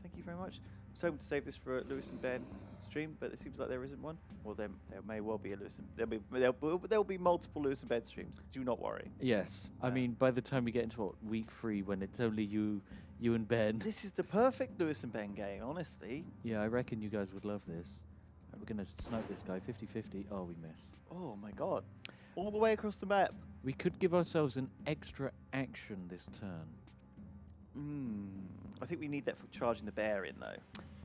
Thank you very much. I was hoping to save this for a Lewis and Ben stream, but it seems like there isn't one. Well, there may well be a Lewis and there'll be multiple Lewis and Ben streams. Do not worry. Yes. I mean, by the time we get into week 3, when it's only you and Ben. This is the perfect Lewis and Ben game, honestly. Yeah, I reckon you guys would love this. Right, we're going to snipe this guy, 50-50. Oh, we missed. Oh my god. All the way across the map. We could give ourselves an extra action this turn. I think we need that for charging the bear in, though.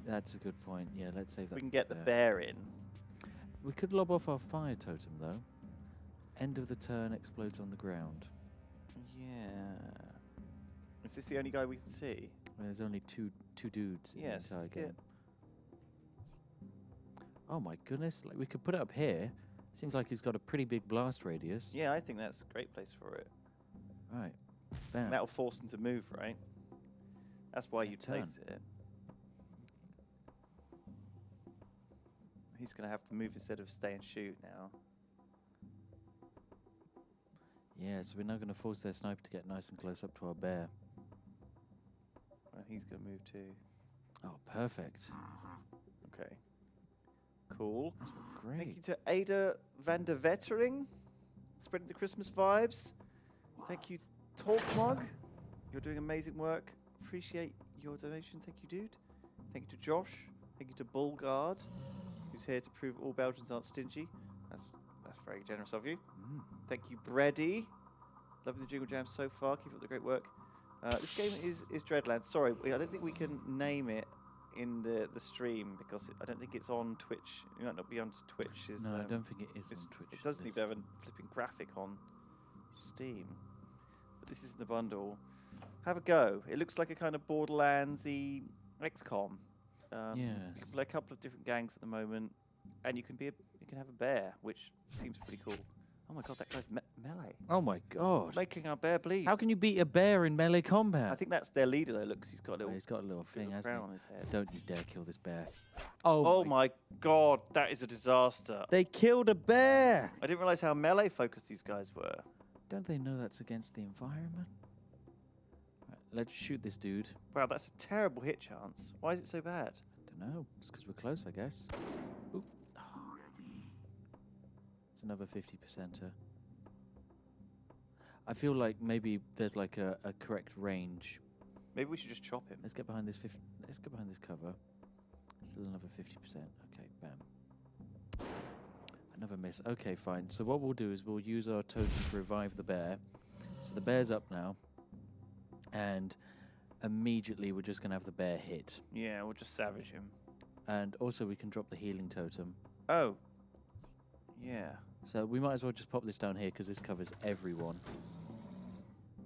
That's a good point. Yeah, let's save that. We can get the for bear in. We could lob off our fire totem, though. End of the turn explodes on the ground. Yeah. Is this the only guy we can see? Well, there's only two dudes in Yes, the entire yeah. game. Oh my goodness! Like we could put it up here. Seems like he's got a pretty big blast radius. Yeah, I think that's a great place for it. Right. Bam. That'll force them to move, right? That's why you Turn. place it. He's going to have to move instead of stay and shoot now. Yeah, so we're now going to force their sniper to get nice and close up to our bear. And he's going to move too. Oh, perfect. Okay. Cool. That's great. Thank you to Ada van der Vettering, spreading the Christmas vibes. Thank you, Talkmug. You're doing amazing work. Appreciate your donation. Thank you, dude. Thank you to Josh. Thank you to Bullguard, who's here to prove all Belgians aren't stingy. That's very generous of you. Thank you, Brady. Loving the Jingle Jam so far. Keep up the great work. This game is Dreadlands. Sorry, I don't think we can name it in the stream because I don't think it's on Twitch. It might not be on Twitch. No, I don't think it is on Twitch. It doesn't even have a flipping graphic on Steam. But this is the bundle. Have a go. It looks like a kind of Borderlands-y XCOM. You can play a couple of different gangs at the moment, and you can have a bear, which seems pretty cool. Oh my god, that guy's melee. Oh my god. Making our bear bleed. How can you beat a bear in melee combat? I think that's their leader though. Look, 'cause he's got a little thing, hasn't crown he? on his head. Don't you dare kill this bear. Oh my god, that is a disaster. They killed a bear! I didn't realize how melee focused these guys were. Don't they know that's against the environment? Right, let's shoot this dude. Wow, that's a terrible hit chance. Why is it so bad? Don't know. It's because we're close, I guess. Oop. It's another 50%er. I feel like maybe there's like a correct range. Maybe we should just chop him. Let's get behind this let's get behind this cover. Still another 50%. Okay, bam. Another miss. Okay, fine. So what we'll do is we'll use our totem to revive the bear. So the bear's up now. And immediately we're just going to have the bear hit. Yeah, we'll just savage him. And also we can drop the healing totem. Oh. Yeah. So we might as well just pop this down here because this covers everyone.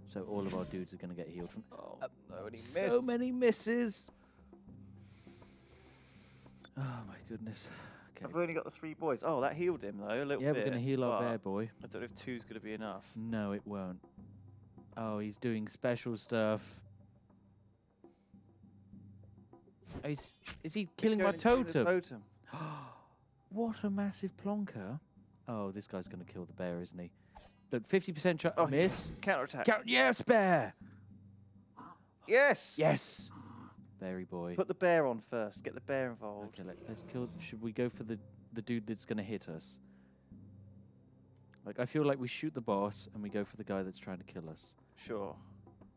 So all of our dudes are going to get healed from... Oh, no, and he so missed. many misses. Oh my goodness. Okay. I've only got the 3 boys. Oh, that healed him though, a little bit. Yeah, we're going to heal our but bear boy. I don't know if 2's going to be enough. No, it won't. Oh, he's doing special stuff. Oh, is he killing my Going into the totem? totem. What a massive plonker. Oh, this guy's going to kill the bear, isn't he? Look, 50% shot. Oh, miss. Counterattack. Yes, bear. Yes. Yes. Berry boy. Put the bear on first. Get the bear involved. Okay, let's kill. Should we go for the dude that's going to hit us? Like, I feel like we shoot the boss and we go for the guy that's trying to kill us. Sure.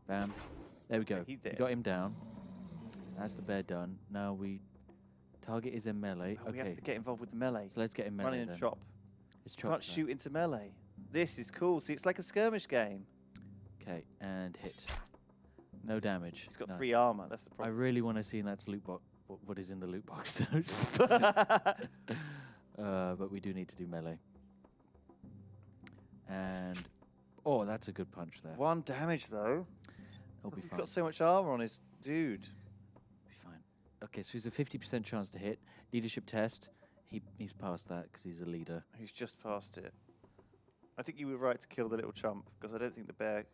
Bam. There we go. He's We dead. got him down. That's the bear done. Now we... Target is in melee. Oh, we Okay. have to get involved with the melee. So let's get in melee Run in then. and chop. It's You chop. can't shoot into melee. This is cool. See, it's like a skirmish game. Okay, and hit. No damage. He's got no. 3 armor. That's the I problem. really want to see in that loot box what is in the loot box. But we do need to do melee. And oh, that's a good punch there. 1 damage though. It'll be He's fine. got so much armor on his dude. Be fine. Okay, so he's a 50% chance to hit. Leadership test. He's passed that because he's a leader. He's just past it. I think you were right to kill the little chump because I don't think the bear.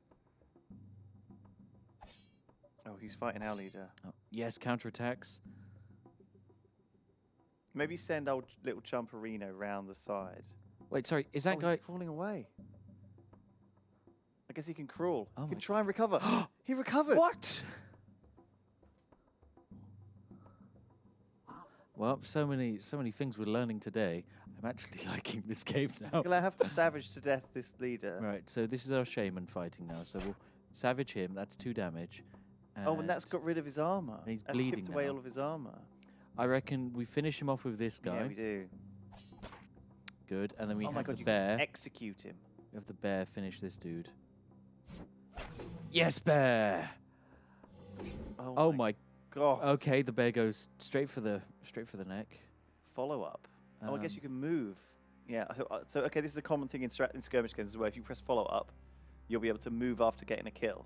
Oh, he's fighting our leader. Oh, yes, counterattacks. Maybe send old little chumperino round the side. Wait, sorry, is that Oh, guy? he's crawling away. I guess he can crawl. Oh He can my try and recover. He recovered. What? Well, so many things we're learning today. I'm actually liking this game now. Will I have to savage to death this leader? Right, so this is our shaman fighting now. So we'll savage him. That's 2 damage. Oh, and that's got rid of his armor. And he's That's bleeding chipped away now. all of his armor. I reckon we finish him off with this guy. Yeah, we do. Good, and then we Oh my have god, the you bear. can execute him. We have the bear finish this dude. Yes, bear. Oh my. god. Okay, the bear goes straight for the neck. Follow up. Oh, I guess Um, you can move. Yeah. So okay, this is a common thing in skirmish games as well. If you press follow up, you'll be able to move after getting a kill.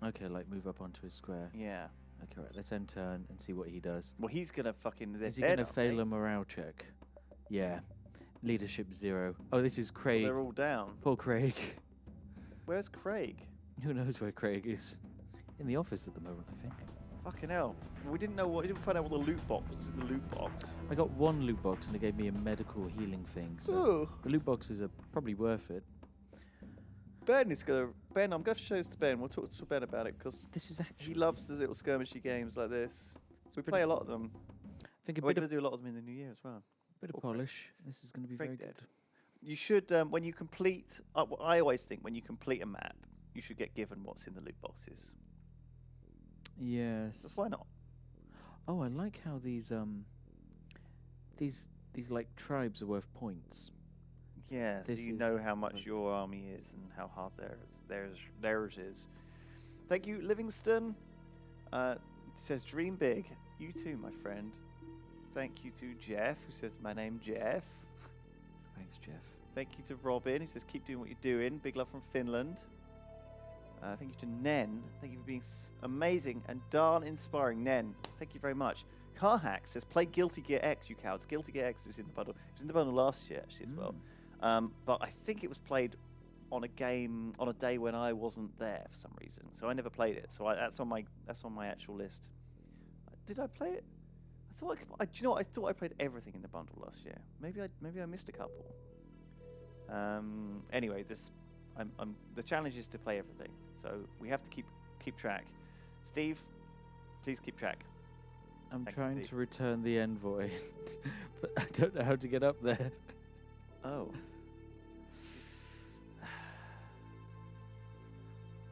Okay, like move up onto his square. Yeah. Okay, right. Let's end turn and see what he does. Well, he's gonna fucking. Is he gonna fail a morale check? Yeah. Leadership 0. Oh, this is Craig. They're all down. Poor Craig. Where's Craig? Who knows where Craig is? In the office at the moment, I think. Fucking hell. We didn't know what. We didn't find out what the loot box was in the loot box. I got 1 loot box and it gave me a medical healing thing. So Oh. the loot boxes are probably worth it. Ben is gonna. Ben, I'm gonna show this to Ben. We'll talk to Ben about it because This is actually. he loves the little skirmishy games like this. We play a lot of them. I think a We're bit gonna of, do a lot of them in the new year as well. bit of or Craig. polish. This is going to be Craig very dead. good. You should, when you complete. Well, I always think when you complete a map, you should get given what's in the loot boxes. Yes. That's why not? Oh, I like how these like tribes are worth points. Yeah, so This you is know how much like- your army is and how hard theirs is. Thank you, Livingston. It says dream big. You too, my friend. Thank you to Jeff, who says my name Jeff. Thanks, Jeff. Thank you to Robin, who says keep doing what you're doing. Big love from Finland. Thank you to Nen. Thank you for being amazing and darn inspiring. Nen, thank you very much. Car Hack says play Guilty Gear X, you cowards. Guilty Gear X is in the bundle. It was in the bundle last year actually as well. But I think it was played on a game on a day when I wasn't there for some reason, so I never played it. So that's on my actual list. Did I play it? I thought do you know what? I thought I played everything in the bundle last year. Maybe I missed a couple. Anyway, the challenge is to play everything, so we have to keep track. Steve, please keep track. I'm Thank you, trying Steve. to return the envoy, but I don't know how to get up there. Oh.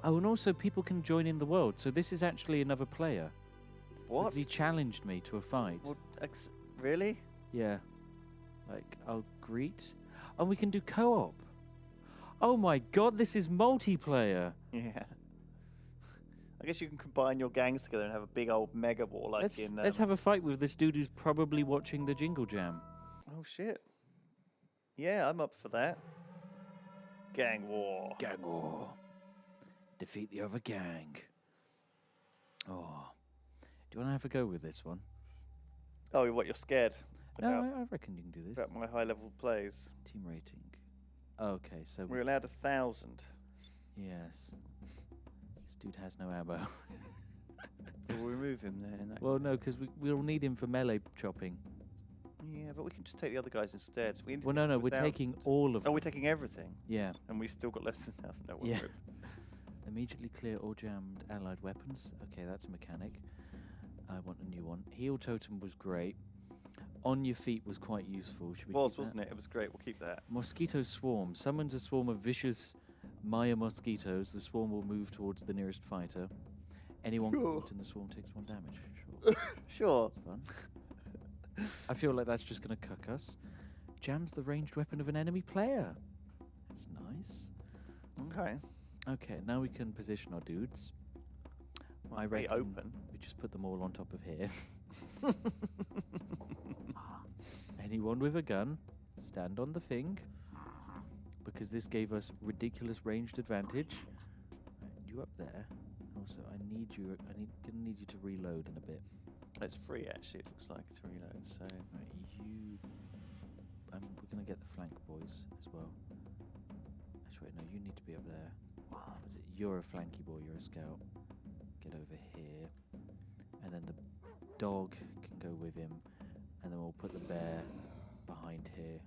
Oh, and also people can join in the world. So this is actually another player. What? Because he challenged me to a fight. Well, really? Yeah. Like, I'll greet. And we can do co-op. Oh my god, this is multiplayer. Yeah. I guess you can combine your gangs together and have a big old mega war like Let's, in. let's have a fight with this dude who's probably watching the Jingle Jam. Oh shit. Yeah, I'm up for that. Gang war. Gang war. Defeat the other gang. Oh. Do you want to have a go with this one? Oh, what? You're scared No, about, I reckon you can do this. about my high level plays. Team rating. Okay, so We're allowed 1,000. yes. This dude has no ammo. We'll remove him then. In that Well, no, because we'll need him for melee chopping. Yeah, but we can just take the other guys instead. We need Well, no, we're 1,000. taking all of Oh, them. we're taking everything, Yeah. and we still got less than 1,000. No, Yeah. rip. Immediately clear all jammed allied weapons. Okay, that's a mechanic. I want a new one. Heal totem was great. On your feet was quite useful. Should we keep that? Wasn't it? It was great. We'll keep that. Mosquito swarm. Summons a swarm of vicious Maya mosquitoes. The swarm will move towards the nearest fighter. Anyone Sure. caught in the swarm takes 1 damage. Sure. Sure. That's fun. I feel like that's just going to cuck us. Jams the ranged weapon of an enemy player. That's nice. Okay. Okay, now we can position our dudes. Well, I pretty reckon open. we just put them all on top of here. Anyone with a gun, stand on the thing, because this gave us ridiculous ranged advantage. Right, you up there. Also, I need you. Gonna need you to reload in a bit. It's free actually. It looks like to reload. So Right, you. We're gonna get the flank boys as well. Actually, wait, no, you need to be up there. You're a flanky boy. You're a scout. Get over here, and then the dog can go with him, and then we'll put the bear behind here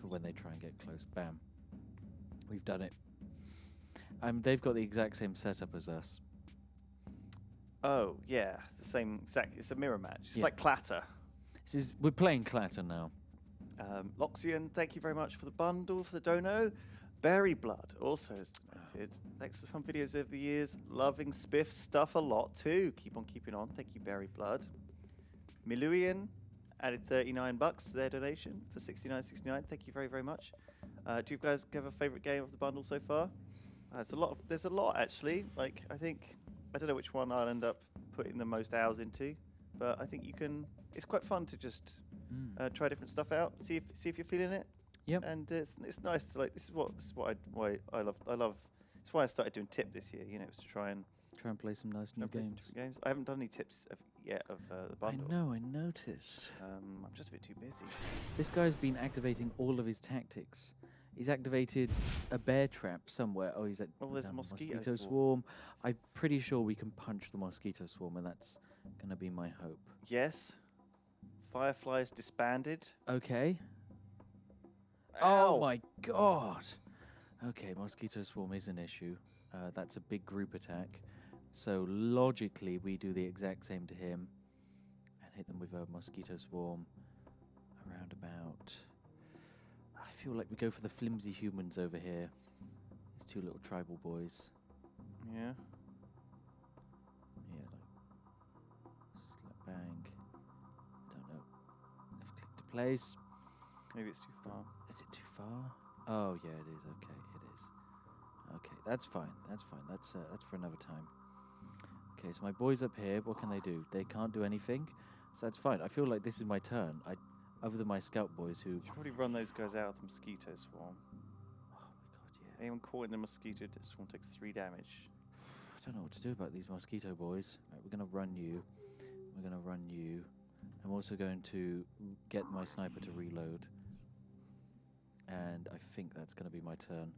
for when they try and get close. Bam. We've done it. They've got the exact same setup as us. oh yeah, the same exact. It's a mirror match. It's Yeah. like Clatter. We're playing Clatter now. Loxian, thank you very much for the bundle for the dono. Berry Blood also has donated. Thanks for the fun videos over the years. Loving Spiff stuff a lot too. Keep on keeping on. Thank you, Berry Blood. Miluian added $39 to their donation for $69.69. Thank you very, very much. Do you guys have a favorite game of the bundle so far? There's a lot actually. Like I don't know which one I'll end up putting the most hours into, but I think you can. It's quite fun to just try different stuff out. See if you're feeling it. Yep. And it's nice to like. This is why I love. It's why I started doing tip this year. You know, it was to try and Play some nice new play some games. different games. I haven't done any tips yet of the bundle. I know, I noticed. I'm just a bit too busy. This guy's been activating all of his tactics. He's activated a bear trap somewhere. Oh, he's at Oh, there's a mosquito swarm. swarm. I'm pretty sure we can punch the mosquito swarm, and that's going to be my hope. Yes. Fireflies disbanded. Okay. Ow! Oh my god. Okay, mosquito swarm is an issue. That's a big group attack. So logically, we do the exact same to him and hit them with a mosquito swarm around about. I feel like we go for the flimsy humans over here. These two little tribal boys. Yeah. Yeah, like slap bang. Don't know. Left click to place. Maybe it's too far. Is it too far? Oh yeah, it is. Okay, it is. Okay, that's fine. That's fine. That's for another time. Okay, so my boys up here. What can they do? They can't do anything. So that's fine. I feel like this is my turn. Other than my scout boys who. You should probably run those guys out of the mosquito swarm. Oh my god, yeah. Anyone caught in the mosquito swarm takes 3 damage. I don't know what to do about these mosquito boys. Right, we're gonna run you. We're gonna run you. I'm also going to get my sniper to reload. And I think that's going to be my turn.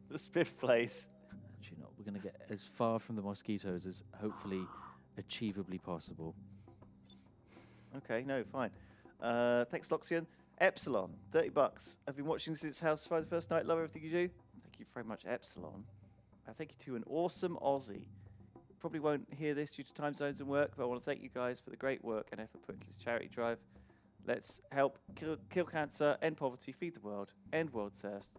The spiff place. Actually not. We're going to get as far from the mosquitoes as hopefully achievably possible. Okay, no, fine. Thanks, Loxian. Epsilon, $30. I've been watching since House Fire the first night. Love everything you do. Thank you very much, Epsilon. Thank you to an awesome Aussie. Probably won't hear this due to time zones and work, but I want to thank you guys for the great work and effort put into this charity drive. Let's help kill cancer, end poverty, feed the world, end world thirst,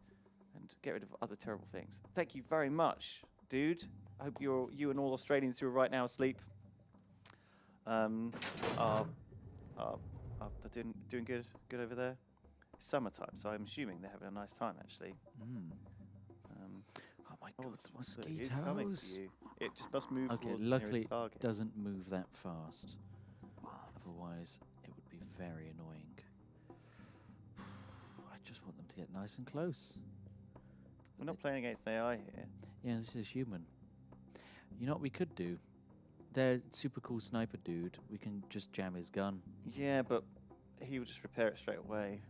and get rid of other terrible things. Thank you very much, dude. I hope you and all Australians who are right now asleep are doing good over there. It's summertime, so I'm assuming they're having a nice time actually. Oh my Oh, god, the is coming for mosquitoes! you. It just must move Okay, towards the luckily nearest it target. doesn't move that fast. Otherwise, it would be very annoying. I just want them to get nice and close. We're not playing against AI here. Yeah, this is human. You know what we could do? They're super cool sniper dude. We can just jam his gun. Yeah, but he would just repair it straight away.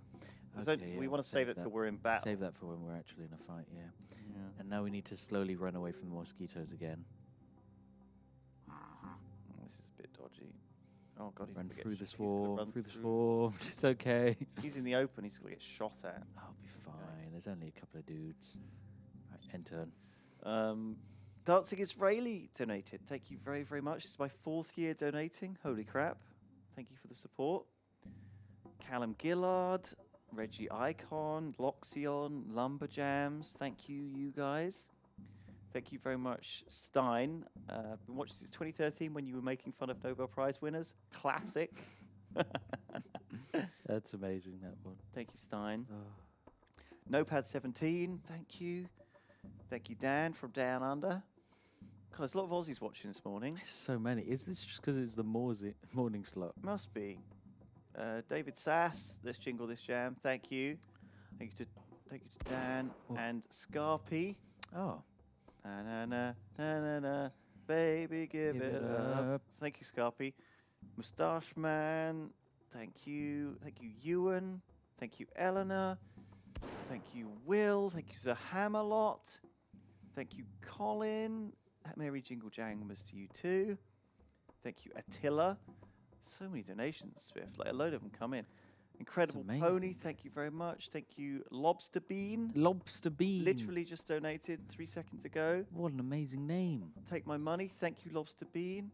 Okay, yeah, we want to save it till we're in battle. Save that for when we're actually in a fight, yeah. Yeah. And now we need to slowly run away from the mosquitoes again. This is a bit dodgy. Oh god, he's Run gonna get through the he's gonna swarm, run through the swarm. It's okay. He's in the open. He's gonna get shot at. I'll be fine. There's only a couple of dudes. Right, end turn. Dancing Israeli donated. Thank you very, very much. This is my 4th year donating. Holy crap. Thank you for the support. Callum Gillard, Reggie Icon, Loxion, Lumberjams. Thank you, you guys. Thank you very much, Stein. Been watching since 2013 when you were making fun of Nobel Prize winners. Classic. That's amazing, that one. Thank you, Stein. Oh. Notepad 17, thank you. Thank you, Dan from Down Under. God, there's a lot of Aussies watching this morning. So many. Is this just because it's the morning slot? Must be. David Sass, let's jingle this jam. Thank you. Thank you to Dan Oh. and Scarpy. Oh. Na na na na na na, baby, give it up. Thank you, Scarpy. Moustache Man. Thank you. Thank you, Ewan. Thank you, Eleanor. Thank you, Will. Thank you, Sir Hammerlot. Thank you, Colin. Merry Jingle Jangmas to you too. Thank you, Attila. So many donations, Swift. Like a load of them come in. Incredible amazing. Pony. Thank you very much. Thank you, Lobster Bean. Lobster Bean. Literally just donated 3 seconds ago. What an amazing name. Take my money. Thank you, Lobster Bean.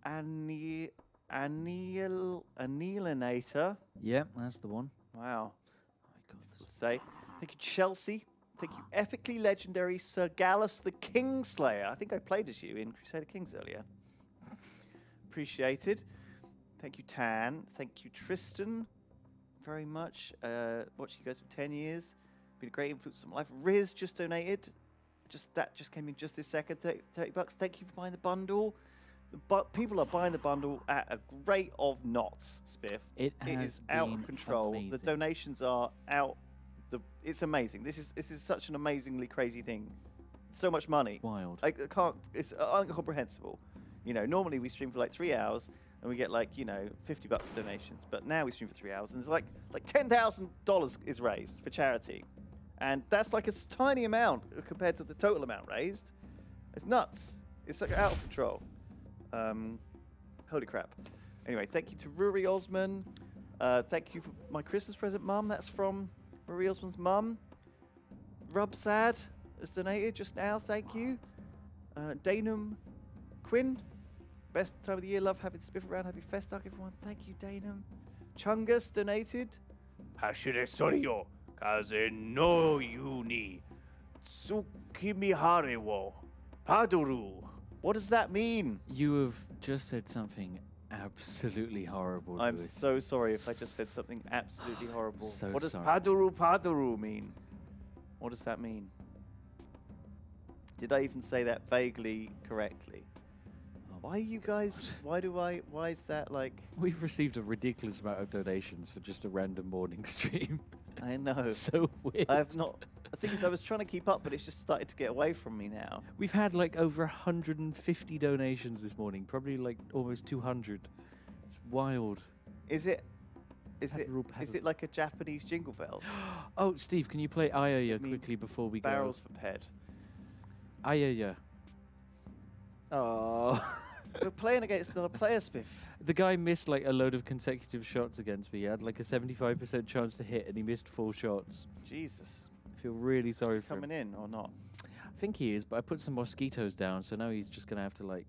Annihilinator. Yeah, that's the one. Wow. Oh my God, Difficult to say. Thank you, Chelsea. Thank you, epically legendary Sir Gallus the Kingslayer. I think I played as you in Crusader Kings earlier. Appreciated. Thank you, Tan. Thank you, Tristan, very much. Watching you guys for 10 years. Been a great influence on my life. Riz just donated. That just came in just this second. 30 bucks. Thank you for buying the bundle. People are buying the bundle at a rate of knots, Spiff. It is has out been of control. The amazing. donations are out. It's amazing. This is such an amazingly crazy thing. So much money. Wild. I can't. It's incomprehensible. You know, normally we stream for like 3 hours and we get like, you know, $50 donations. But now we stream for 3 hours and it's like $10,000 is raised for charity, and that's like a tiny amount compared to the total amount raised. It's nuts. It's like out of control. Holy crap. Anyway, thank you to Rory Osman. Thank you for my Christmas present, Mum. That's from Rory Osman's mum. Rubsad has donated just now. Thank you. Danum Quinn. Best time of the year. Love having Spiff around. Happy Festdag, everyone. Thank you, Danum. Chungus donated. Hashire Soryo. Kaze no yuni. Tsukimihare wo. Padoru. What does that mean? You have just said something absolutely horrible. I'm Lewis. so sorry if I just said something absolutely horrible. So What does sorry. Padoru mean? What does that mean? Did I even say that vaguely correctly? Why you guys? Why is that like? We've received a ridiculous amount of donations for just a random morning stream. I know. So weird. I have not. The thing is, I was trying to keep up, but it's just started to get away from me now. We've had like over 150 donations this morning, probably like almost 200. It's wild. Is it? Is Paddle. it like a Japanese jingle bell? Oh, Steve, can you play Ayaya It means quickly before we Barrels for Ped. go? Ayaya. Oh. We're playing against another player, Spiff. The guy missed like a load of consecutive shots against me. He had like a 75% chance to hit and he missed 4 shots. Jesus. I feel really sorry for him. Coming in or not? I think he is, but I put some mosquitoes down, so now he's just going to have to like,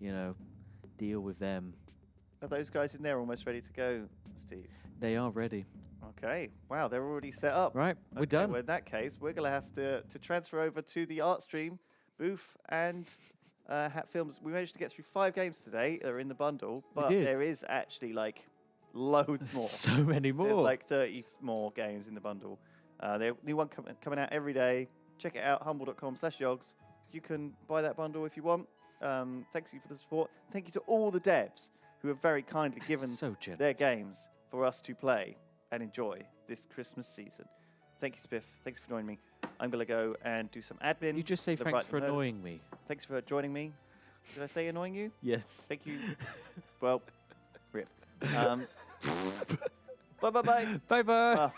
you know, deal with them. Are those guys in there almost ready to go, Steve? They are ready. Okay. Wow, they're already set up. Right, we're Okay, done. Well, in that case, we're going to have to transfer over to the art stream booth and Hat Films. We managed to get through 5 games today. They're in the bundle, but did. there is actually like loads more. So many more. There's like 30 more games in the bundle. There's a new one coming out every day. Check it out, humble.com/yogs. You can buy that bundle if you want. Thank you for the support. Thank you to all the devs who have very kindly given So generous. their games for us to play and enjoy this Christmas season. Thank you, Spiff. Thanks for joining me. I'm going to go and do some admin. You just say The thanks right for note. annoying me. Thanks for joining me. Did I say annoying you? Yes. Thank you. Well, rip. Bye. Bye bye. Ah.